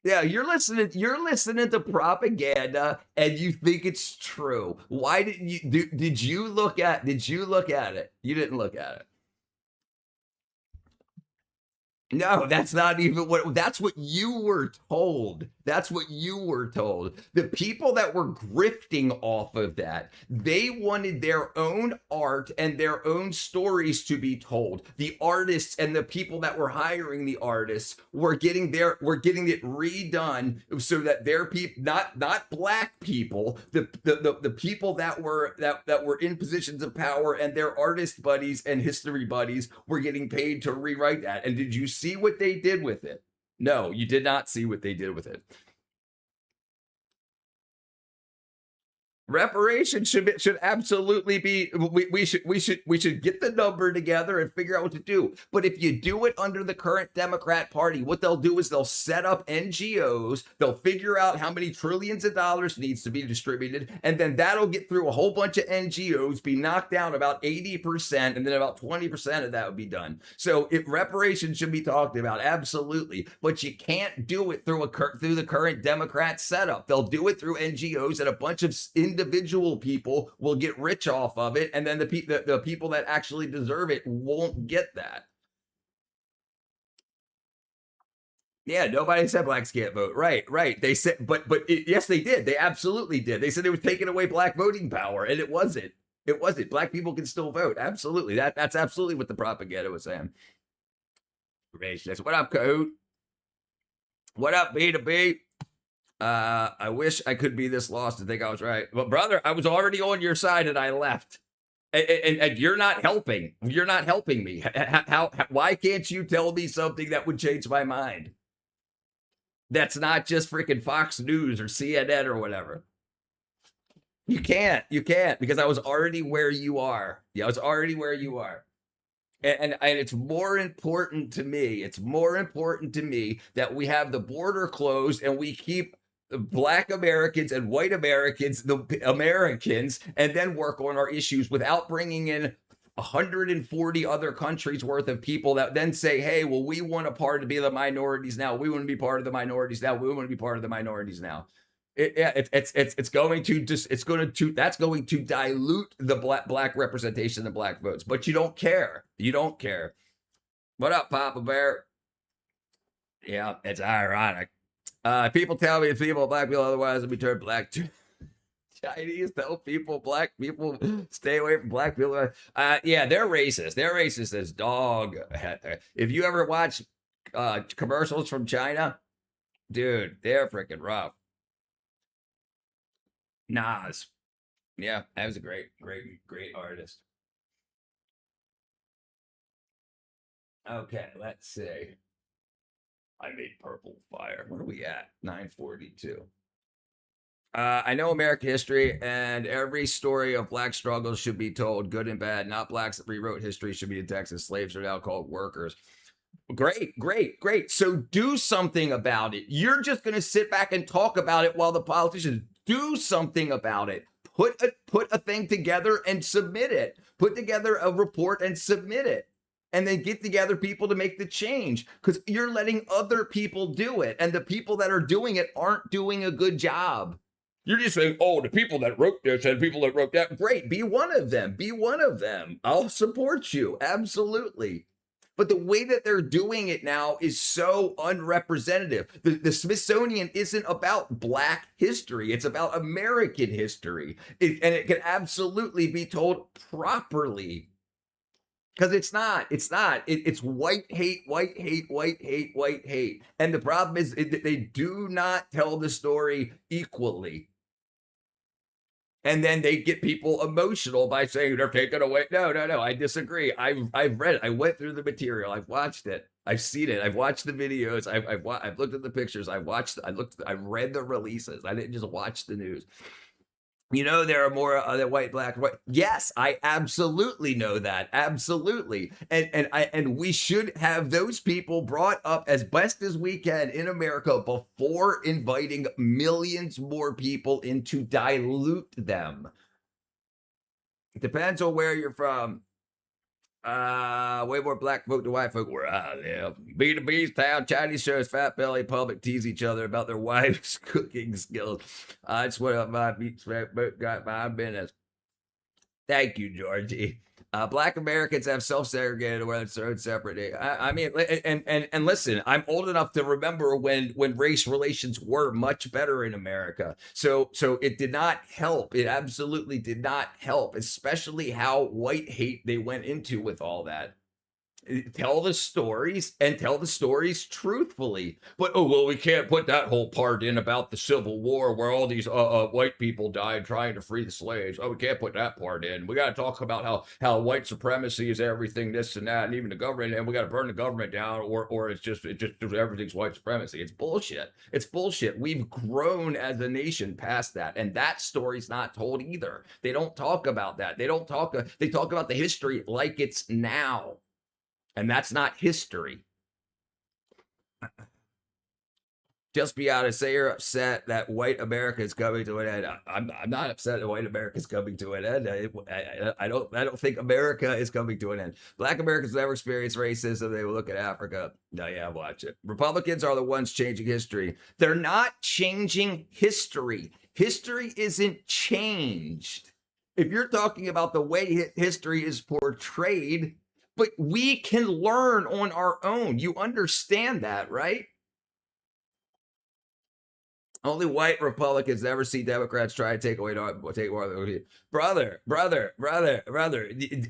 Yeah, you're listening to propaganda and you think it's true. Why didn't you did you look at it? You didn't look at it. No, that's not even that's what you were told. That's what you were told. The people that were grifting off of that, they wanted their own art and their own stories to be told. The artists and the people that were hiring the artists were getting it redone so that their people, not black people, the people that were in positions of power and their artist buddies and history buddies were getting paid to rewrite that. And did you see what they did with it? No, you did not see what they did with it. Reparations should absolutely be. We should get the number together and figure out what to do. But if you do it under the current Democrat Party, what they'll do is they'll set up NGOs. They'll figure out how many trillions of dollars needs to be distributed, and then that'll get through a whole bunch of NGOs, be knocked down about 80%, and then about 20% of that would be done. So if reparations should be talked about, absolutely. But you can't do it through the current Democrat setup. They'll do it through NGOs, and a bunch of individual people will get rich off of it, and then the people that actually deserve it won't get that. Yeah, nobody said blacks can't vote. Right. They said, but yes, they did. They absolutely did. They said it was taking away black voting power, and it wasn't. It wasn't. Black people can still vote. Absolutely. That's absolutely what the propaganda was saying. What up, Kahoot? What up, B2B? I wish I could be this lost and think I was right. But brother, I was already on your side and I left. And you're not helping. You're not helping me. Why can't you tell me something that would change my mind? That's not just freaking Fox News or CNN or whatever. You can't because I was already where you are. Yeah, I was already where you are. And it's more important to me. It's more important to me that we have the border closed and we keep Black Americans and white Americans, the Americans, and then work on our issues without bringing in 140 other countries worth of people that then say, hey, well, we want a part to be the minorities now. We want to be part of the minorities now. We want to be part of the minorities now. That's going to dilute the black representation of black votes, but you don't care. You don't care. What up, Papa Bear? Yeah, it's ironic. People tell me if black people otherwise will be turned black too. Chinese tell people black people stay away from black people. Yeah, they're racist. They're racist as dog. If you ever watch commercials from China, dude, they're freaking rough. Nas. Yeah, that was a great artist. Okay, let's see. I made purple fire. Where are we at? 942. I know American history, and every story of black struggles should be told, good and bad. Not blacks that rewrote history should be in Texas. Slaves are now called workers. Great, great, great. So do something about it. You're just going to sit back and talk about it while the politicians do something about it. Put a thing together and submit it. Put together a report and submit it. And then get together people to make the change, because you're letting other people do it. And the people that are doing it aren't doing a good job. You're just saying, oh, the people that wrote this and people that wrote that. Great. Be one of them. Be one of them. I'll support you. Absolutely. But the way that they're doing it now is so unrepresentative. The Smithsonian isn't about black history. It's about American history. And it can absolutely be told properly. Because it's not. It's white hate, white hate, white hate, white hate. And the problem is they do not tell the story equally. And then they get people emotional by saying they're taking away. No, I disagree. I've read it. I went through the material. I've watched it. I've seen it. I've watched the videos. I've looked at the pictures. I read the releases. I didn't just watch the news. You know, there are more other white. Yes, I absolutely know that. Absolutely. And we should have those people brought up as best as we can in America before inviting millions more people in to dilute them. It depends on where you're from. Way more black folk than white folk where I live. B2B's town, Chinese shows, fat belly public tease each other about their wives' cooking skills. That's what my got my business. Thank you, Georgie. Black Americans have self-segregated where it's their own separate. I mean, and listen, I'm old enough to remember when race relations were much better in America. So it did not help. It absolutely did not help, especially how white hate they went into with all that. Tell the stories and tell the stories truthfully. But, oh, well, we can't put that whole part in about the Civil War where all these white people died trying to free the slaves. Oh, we can't put that part in. We got to talk about how white supremacy is everything, this and that, and even the government, and we got to burn the government down, or it's just everything's white supremacy. It's bullshit. It's bullshit. We've grown as a nation past that, and that story's not told either. They don't talk about that. They talk about the history like it's now. And that's not history. Just be honest. Say you're upset that white America is coming to an end. I'm not upset that white America is coming to an end. I don't think America is coming to an end. Black Americans never experience racism. They will look at Africa. No, yeah, watch it. Republicans are the ones changing history. They're not changing history. History isn't changed. If you're talking about the way history is portrayed, but we can learn on our own. You understand that, right? Only white Republicans ever see Democrats try to take more of the brother.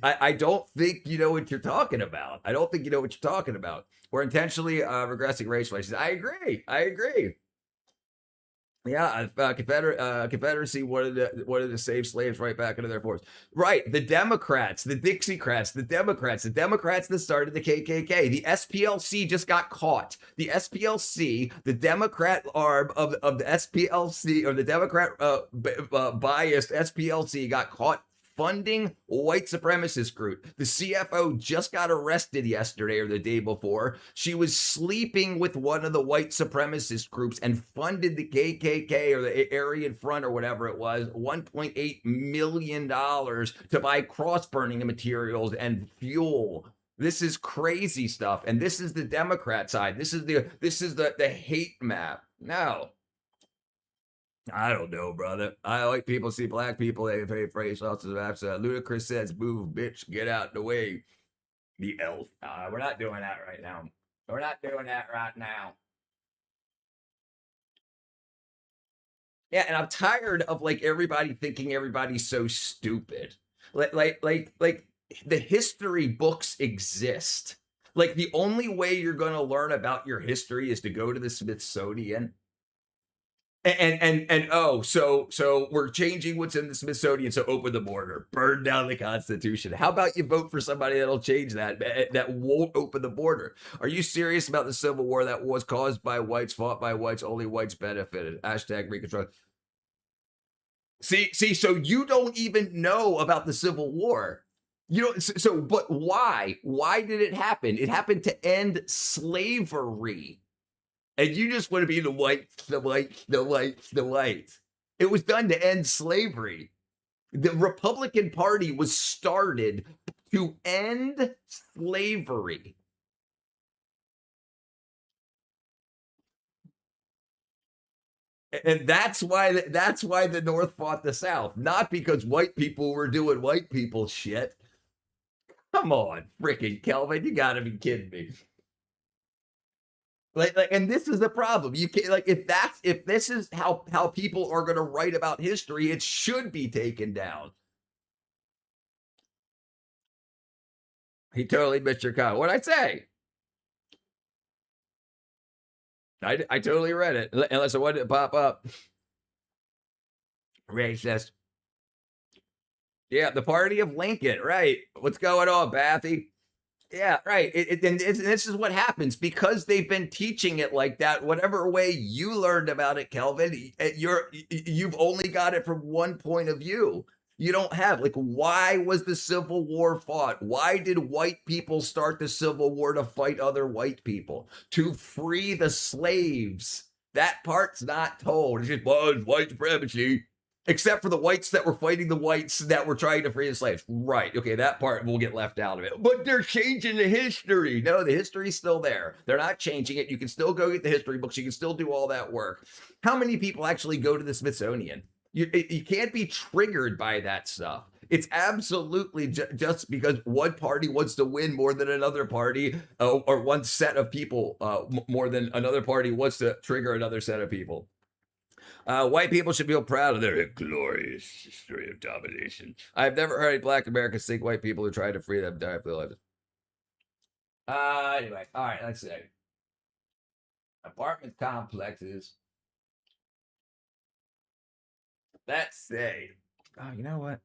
I don't think you know what you're talking about. I don't think you know what you're talking about. We're intentionally regressing race relations. I agree. Yeah, Confederacy wanted to save slaves right back into their force. Right, the Democrats, the Dixiecrats, the Democrats that started the KKK. The SPLC just got caught. The SPLC, the Democrat arm of the SPLC, or the Democrat biased SPLC, got caught funding white supremacist group. The CFO just got arrested yesterday or the day before. She was sleeping with one of the white supremacist groups and funded the KKK or the Aryan Front or whatever it was, $1.8 million to buy cross-burning materials and fuel. This is crazy stuff. And this is the Democrat side. This is the hate map. No. I don't know, brother. I like people see black people, they pay phrase lots of accent. Ludacris says, move, bitch, get out the way. The elf. We're not doing that right now. We're not doing that right now. Yeah, and I'm tired of everybody thinking everybody's so stupid. Like the history books exist. The only way you're going to learn about your history is to go to the Smithsonian. And oh, so we're changing what's in the Smithsonian, so open the border, burn down the Constitution. How about you vote for somebody that'll change that won't open the border? Are you serious about the Civil War that was caused by whites, fought by whites, only whites benefited? Hashtag Reconstruction. See, so you don't even know about the Civil War. You know, so but why? Why did it happen? It happened to end slavery. And you just want to be the whites. It was done to end slavery. The Republican Party was started to end slavery. And that's why the North fought the South, not because white people were doing white people shit. Come on, freaking Kelvin, you gotta be kidding me. Like, and this is the problem. You can't, like, if this is how people are going to write about history, it should be taken down. He totally missed your comment. What'd I say? I totally read it, unless it wanted to pop up. Racist. Yeah, the party of Lincoln, right? What's going on, Bathy? Yeah, right. And this is what happens because they've been teaching it like that. Whatever way you learned about it, Kelvin, you've only got it from one point of view. You don't have, like, why was the Civil War fought? Why did white people start the Civil War to fight other white people? To free the slaves. That part's not told. It's just, well, it's white supremacy. Except for the whites that were fighting the whites that were trying to free the slaves. Right. Okay, that part will get left out of it. But they're changing the history. No, the history's still there. They're not changing it. You can still go get the history books. You can still do all that work. How many people actually go to the Smithsonian? You can't be triggered by that stuff. It's absolutely just because one party wants to win more than another party, or one set of people more than another party wants to trigger another set of people. White people should feel proud of their glorious history of domination. I've never heard any black Americans think white people who tried to free them die for their lives. Anyway, all right, let's see. Apartment complexes. Let's say, oh, you know what?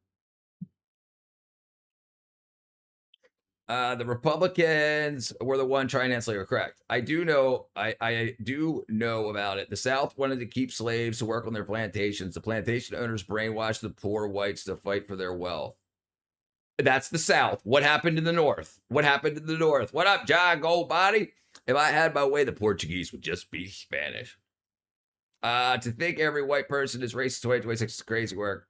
The Republicans were the one trying to end slavery. Correct. I do know about it. The South wanted to keep slaves to work on their plantations. The plantation owners brainwashed the poor whites to fight for their wealth. That's the South. What happened in the North? What happened in the North? What up, John Goldbody? If I had my way, the Portuguese would just be Spanish. To think every white person is racist 2026 is crazy work.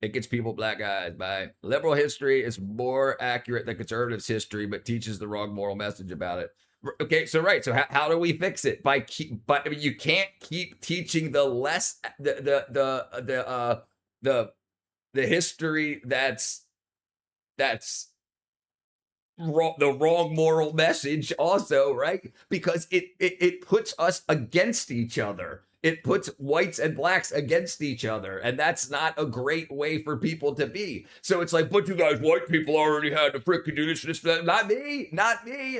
It gets people black eyes. By liberal history is more accurate than conservatives' history, but teaches the wrong moral message about it. Okay, so right. So how do we fix it? But I mean, you can't keep teaching the history that's wrong, the wrong moral message also, right? Because it puts us against each other. It puts whites and blacks against each other, and that's not a great way for people to be. So it's like, but you guys, white people already had to frickin' do this, that. Not me.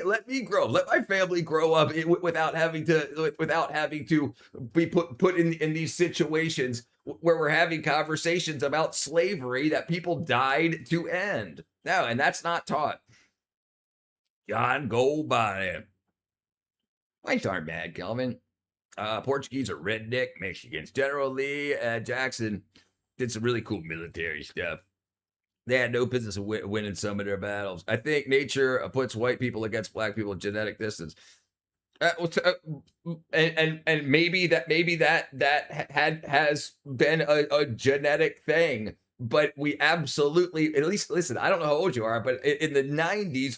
Let me grow. Let my family grow up without having to be put in these situations where we're having conversations about slavery that people died to end. No, and that's not taught. John Goldbody. Whites aren't bad, Kelvin. Portuguese are redneck Mexicans. General Lee Jackson did some really cool military stuff. They had no business of winning some of their battles. I think nature puts white people against black people in genetic distance. And maybe that has been a genetic thing. But we absolutely, at least, listen, I don't know how old you are, but in the 90s,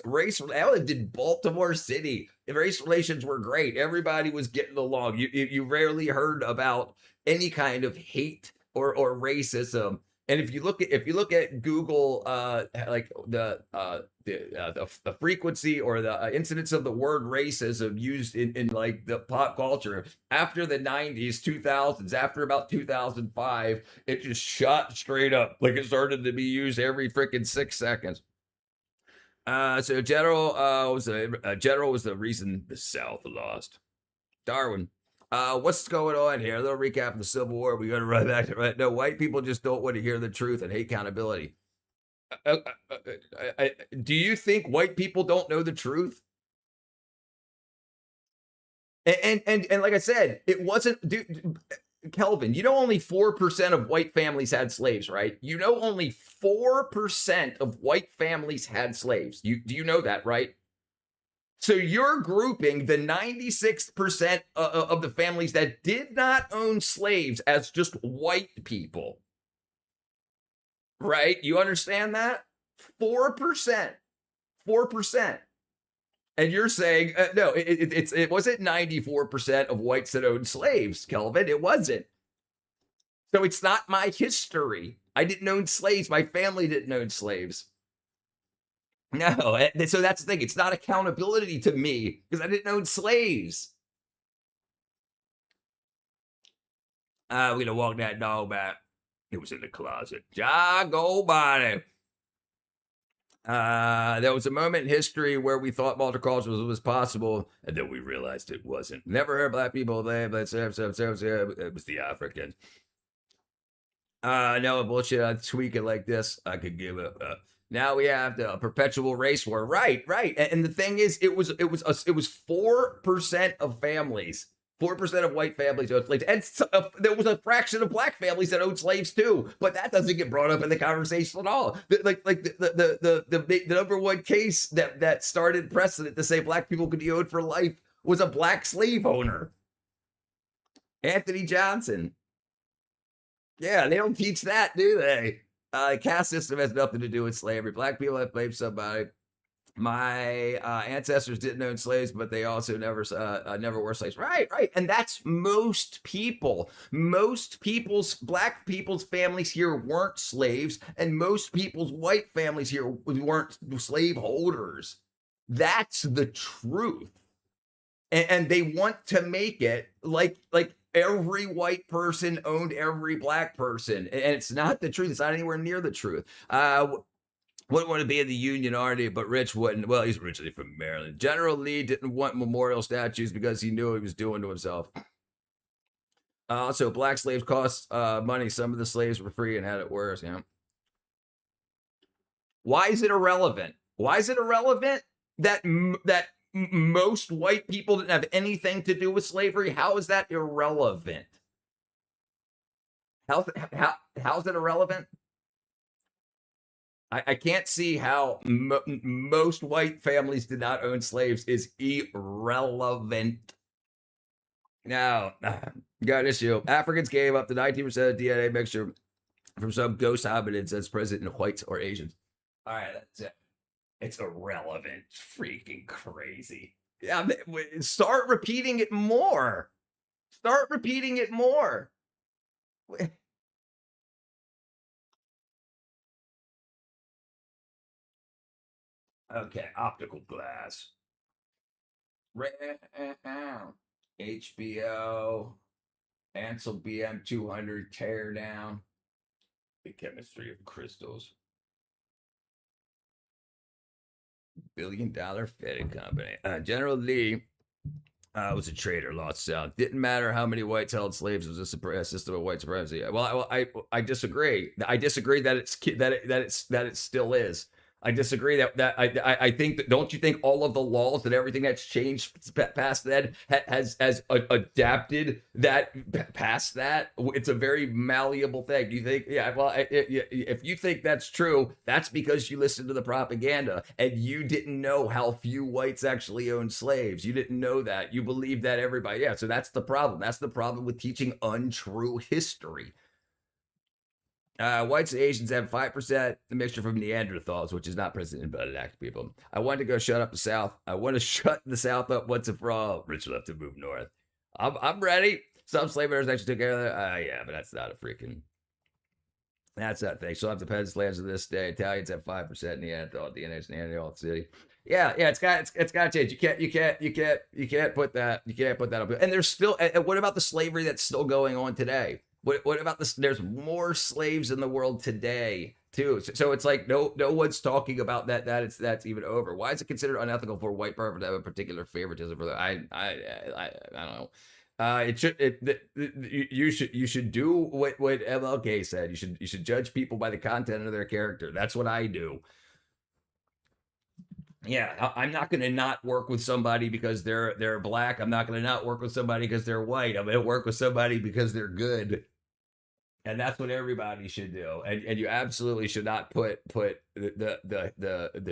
I lived in Baltimore City. Race relations were great. Everybody was getting along. You rarely heard about any kind of hate or racism. And if you look at Google, like the frequency or the incidence of the word racism used in like the pop culture after the 90s, 2000s, after about 2005, it just shot straight up. Like it started to be used every freaking 6 seconds. So General was the reason the South lost. Darwin. What's going on here? A little recap of the Civil War. We got to run back to right. No, white people just don't want to hear the truth and hate accountability. Do you think white people don't know the truth? And like I said, it wasn't, dude, Kelvin, you know only 4% of white families had slaves, right? You know only 4% of white families had slaves. Do you know that, right? So you're grouping the 96% of the families that did not own slaves as just white people. Right? You understand that? 4%. 4%. And you're saying, no, it wasn't 94% of whites that owned slaves, Kelvin. It wasn't. So it's not my history. I didn't own slaves. My family didn't own slaves. No, so that's the thing. It's not accountability to me because I didn't own slaves. We're going to walk that dog back. It was in the closet. Go body. There was a moment in history where we thought multiculturalism was possible, and then we realized it wasn't. Never heard black people there, but it was the Africans. No bullshit. I tweak it like this. I could give up. Now we have the perpetual race war. Right. And the thing is, it was 4% of families. 4% of white families owned slaves. And there was a fraction of black families that owned slaves too. But that doesn't get brought up in the conversation at all. The number one case that started precedent to say black people could be owned for life was a black slave owner. Anthony Johnson. Yeah, they don't teach that, do they? The caste system has nothing to do with slavery. Black people have blamed somebody. My ancestors didn't own slaves, but they also never were slaves. Right. And that's most people. Black people's families here weren't slaves, and most people's white families here weren't slave holders. That's the truth. And they want to make it like every white person owned every black person. And it's not the truth. It's not anywhere near the truth. Wouldn't want to be in the Union Army, but Rich wouldn't. Well, he's originally from Maryland. General Lee didn't want memorial statues because he knew what he was doing to himself. Also, black slaves cost money. Some of the slaves were free and had it worse. Yeah. Why is it irrelevant? Why is it irrelevant that most white people didn't have anything to do with slavery? How is that irrelevant? How's it irrelevant? I can't see how most white families did not own slaves is irrelevant. Now, got an issue. Africans gave up to 19% of DNA mixture from some ghost hominids that's present in whites or Asians. All right, that's it. It's irrelevant. Freaking crazy. Yeah, start repeating it more. Start repeating it more. Okay, optical glass. HBO, Ansel BM200 tear down. The chemistry of crystals. Billion-dollar Fed company. General Lee was a traitor, lost South. Didn't matter how many whites held slaves. It was a system of white supremacy. Well, I disagree. I disagree that it still is. I disagree that I think that, don't you think all of the laws and everything that's changed past that has adapted that past that? It's a very malleable thing. Do you think? Yeah. Well, if you think that's true, that's because you listened to the propaganda and you didn't know how few whites actually owned slaves. You didn't know that. You believed that everybody. Yeah. So that's the problem. That's the problem with teaching untrue history. Whites and Asians have 5% the mixture from Neanderthals, which is not present in black people. I want to go shut up the South. I want to shut the South up once and for all. Rich will have to move north. I'm ready. Some slave owners actually took care of that. Yeah, but that's not a freaking. That's not a thing. Still have the peasants' lands to this day. Italians have 5% Neanderthal DNA in Neanderthal city. Yeah, it's got to change. You can't put that. You can't put that up. And there's still. And what about the slavery that's still going on today? What about this? There's more slaves in the world today too. So it's like no one's talking about that's even over. Why is it considered unethical for a white person to have a particular favoritism for that? I don't know. You should do what MLK said. You should judge people by the content of their character. That's what I do. Yeah, I'm not going to not work with somebody because they're black. I'm not going to not work with somebody because they're white. I'm going to work with somebody because they're good. And that's what everybody should do. And you absolutely should not put the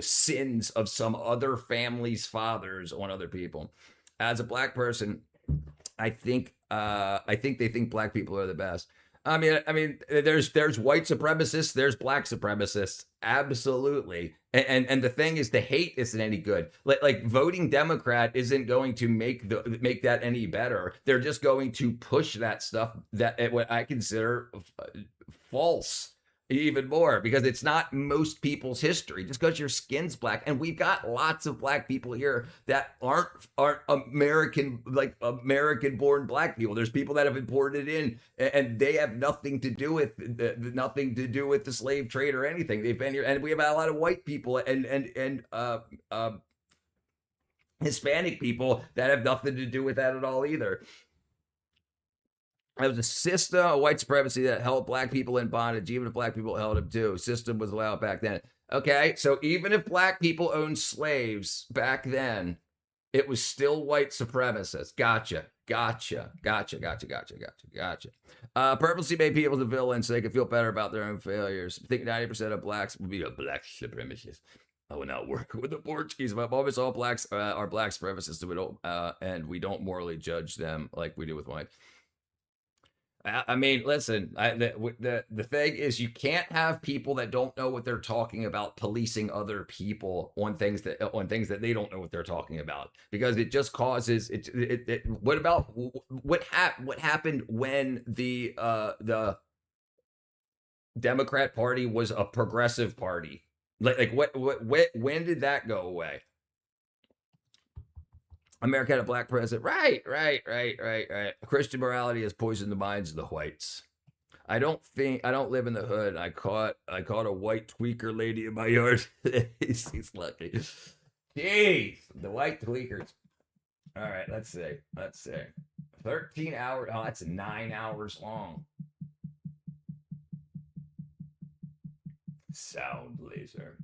sins of some other family's fathers on other people. As a black person, I think they think black people are the best. I mean, there's white supremacists, there's black supremacists, absolutely. And the thing is, the hate isn't any good. Like voting Democrat isn't going to make that any better. They're just going to push that stuff that what I consider false even more, because it's not most people's history. Just because your skin's black, and we've got lots of black people here that aren't American, like American born black people. There's people that have imported in, and they have nothing to do with the slave trade or anything. They've been here, and we have a lot of white people and Hispanic people that have nothing to do with that at all either. It was a system of white supremacy that held black people in bondage, even if black people held them too. System was allowed back then. Okay, so even if black people owned slaves back then, it was still white supremacists. Gotcha. Purposely made people the villains so they could feel better about their own failures. I think 90% of blacks would be a black supremacist. I will not work with the Portuguese. But almost all blacks are black supremacists, and we don't morally judge them like we do with white. I mean, listen, the thing is, you can't have people that don't know what they're talking about policing other people on things that they don't know what they're talking about, because it just causes it. What happened when the Democrat Party was a progressive party? When did that go away? America had a black president. Right. Christian morality has poisoned the minds of the whites. I don't live in the hood. I caught a white tweaker lady in my yard. He's lucky. Jeez, the white tweakers. All right, let's see. 13 hours. Oh, that's 9 hours long. Sound laser.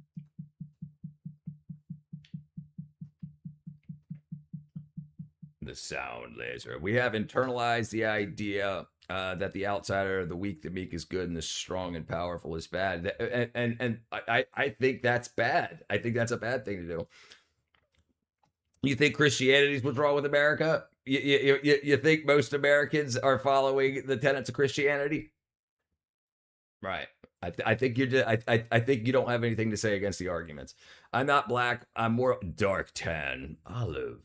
The sound laser. We have internalized the idea that the outsider, the weak, the meek is good, and the strong and powerful is bad. And I think that's bad. I think that's a bad thing to do. You think Christianity is what's wrong with America? You think most Americans are following the tenets of Christianity? Right. I think I think you don't have anything to say against the arguments. I'm not black. I'm more dark tan, olive.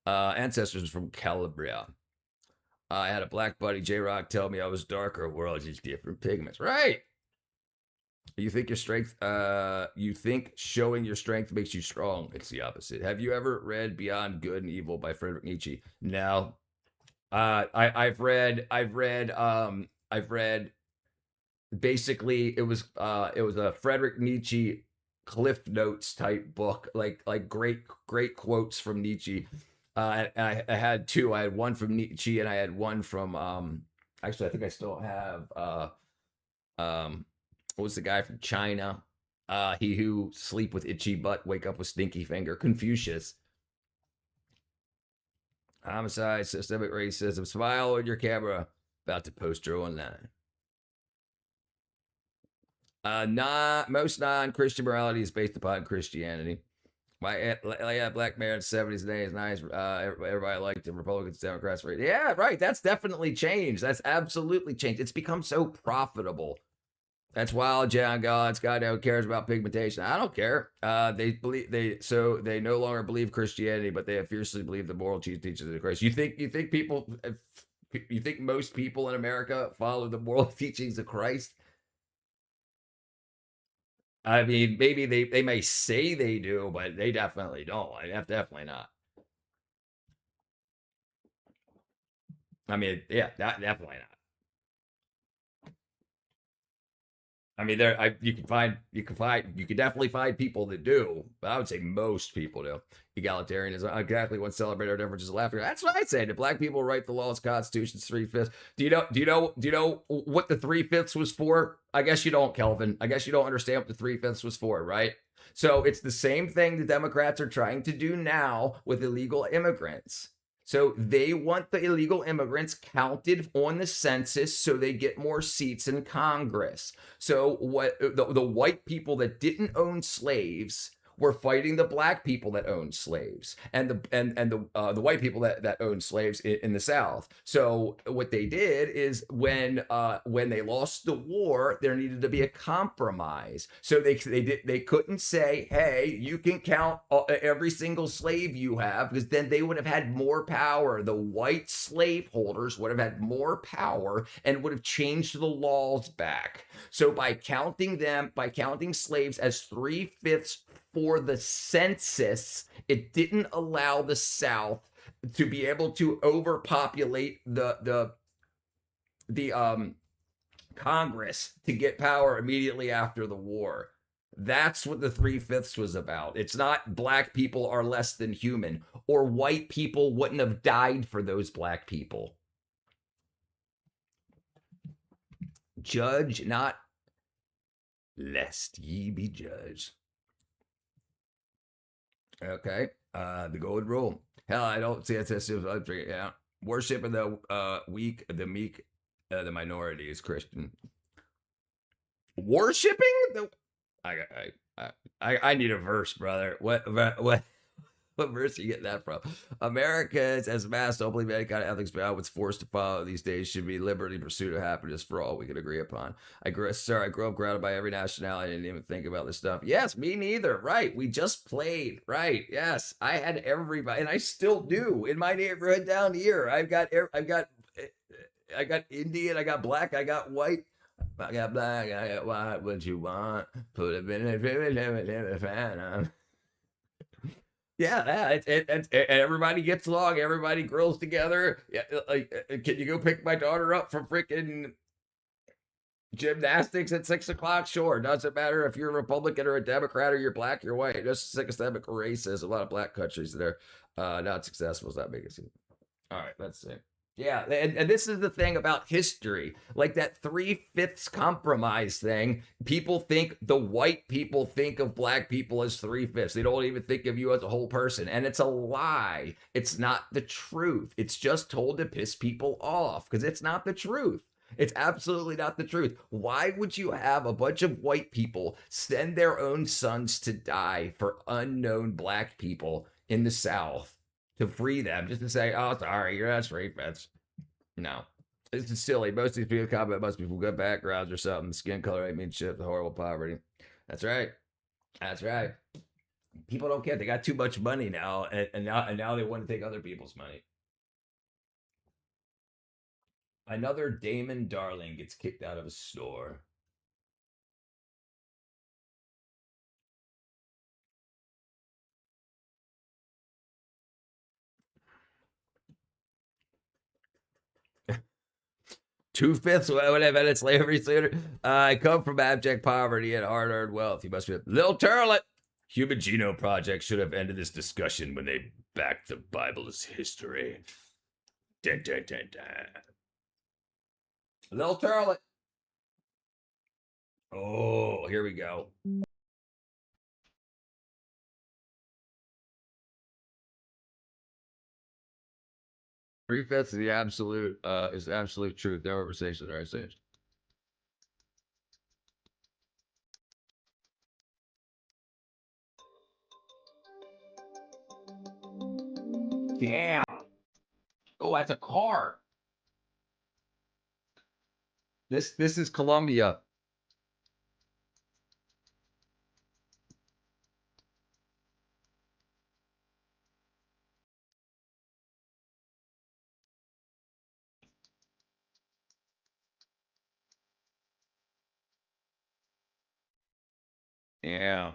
Ancestors from Calabria. I had a black buddy, J-Rock, tell me I was darker. We're all just different pigments. Right. You think your strength, you think showing your strength makes you strong. It's the opposite. Have you ever read Beyond Good and Evil by Friedrich Nietzsche? No. I've read basically it was a Friedrich Nietzsche Cliff Notes type book, like great quotes from Nietzsche. I had two. I had one from Nietzsche and I had one from actually I think I still have what was the guy from China? He who sleep with itchy butt, wake up with stinky finger. Confucius. Homicide, systemic racism. Smile on your camera. About to post her online. Most non-Christian morality is based upon Christianity. My black man in the 70s and 80s, nice. Everybody liked the Republicans, Democrats. Right? Yeah, right. That's definitely changed. That's absolutely changed. It's become so profitable. That's wild, John God's God who cares about pigmentation. I don't care. They no longer believe Christianity, but they fiercely believe the moral teachings of Christ. You think most people in America follow the moral teachings of Christ? I mean, maybe they may say they do, but they definitely don't. Definitely not. I mean, yeah, definitely not. I mean, you can definitely find people that do, but I would say most people do. Egalitarianism, exactly. Want to celebrate our differences and laughter. That's what I say. The black people write the laws, constitutions, 3/5. Do you know what the 3/5 was for? I guess you don't, Kelvin. I guess you don't understand what the 3/5 was for, right? So it's the same thing the Democrats are trying to do now with illegal immigrants. So they want the illegal immigrants counted on the census so they get more seats in Congress. So what the white people that didn't own slaves were fighting the black people that owned slaves and the white people that owned slaves in the South. So what they did is when they lost the war, there needed to be a compromise. So they couldn't say, hey, you can count every single slave you have, because then they would have had more power. The white slaveholders would have had more power and would have changed the laws back. So by counting slaves as 3/5 for the census, it didn't allow the South to be able to overpopulate the Congress to get power immediately after the war. That's what the 3/5 was about. It's not black people are less than human, or white people wouldn't have died for those black people. Judge not, lest ye be judged. Okay. The golden rule. Hell, I don't see it. Yeah. Worship of the weak, the meek, the minority is Christian. Worshiping the. I need a verse, brother. What verse are you getting that from? Americans, as mass, don't believe any kind of ethics beyond what's forced to follow these days should be liberty, pursuit of happiness for all we can agree upon. I grew up grounded by every nationality. I didn't even think about this stuff. Yes, me neither. Right. We just played. Right. Yes. I had everybody, and I still do in my neighborhood down here. I've got Indian, I got black, I got white. I got black, I got white. What you want? Put it in a fan. Yeah, everybody gets along. Everybody grills together. Yeah, can you go pick my daughter up from freaking gymnastics at 6 o'clock? Sure. Doesn't matter if you're a Republican or a Democrat or you're black, you're white. Just systemic racist. A lot of black countries that are not successful. Is that big a scene? All right, let's see. Yeah, and this is the thing about history, like that 3/5 compromise thing. People think the white people think of black people as 3/5. They don't even think of you as a whole person, and it's a lie. It's not the truth. It's just told to piss people off because it's not the truth. It's absolutely not the truth. Why would you have a bunch of white people send their own sons to die for unknown black people in the South? To free them, just to say, oh, sorry, you're not straight, that's no. This is silly. Most of these people comment must be from good backgrounds or something. Skin color ain't mean shit. The horrible poverty. That's right. That's right. People don't care. They got too much money now, and now they want to take other people's money. Another Damon Darling gets kicked out of a store. Two-fifths would have ended slavery sooner. I come from abject poverty and hard-earned wealth. You must be a little turlet. Human Genome Project should have ended this discussion when they backed the Bible as history. Dun, dun, dun, dun. Little turlet. Oh, here we go. Three-fifths of the absolute is absolute truth. Never conversation there, I say. Damn. Oh, that's a car. This is Colombia. Yeah.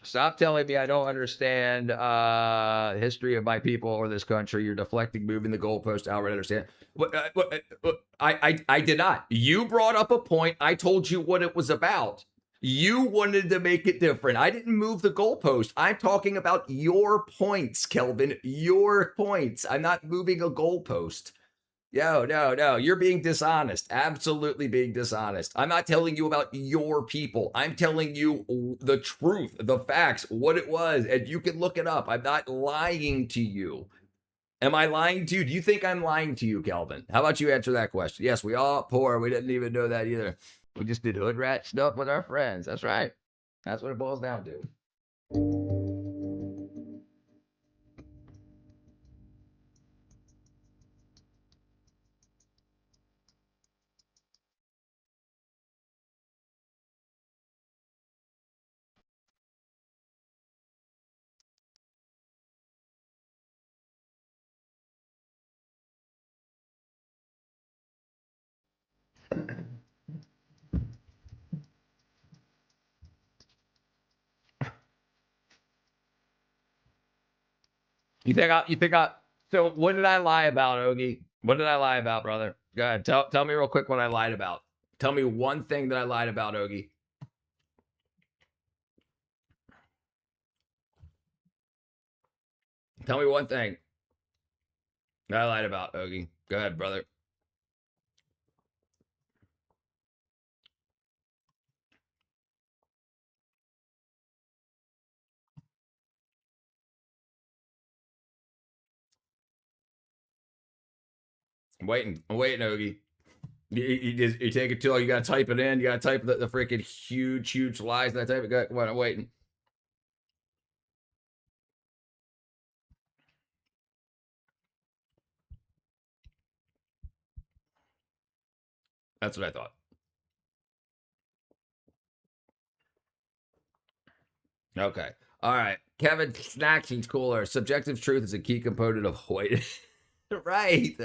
Stop telling me I don't understand the history of my people or this country. You're deflecting, moving the goalpost. I don't understand. I did not. You brought up a point. I told you what it was about. You wanted to make it different. I didn't move the goalpost. I'm talking about your points, Kelvin. Your points. I'm not moving a goalpost. No. You're being dishonest. Absolutely being dishonest. I'm not telling you about your people. I'm telling you the truth, the facts, what it was, and you can look it up. I'm not lying to you. Am I lying to you? Do you think I'm lying to you, Kelvin? How about you answer that question? Yes, we all poor. We didn't even know that either. We just did hood rat stuff with our friends. That's right. That's what it boils down to. You think I so what did I lie about, Ogie? What did I lie about, brother? Go ahead. Tell me real quick what I lied about. Tell me one thing that I lied about, Ogie. Tell me one thing that I lied about, Ogie. Go ahead, brother. I'm waiting, Ogie. You take it till you gotta type it in. You gotta type the freaking huge lies that I type it. Come on, I'm waiting. That's what I thought. Okay. All right. Kevin, snack seems cooler. Subjective truth is a key component of white. right.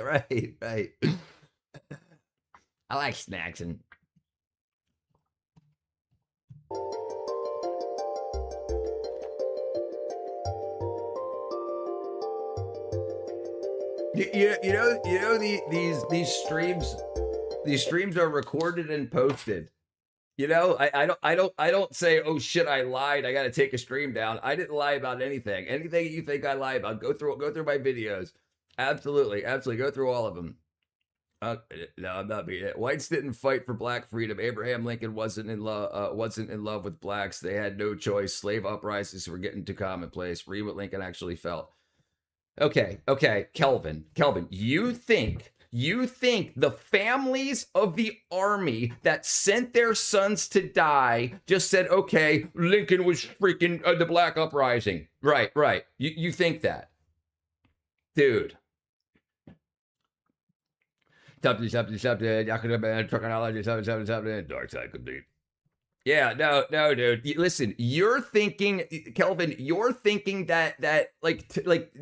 I like snacks and you know these streams are recorded and posted. You know, I don't say, oh shit, I lied. I got to take a stream down. I didn't lie about anything. Anything you think I lie about, go through my videos. Absolutely, go through all of them. No, I'm not being it. Whites didn't fight for black freedom. Abraham Lincoln wasn't in love with blacks. They had no choice. Slave uprisings were getting too commonplace. Read what Lincoln actually felt. Okay, Kelvin, you think the families of the army that sent their sons to die just said, okay, Lincoln was freaking the black uprising. Right. You think that. Dude. Something, dark side complete. Yeah, no, dude. Listen, you're thinking, Kelvin, that like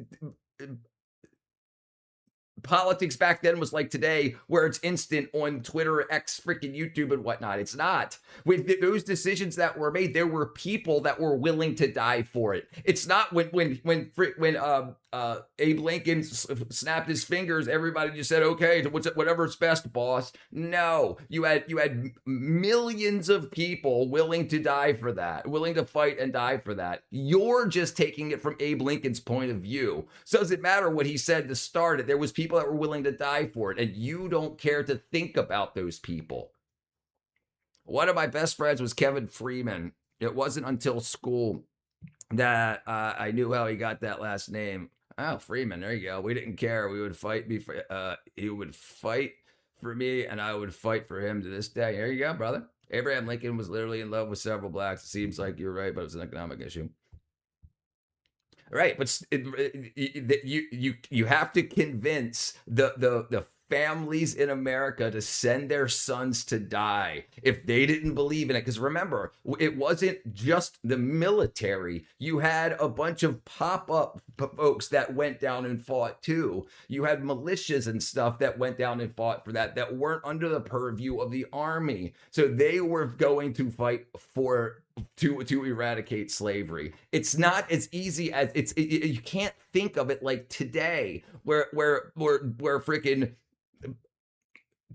politics back then was like today, where it's instant on Twitter, X, freaking YouTube, and whatnot. It's not. With those decisions that were made, there were people that were willing to die for it. It's not when Abe Lincoln snapped his fingers, everybody just said, okay, whatever's best, boss. No, you had millions of people willing to die for that, willing to fight and die for that. You're just taking it from Abe Lincoln's point of view. So does it matter what he said to start it? There was people that were willing to die for it, and you don't care to think about those people. One of my best friends was Kevin Freeman. It wasn't until school that I knew how he got that last name. Oh, Freeman, there you go. We didn't care. We would fight he would fight for me, and I would fight for him to this day. Here you go, brother. Abraham Lincoln was literally in love with several blacks. It seems like you're right, but it's an economic issue. Right, but you have to convince the families in America to send their sons to die if they didn't believe in it. Because remember, it wasn't just the military. You had a bunch of pop-up folks that went down and fought too. You had militias and stuff that went down and fought for that weren't under the purview of the army. So they were going to fight for to eradicate slavery. It's not as easy as you can't think of it like today, where freaking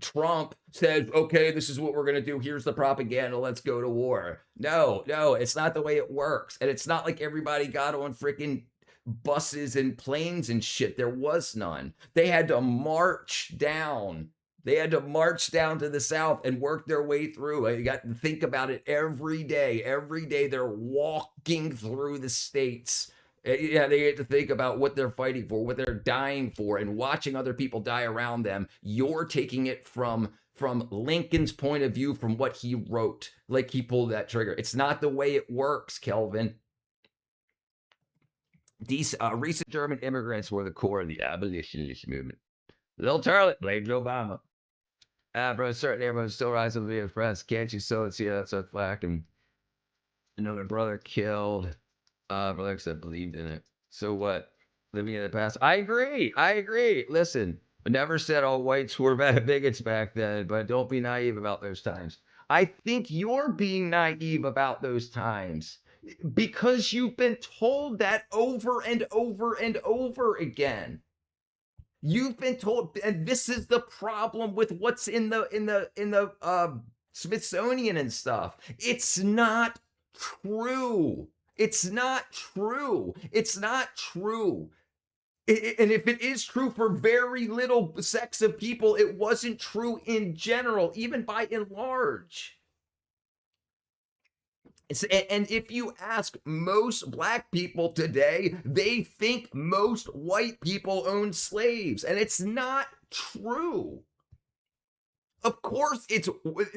Trump says, okay, this is what we're going to do. Here's the propaganda. Let's go to war. No, it's not the way it works. And it's not like everybody got on freaking buses and planes and shit. There was none. They had to march down. They had to march down to the South and work their way through. You got to think about it every day. Every day they're walking through the states. Yeah, they get to think about what they're fighting for, what they're dying for, and watching other people die around them. You're taking it from Lincoln's point of view, from what he wrote, like he pulled that trigger. It's not the way it works, Kelvin. These recent German immigrants were the core of the abolitionist movement. Little Turlet blamed Obama. Bro, certainly everyone's still rising to be impressed. Can't you so see that's a fact? And another brother killed. Brother said believed in it. So what? Living in the past. I agree. Listen, I never said all whites were bad bigots back then, but don't be naive about those times. I think you're being naive about those times because you've been told that over and over and over again. You've been told, and this is the problem with what's in the Smithsonian and stuff. It's not true. It's not true. It's not true. And if it is true for very little sects of people, it wasn't true in general, even by and large. And if you ask most black people today, they think most white people own slaves, and it's not true. Of course, it's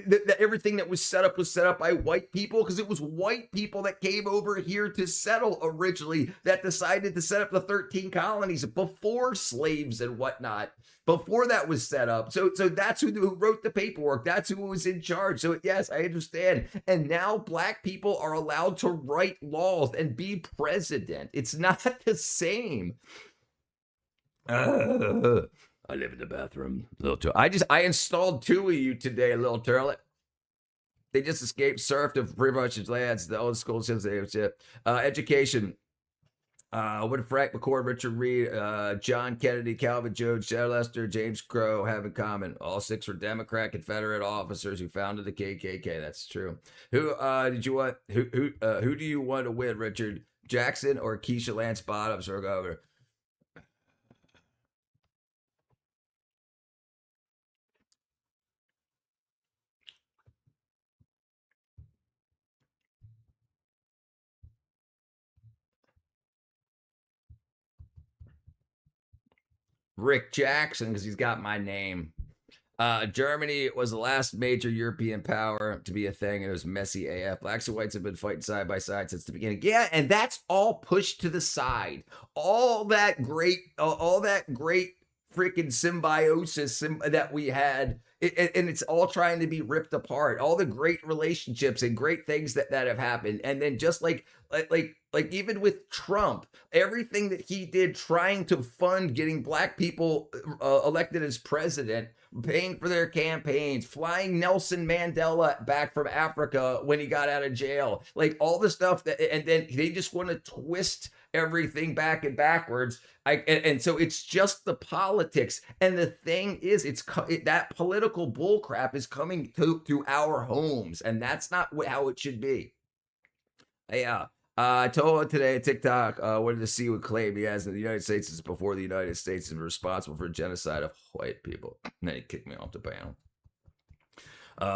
that everything that was set up by white people, because it was white people that came over here to settle originally that decided to set up the 13 colonies before slaves and whatnot. Before that was set up. So that's who wrote the paperwork. That's who was in charge. So yes, I understand. And now black people are allowed to write laws and be president. It's not the same. I live in the bathroom, little turtle. I installed 2 of you today, little turlet. They just escaped serfdom, pretty much as lads, the old school citizenship. Education. What Frank McCord, Richard Reed, John Kennedy, Calvin Jones, Chad Lester, James Crow have in common. All 6 were Democrat Confederate officers who founded the KKK. That's true. Who did you want? Who do you want to win, Richard Jackson or Keisha Lance Bottoms or Governor? Rick Jackson, because he's got my name. Germany was the last major European power to be a thing, and it was messy AF. Blacks and whites have been fighting side by side since the beginning. Yeah, and that's all pushed to the side. All that great freaking symbiosis that we had, and it's all trying to be ripped apart. All the great relationships and great things that have happened, and then just like even with Trump, everything that he did trying to fund getting black people elected as president, paying for their campaigns, flying Nelson Mandela back from Africa when he got out of jail, like all the stuff that, and then they just want to twist everything back and backwards. And so it's just the politics. And the thing is, that political bullcrap is coming to our homes, and that's not how it should be. Yeah. I told him today TikTok wanted to see what claim he has in the United States is before the United States is responsible for genocide of white people. And then he kicked me off the panel.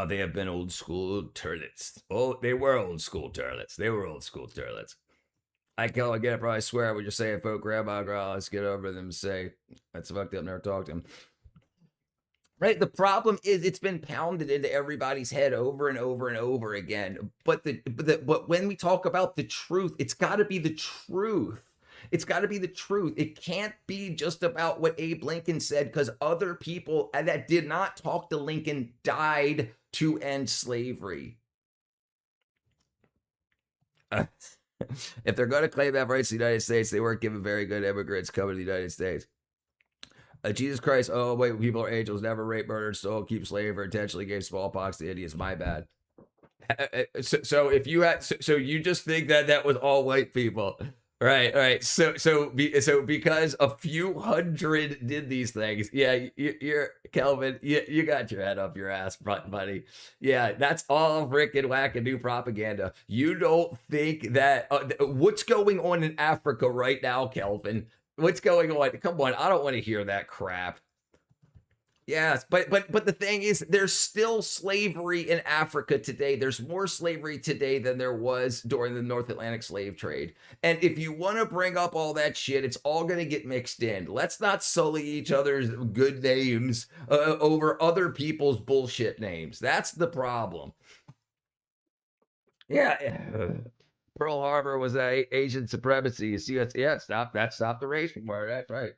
They have been old school turlets. Oh, they were old school turlets. I can't get it, bro. I swear I would just say it, folk, grandma, girl. Let's get over them and say, that's fucked up, never talk to him. Right. The problem is it's been pounded into everybody's head over and over and over again. But when we talk about the truth, it's got to be the truth. It's got to be the truth. It can't be just about what Abe Lincoln said, because other people that did not talk to Lincoln died to end slavery. If they're going to claim that rights to the United States, they weren't given very good immigrants coming to the United States. Jesus Christ, oh wait, people are angels, never rape, murdered, stole, keep slave, or intentionally gave smallpox to Indians. My bad. So if you had, so you just think that that was all white people, right? So because a few hundred did these things, yeah, you're Kelvin, you got your head up your ass, buddy. Yeah, that's all freaking wackadoo propaganda. You don't think that what's going on in Africa right now, Kelvin? What's going on? Come on, I don't want to hear that crap. Yes, but the thing is, there's still slavery in Africa today. There's more slavery today than there was during the North Atlantic slave trade. And if you want to bring up all that shit, it's all going to get mixed in. Let's not sully each other's good names over other people's bullshit names. That's the problem. Yeah. Pearl Harbor was Asian supremacy. You see, stop the race war. That's right.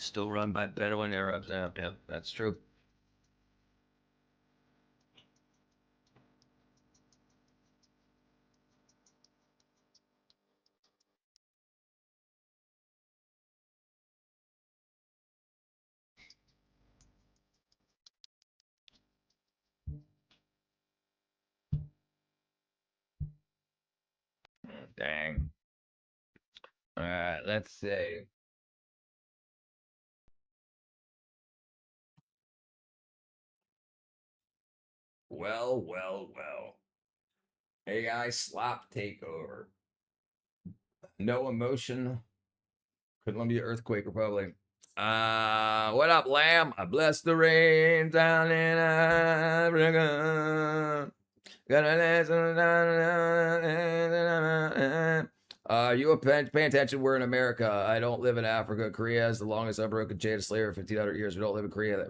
Still run by Bedouin Arabs. Yeah, that's true. Dang. All right, let's see. Well. AI slop takeover. No emotion. Columbia earthquake republic. What up, Lamb? I bless the rain down in Africa. You paying attention? We're in America. I don't live in Africa. Korea has the longest unbroken chain of slavery, 1,500 years. We don't live in Korea.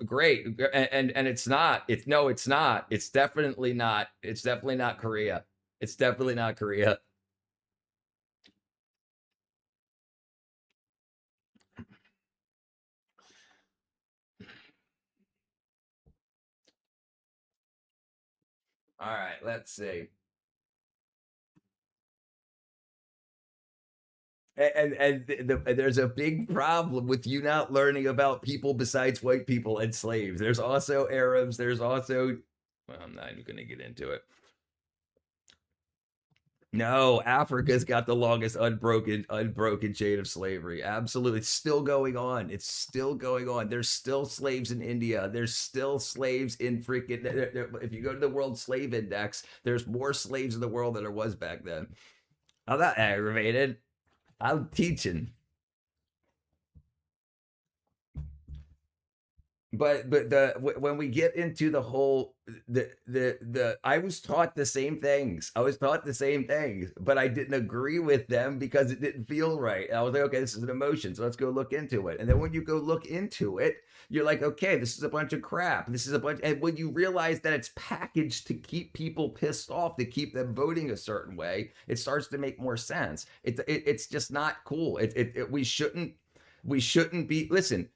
Great, and it's not. It's not. It's definitely not. It's definitely not Korea. It's definitely not Korea. All right, let's see. And there's a big problem with you not learning about people besides white people and slaves. There's also Arabs. There's also, well, I'm not even going to get into it. No, Africa's got the longest unbroken chain of slavery. Absolutely. It's still going on. It's still going on. There's still slaves in India. There's still slaves in freaking, if you go to the World Slave Index, there's more slaves in the world than there was back then. I'm not aggravated. I'm teaching. But when we get into the whole I was taught the same things. But I didn't agree with them because it didn't feel right. And I was like, okay, this is an emotion, so let's go look into it. And then when you go look into it, you're like, okay, this is a bunch of crap. And when you realize that it's packaged to keep people pissed off, to keep them voting a certain way, it starts to make more sense. It's just not cool. We shouldn't be. Listen,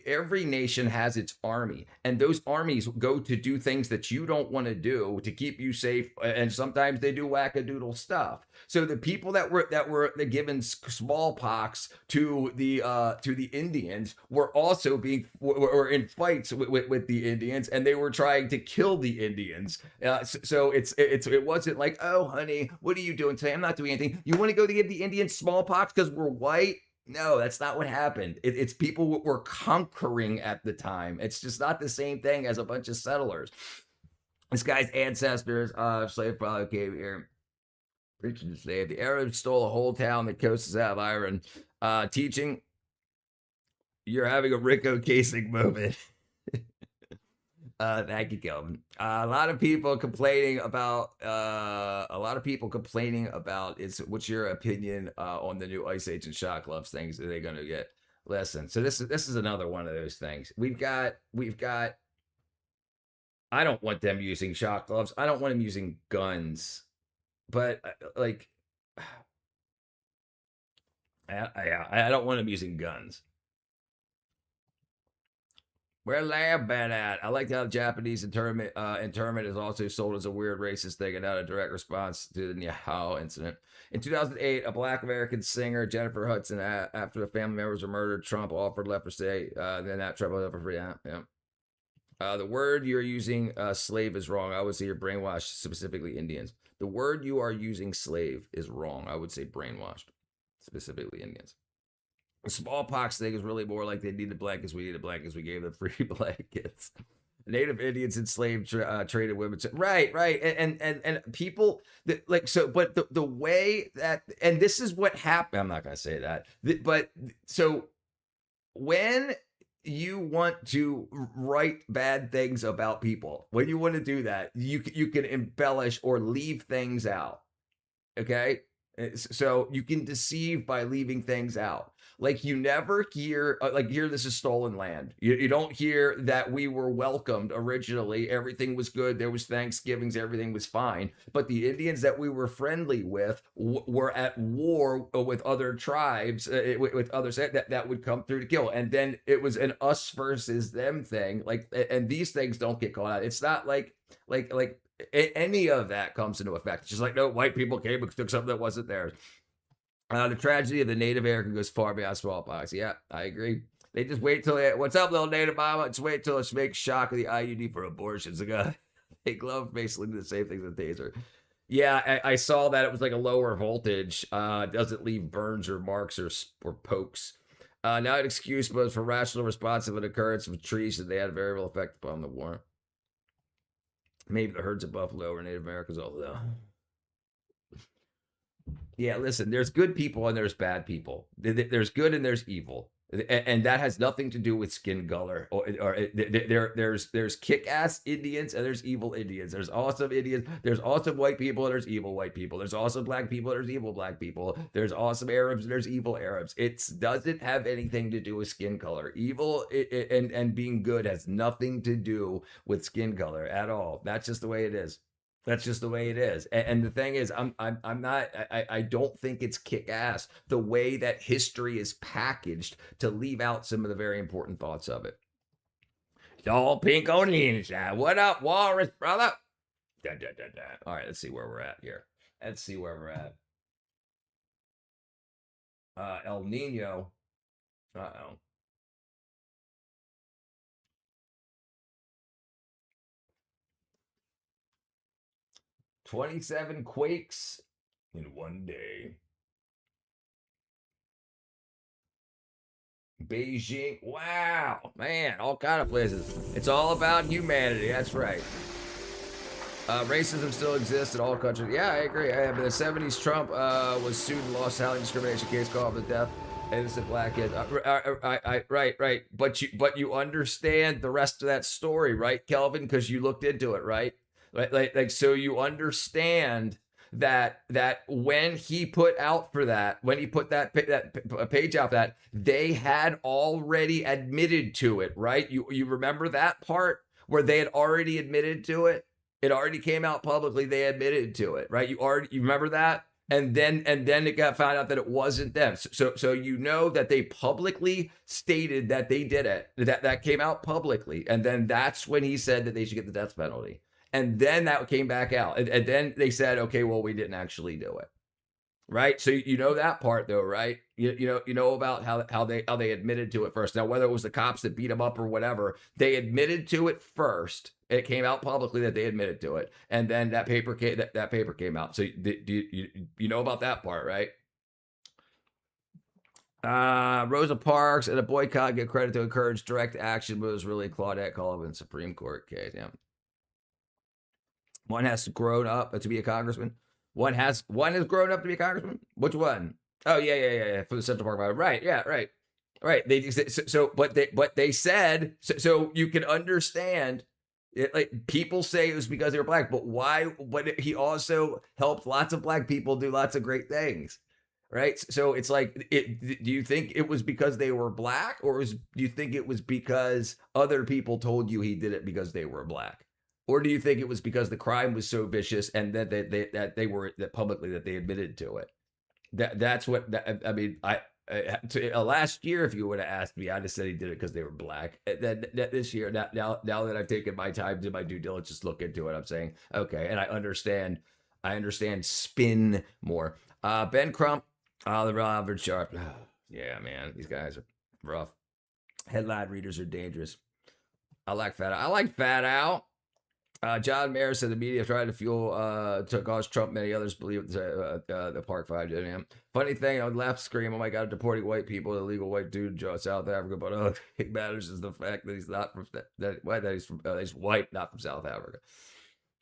every nation has its army, and those armies go to do things that you don't want to do to keep you safe, and sometimes they do wackadoodle stuff. So the people that were given smallpox to the Indians were also were in fights with the Indians, and they were trying to kill the Indians. So it wasn't like, oh honey, what are you doing today? I'm not doing anything. You want to go to give the Indians smallpox because we're white? No, that's not what happened. It's people were conquering at the time. It's just not the same thing as a bunch of settlers. This guy's ancestors, slave probably came here, preaching to slave. The Arabs stole a whole town that coasts out of iron. Teaching, you're having a Rico casing moment. Thank you, Kelvin. A lot of people complaining about is what's your opinion on the new Ice Age and Shock Gloves things? Are they going to get? Listen, so this is another one of those things. We've got. I don't want them using shock gloves. I don't want them using guns, but like, I don't want them using guns. Where Lamb been at? I like how the Japanese internment is also sold as a weird racist thing and not a direct response to the Niahau incident. In 2008, a Black American singer, Jennifer Hudson, after the family members were murdered, Trump offered leprosy. Then that Trump was up for yeah. The word you're using, slave, is wrong. I would say you're brainwashed, specifically Indians. The word you are using, slave, is wrong. I would say brainwashed, specifically Indians. The smallpox thing is really more like they needed blankets. We needed blankets. We gave them free blankets. Native Indians enslaved traded women. Right. And people that like so. But the way that, and this is what happened. I'm not gonna say that. But so when you want to write bad things about people, when you want to do that, you can embellish or leave things out. Okay. So you can deceive by leaving things out. Like you never hear, this is stolen land. You don't hear that we were welcomed originally. Everything was good. There was Thanksgivings. Everything was fine. But the Indians that we were friendly with were at war with other tribes, with others that would come through to kill. And then it was an us versus them thing. Like, and these things don't get called out. It's not like any of that comes into effect. It's just like, no, white people came and took something that wasn't theirs. The tragedy of the Native American goes far beyond smallpox. Yeah, I agree. They just wait till what's up, little Native mama? Just wait till it's make shock of the IUD for abortions. They glove basically the same thing as a taser. Yeah, I saw that. It was like a lower voltage. Doesn't leave burns or marks or pokes. Not an excuse, but for rational response of an occurrence of trees that they had a variable effect upon the war. Maybe the herds of buffalo or Native Americans, although. Yeah, listen, there's good people and there's bad people. There's good and there's evil. And that has nothing to do with skin color. There's kick-ass Indians and there's evil Indians. There's awesome Indians. There's awesome white people and there's evil white people. There's awesome black people and there's evil black people. There's awesome Arabs and there's evil Arabs. It doesn't have anything to do with skin color. Evil and being good has nothing to do with skin color at all. That's just the way it is. That's just the way it is. And the thing is, I don't think it's kick ass the way that history is packaged to leave out some of the very important thoughts of it. All pink on the inside. What up, Walrus, brother? All right, let's see where we're at here. Let's see where we're at. El Nino. Uh-oh. $27 quakes in one day. Beijing. Wow, man, all kind of places. It's all about humanity. That's right. Racism still exists in all countries. Yeah, I agree. But the 70s, Trump was sued and lost a housing discrimination case called the death innocent black kids. Right. But you understand the rest of that story, right, Kelvin? Because you looked into it, right? Like so you understand that when he put out for that, when he put that page out, that they had already admitted to it, right? You remember that part where they had already admitted to it? It already came out publicly. They admitted to it, right? You remember that? And then it got found out that it wasn't them. So you know that they publicly stated that they did it. That came out publicly. And then that's when he said that they should get the death penalty. And then that came back out. And then they said, okay, well, we didn't actually do it. Right? So you know that part though, right? You know about how they admitted to it first. Now, whether it was the cops that beat them up or whatever, they admitted to it first. It came out publicly that they admitted to it. And then that paper came out. So you know about that part, right? Rosa Parks and a boycott get credit to encourage direct action, but it was really Claudette Colvin Supreme Court case. Yeah. One has grown up to be a congressman. One has grown up to be a congressman. Which one? Oh yeah. For the Central Park Fire. Right. Yeah. Right. They but they said so you can understand. Like people say it was because they were black, but why? But he also helped lots of black people do lots of great things, right? So it's like, do you think it was because they were black, or do you think it was because other people told you he did it because they were black? Or do you think it was because the crime was so vicious and that publicly that they admitted to it? That's what I mean. Last year, if you would have asked me, I'd have said he did it because they were black. Then this year, now that I've taken my time to my due diligence, look into it, I'm saying okay, and I understand spin more. Ben Crump, Oliver Albert Sharp. Yeah, man, these guys are rough. Headline readers are dangerous. I like Fat Al. John Mayer said the media tried to to cause Trump. Many others believe the Park 5 did him. Funny thing, I would laugh, scream, "Oh my God, deporting white people, illegal white dude, South Africa." But it matters is the fact that he's not from he's white, not from South Africa.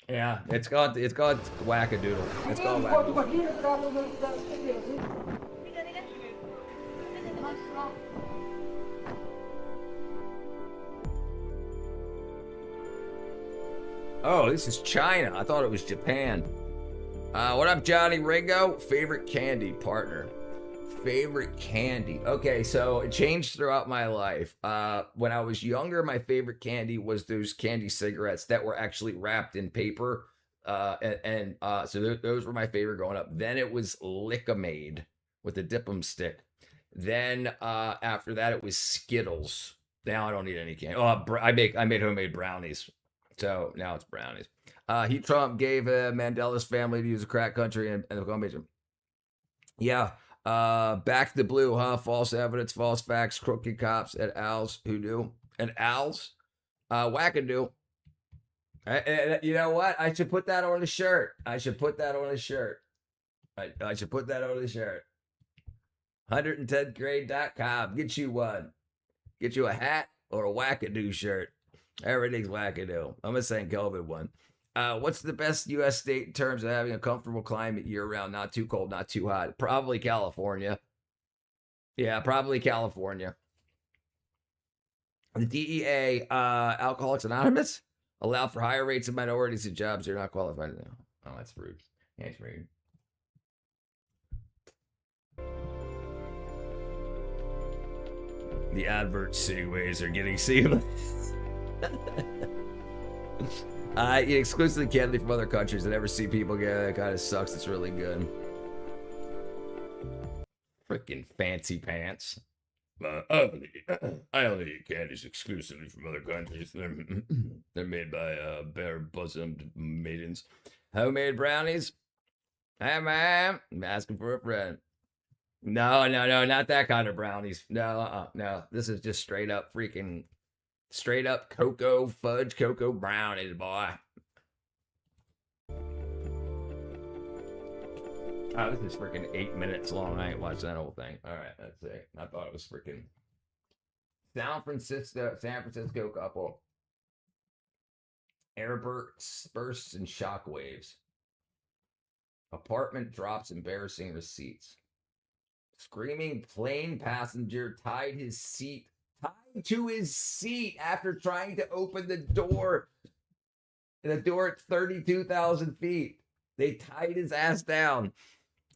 Yeah, it's called wackadoodle. It's called wackadoodle. Oh, this is China. I thought it was Japan. What up, Johnny Ringo? Favorite candy, partner. Favorite candy. Okay, so it changed throughout my life. When I was younger, my favorite candy was those candy cigarettes that were actually wrapped in paper. So those were my favorite growing up. Then it was Lick-a-Maid with the dip 'em stick. Then after that, it was Skittles. Now I don't need any candy. Oh, I made homemade brownies. So now it's brownies. Trump gave Mandela's family to use a crack country and the combination. Yeah. Back to the blue, huh? False evidence, false facts, crooked cops, and owls who do. And owls? Wackadoo. You know what? I should put that on a shirt. I should put that on a shirt. 110thgrade.com. Get you one. Get you a hat or a wackadoo shirt. Everything's wackadoo. I'm a St. Kelvin one. What's the best U.S. state in terms of having a comfortable climate year-round? Not too cold, not too hot. Probably California. Yeah, probably California. The DEA, Alcoholics Anonymous, allow for higher rates of minorities in jobs they're not qualified to do. Oh, that's rude. That's rude. The advert segues are getting seamless. Exclusively candidly from other countries. I never see people get it. It kind of sucks. It's really good. Freaking fancy pants. I only eat candies exclusively from other countries. They're made by bare-bosomed maidens. Homemade brownies. Hey, man. I'm asking for a friend. No, not that kind of brownies. No. This is just straight up cocoa fudge cocoa brownies, boy. Oh, this is freaking 8 minutes long. I ain't watched that whole thing. All right, let's see. I thought it was freaking San Francisco couple. Airbursts, bursts, and shockwaves. Apartment drops embarrassing receipts. Screaming plane passenger tied to his seat after trying to open the door. The door at 32,000 feet. They tied his ass down.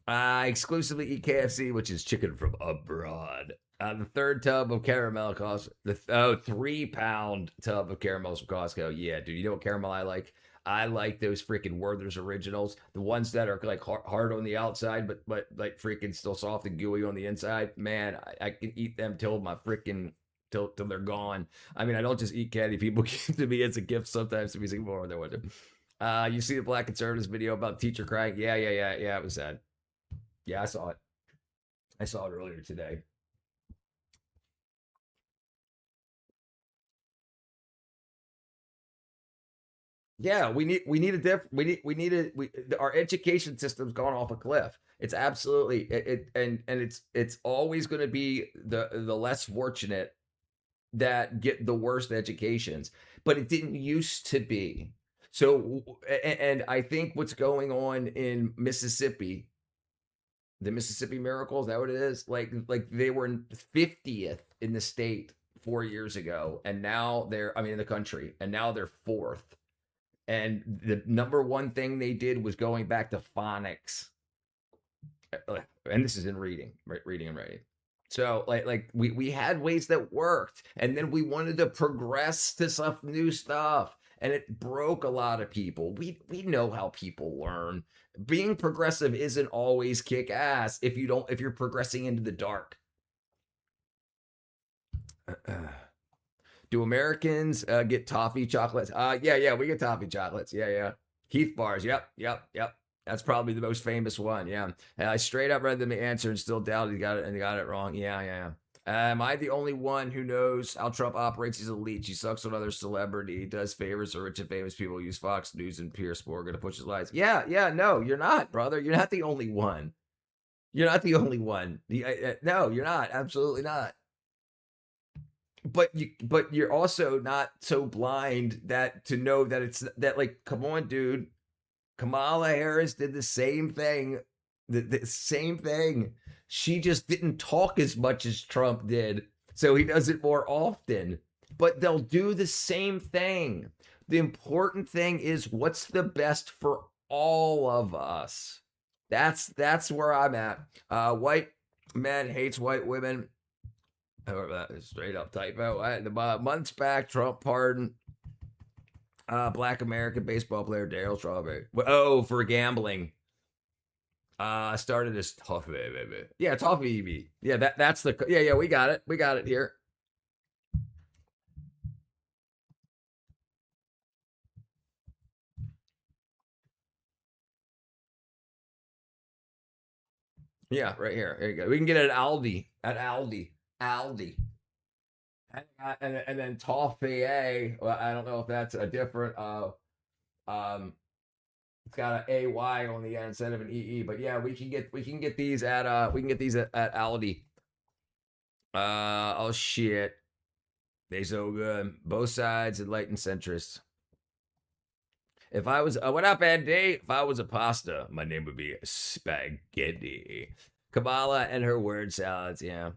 Exclusively eat KFC, which is chicken from abroad. The third tub of caramel costs 3-pound tub of caramels from Costco. Yeah, dude, you know what caramel I like? I like those freaking Werther's originals, the ones that are like hard on the outside, but like freaking still soft and gooey on the inside. Man, I can eat them till they're gone. I mean, I don't just eat candy. People give to me as a gift sometimes to be saying more than what. You see the Black Conservatives video about teacher crying? Yeah. It was sad. Yeah, I saw it. I saw it earlier today. Yeah, our education system's gone off a cliff. It's absolutely it's always going to be the less fortunate that get the worst educations, but it didn't used to be. So, and I think what's going on in Mississippi, the Mississippi Miracle, is that what it is? Like they were 50th in the state 4 years ago, and now in the country, and now they're 4th. And the number one thing they did was going back to phonics. And this is in reading and writing. So like we had ways that worked, and then we wanted to progress to some new stuff, and it broke a lot of people. We know how people learn. Being progressive isn't always kick ass if you're progressing into the dark. Do Americans get toffee chocolates? Yeah, we get toffee chocolates. Yeah. Heath bars. Yep. That's probably the most famous one. Yeah. And I straight up read them the answer and still doubted he got it wrong. Yeah. Am I the only one who knows how Trump operates? He's a leech. He sucks on other celebrity. He does favors for rich and famous people. Use Fox News and Pierce Morgan to push his lies. Yeah. No, you're not, brother. You're not the only one. You're not the only one. No, you're not. Absolutely not. But you're also not so blind that to know that it's that, like, come on, dude. Kamala Harris did the same thing. The same thing. She just didn't talk as much as Trump did. So he does it more often. But they'll do the same thing. The important thing is what's the best for all of us. That's where I'm at. White men hates white women. Straight up typo. Months back, Trump pardoned Black American baseball player Darryl Strawberry. Oh, for gambling. Started as toffee. Yeah, toffee. Yeah, that's the. Yeah. We got it. We got it here. Yeah, right here. There you go. We can get it at Aldi. Aldi. And then toffee. Well, I don't know if that's a different. It's got an AY on the end instead of an EE, but yeah, we can get these at Aldi. Oh shit, they so good. Both sides enlightened centrists. If I was what up, Andy? If I was a pasta, my name would be spaghetti. Kamala and her word salads. Yeah,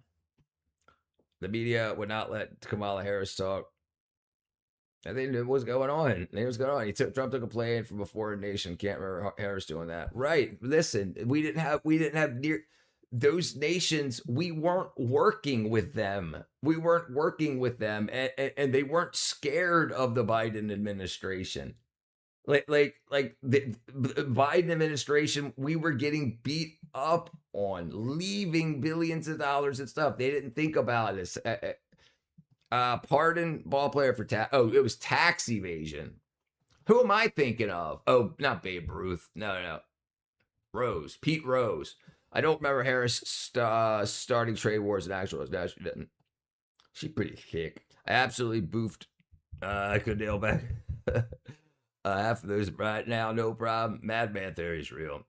the media would not let Kamala Harris talk. I think it was going on. Trump took a plane from a foreign nation. Can't remember Harris doing that. Right. Listen, we didn't have near those nations. We weren't working with them. And they weren't scared of the Biden administration. Like the Biden administration, we were getting beat up on, leaving billions of dollars and stuff. They didn't think about this. Pardon ball player for it was tax evasion. Who am I thinking of? Oh, not Babe Ruth. No. Pete Rose. I don't remember Harris starting trade wars in actual. No, she didn't. She's pretty thick. I absolutely boofed. I could nail back half of those right now, no problem. Madman theory is real.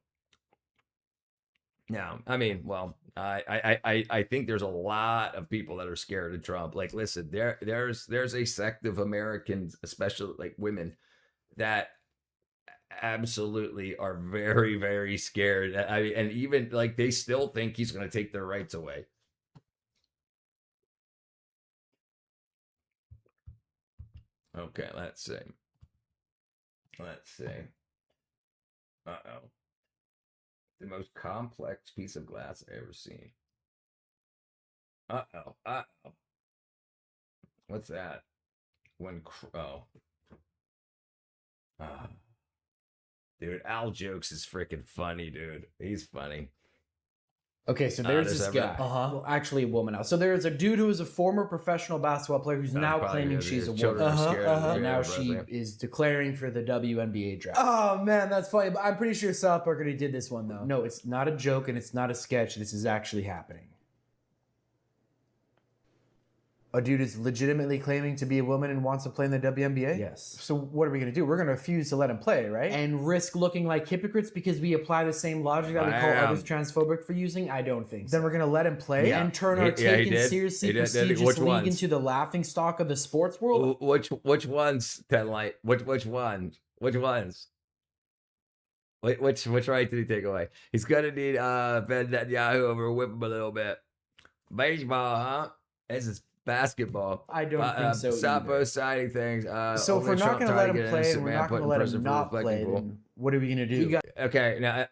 Now, I mean, well, I think there's a lot of people that are scared of Trump. Like, listen, there's a sect of Americans, especially like women, that absolutely are very, very scared. And even like they still think he's going to take their rights away. Okay, let's see. Uh-oh. The most complex piece of glass I've ever seen. Uh-oh. What's that? Dude, Al Jokes is freaking funny, dude. He's funny. Okay, so there's this guy. Well, actually a woman now. So there's a dude who is a former professional basketball player who's now claiming she's a woman. And now she is declaring for the WNBA draft. Oh, man, that's funny. But I'm pretty sure South Park already did this one, though. No, it's not a joke and it's not a sketch. This is actually happening. A dude is legitimately claiming to be a woman and wants to play in the WNBA? Yes. So what are we going to do? We're going to refuse to let him play, right? And risk looking like hypocrites because we apply the same logic that we call others transphobic for using? I don't think so. Then we're going to let him play and turn our taken seriously prestigious league into the laughing stock of the sports world? Which ones, Tenlight? Which ones? Which right did he take away? He's going to need Ben Netanyahu over whip him a little bit. Baseball, huh? This is basketball. I don't think so. Stop both siding things. So if we're not going to let him play and we're not going to let him not play, then what are we going to do? Okay, now,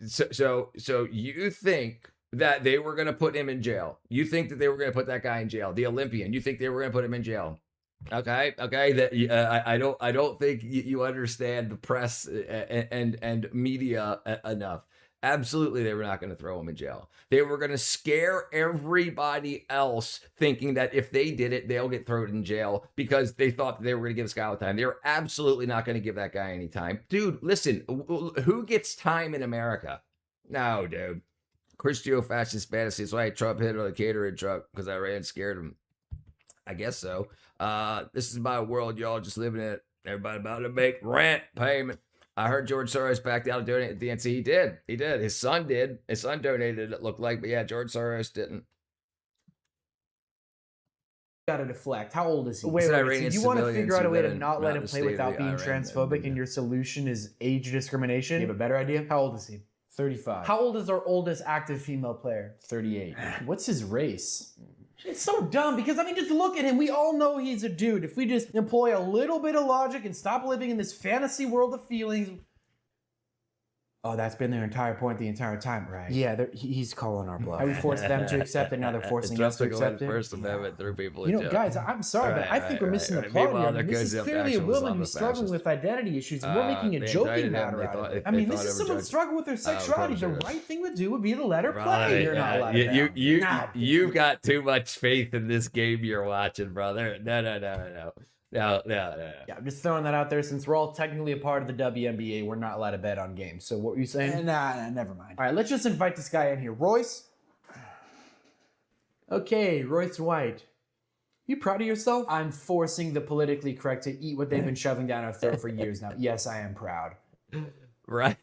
so you think that they were going to put him in jail? You think that they were going to put that guy in jail? The Olympian? You think they were going to put him in jail? Okay. That I don't think you understand the press and media enough. Absolutely, they were not going to throw him in jail. They were going to scare everybody else, thinking that if they did it, they'll get thrown in jail because they thought they were going to give this guy all the time. They were absolutely not going to give that guy any time. Dude, listen, who gets time in America? No, dude. Christio fascist fantasy. That's why Trump hit on a catering truck because I ran scared him. I guess so. This is my world, y'all just living in it. Everybody about to make rent payment. I heard George Soros backed out of donating at the DNC. He did. He did. His son did. His son donated, it looked like. But yeah, George Soros didn't. Got to deflect. How old is he? Wait, so you want to figure out a way to not let him play without being transphobic, and your solution is age discrimination? You have a better idea? How old is he? 35. How old is our oldest active female player? 38. What's his race? It's so dumb because, I mean, just look at him. We all know he's a dude. If we just employ a little bit of logic and stop living in this fantasy world of feelings. Oh, that's been their entire point the entire time, right? Yeah, he's calling our bluff. And we forced them to accept it, now they're forcing us to accept it. First Amendment threw people in jail. Guys, I'm sorry, but I think we're missing the plot here. This is clearly a woman who's struggling with identity issues, and we're making a joking matter out of it. I mean, this is someone struggling with their sexuality. The right thing to do would be to let her play. You're not allowed to. You've got too much faith in this game you're watching, brother. No. No. Yeah, I'm just throwing that out there. Since we're all technically a part of the WNBA, we're not allowed to bet on games. So what were you saying? Nah, never mind. All right, let's just invite this guy in here. Royce? Okay, Royce White. You proud of yourself? I'm forcing the politically correct to eat what they've been shoving down our throat for years now. Yes, I am proud. Right.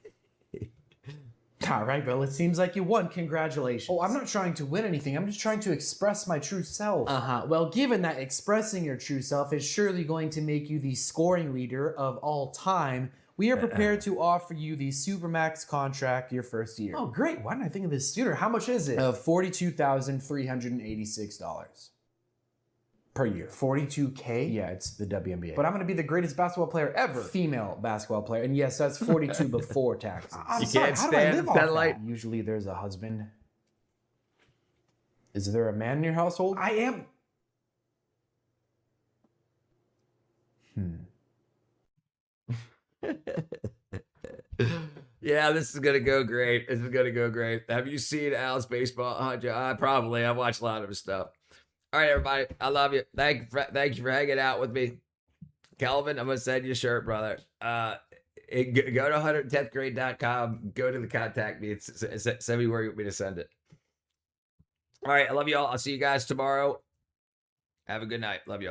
All right, Bill, it seems like you won. Congratulations. Oh, I'm not trying to win anything. I'm just trying to express my true self. Well, given that expressing your true self is surely going to make you the scoring leader of all time, we are prepared to offer you the Supermax contract your first year. Oh, great. Why didn't I think of this sooner? How much is it? $42,386. Per year. 42K? Yeah, it's the WNBA. But I'm going to be the greatest basketball player ever. Female basketball player. And yes, that's 42 before taxes. I'm sorry, how do I live off that? Usually there's a husband. Is there a man in your household? I am. Yeah, this is going to go great. This is going to go great. Have you seen Al's baseball? Probably. I've watched a lot of his stuff. All right, everybody. I love you. Thank you for hanging out with me. Kelvin, I'm going to send you a shirt, brother. Go to 110thgrade.com. Go to the contact me. Send me where you want me to send it. All right. I love you all. I'll see you guys tomorrow. Have a good night. Love you all.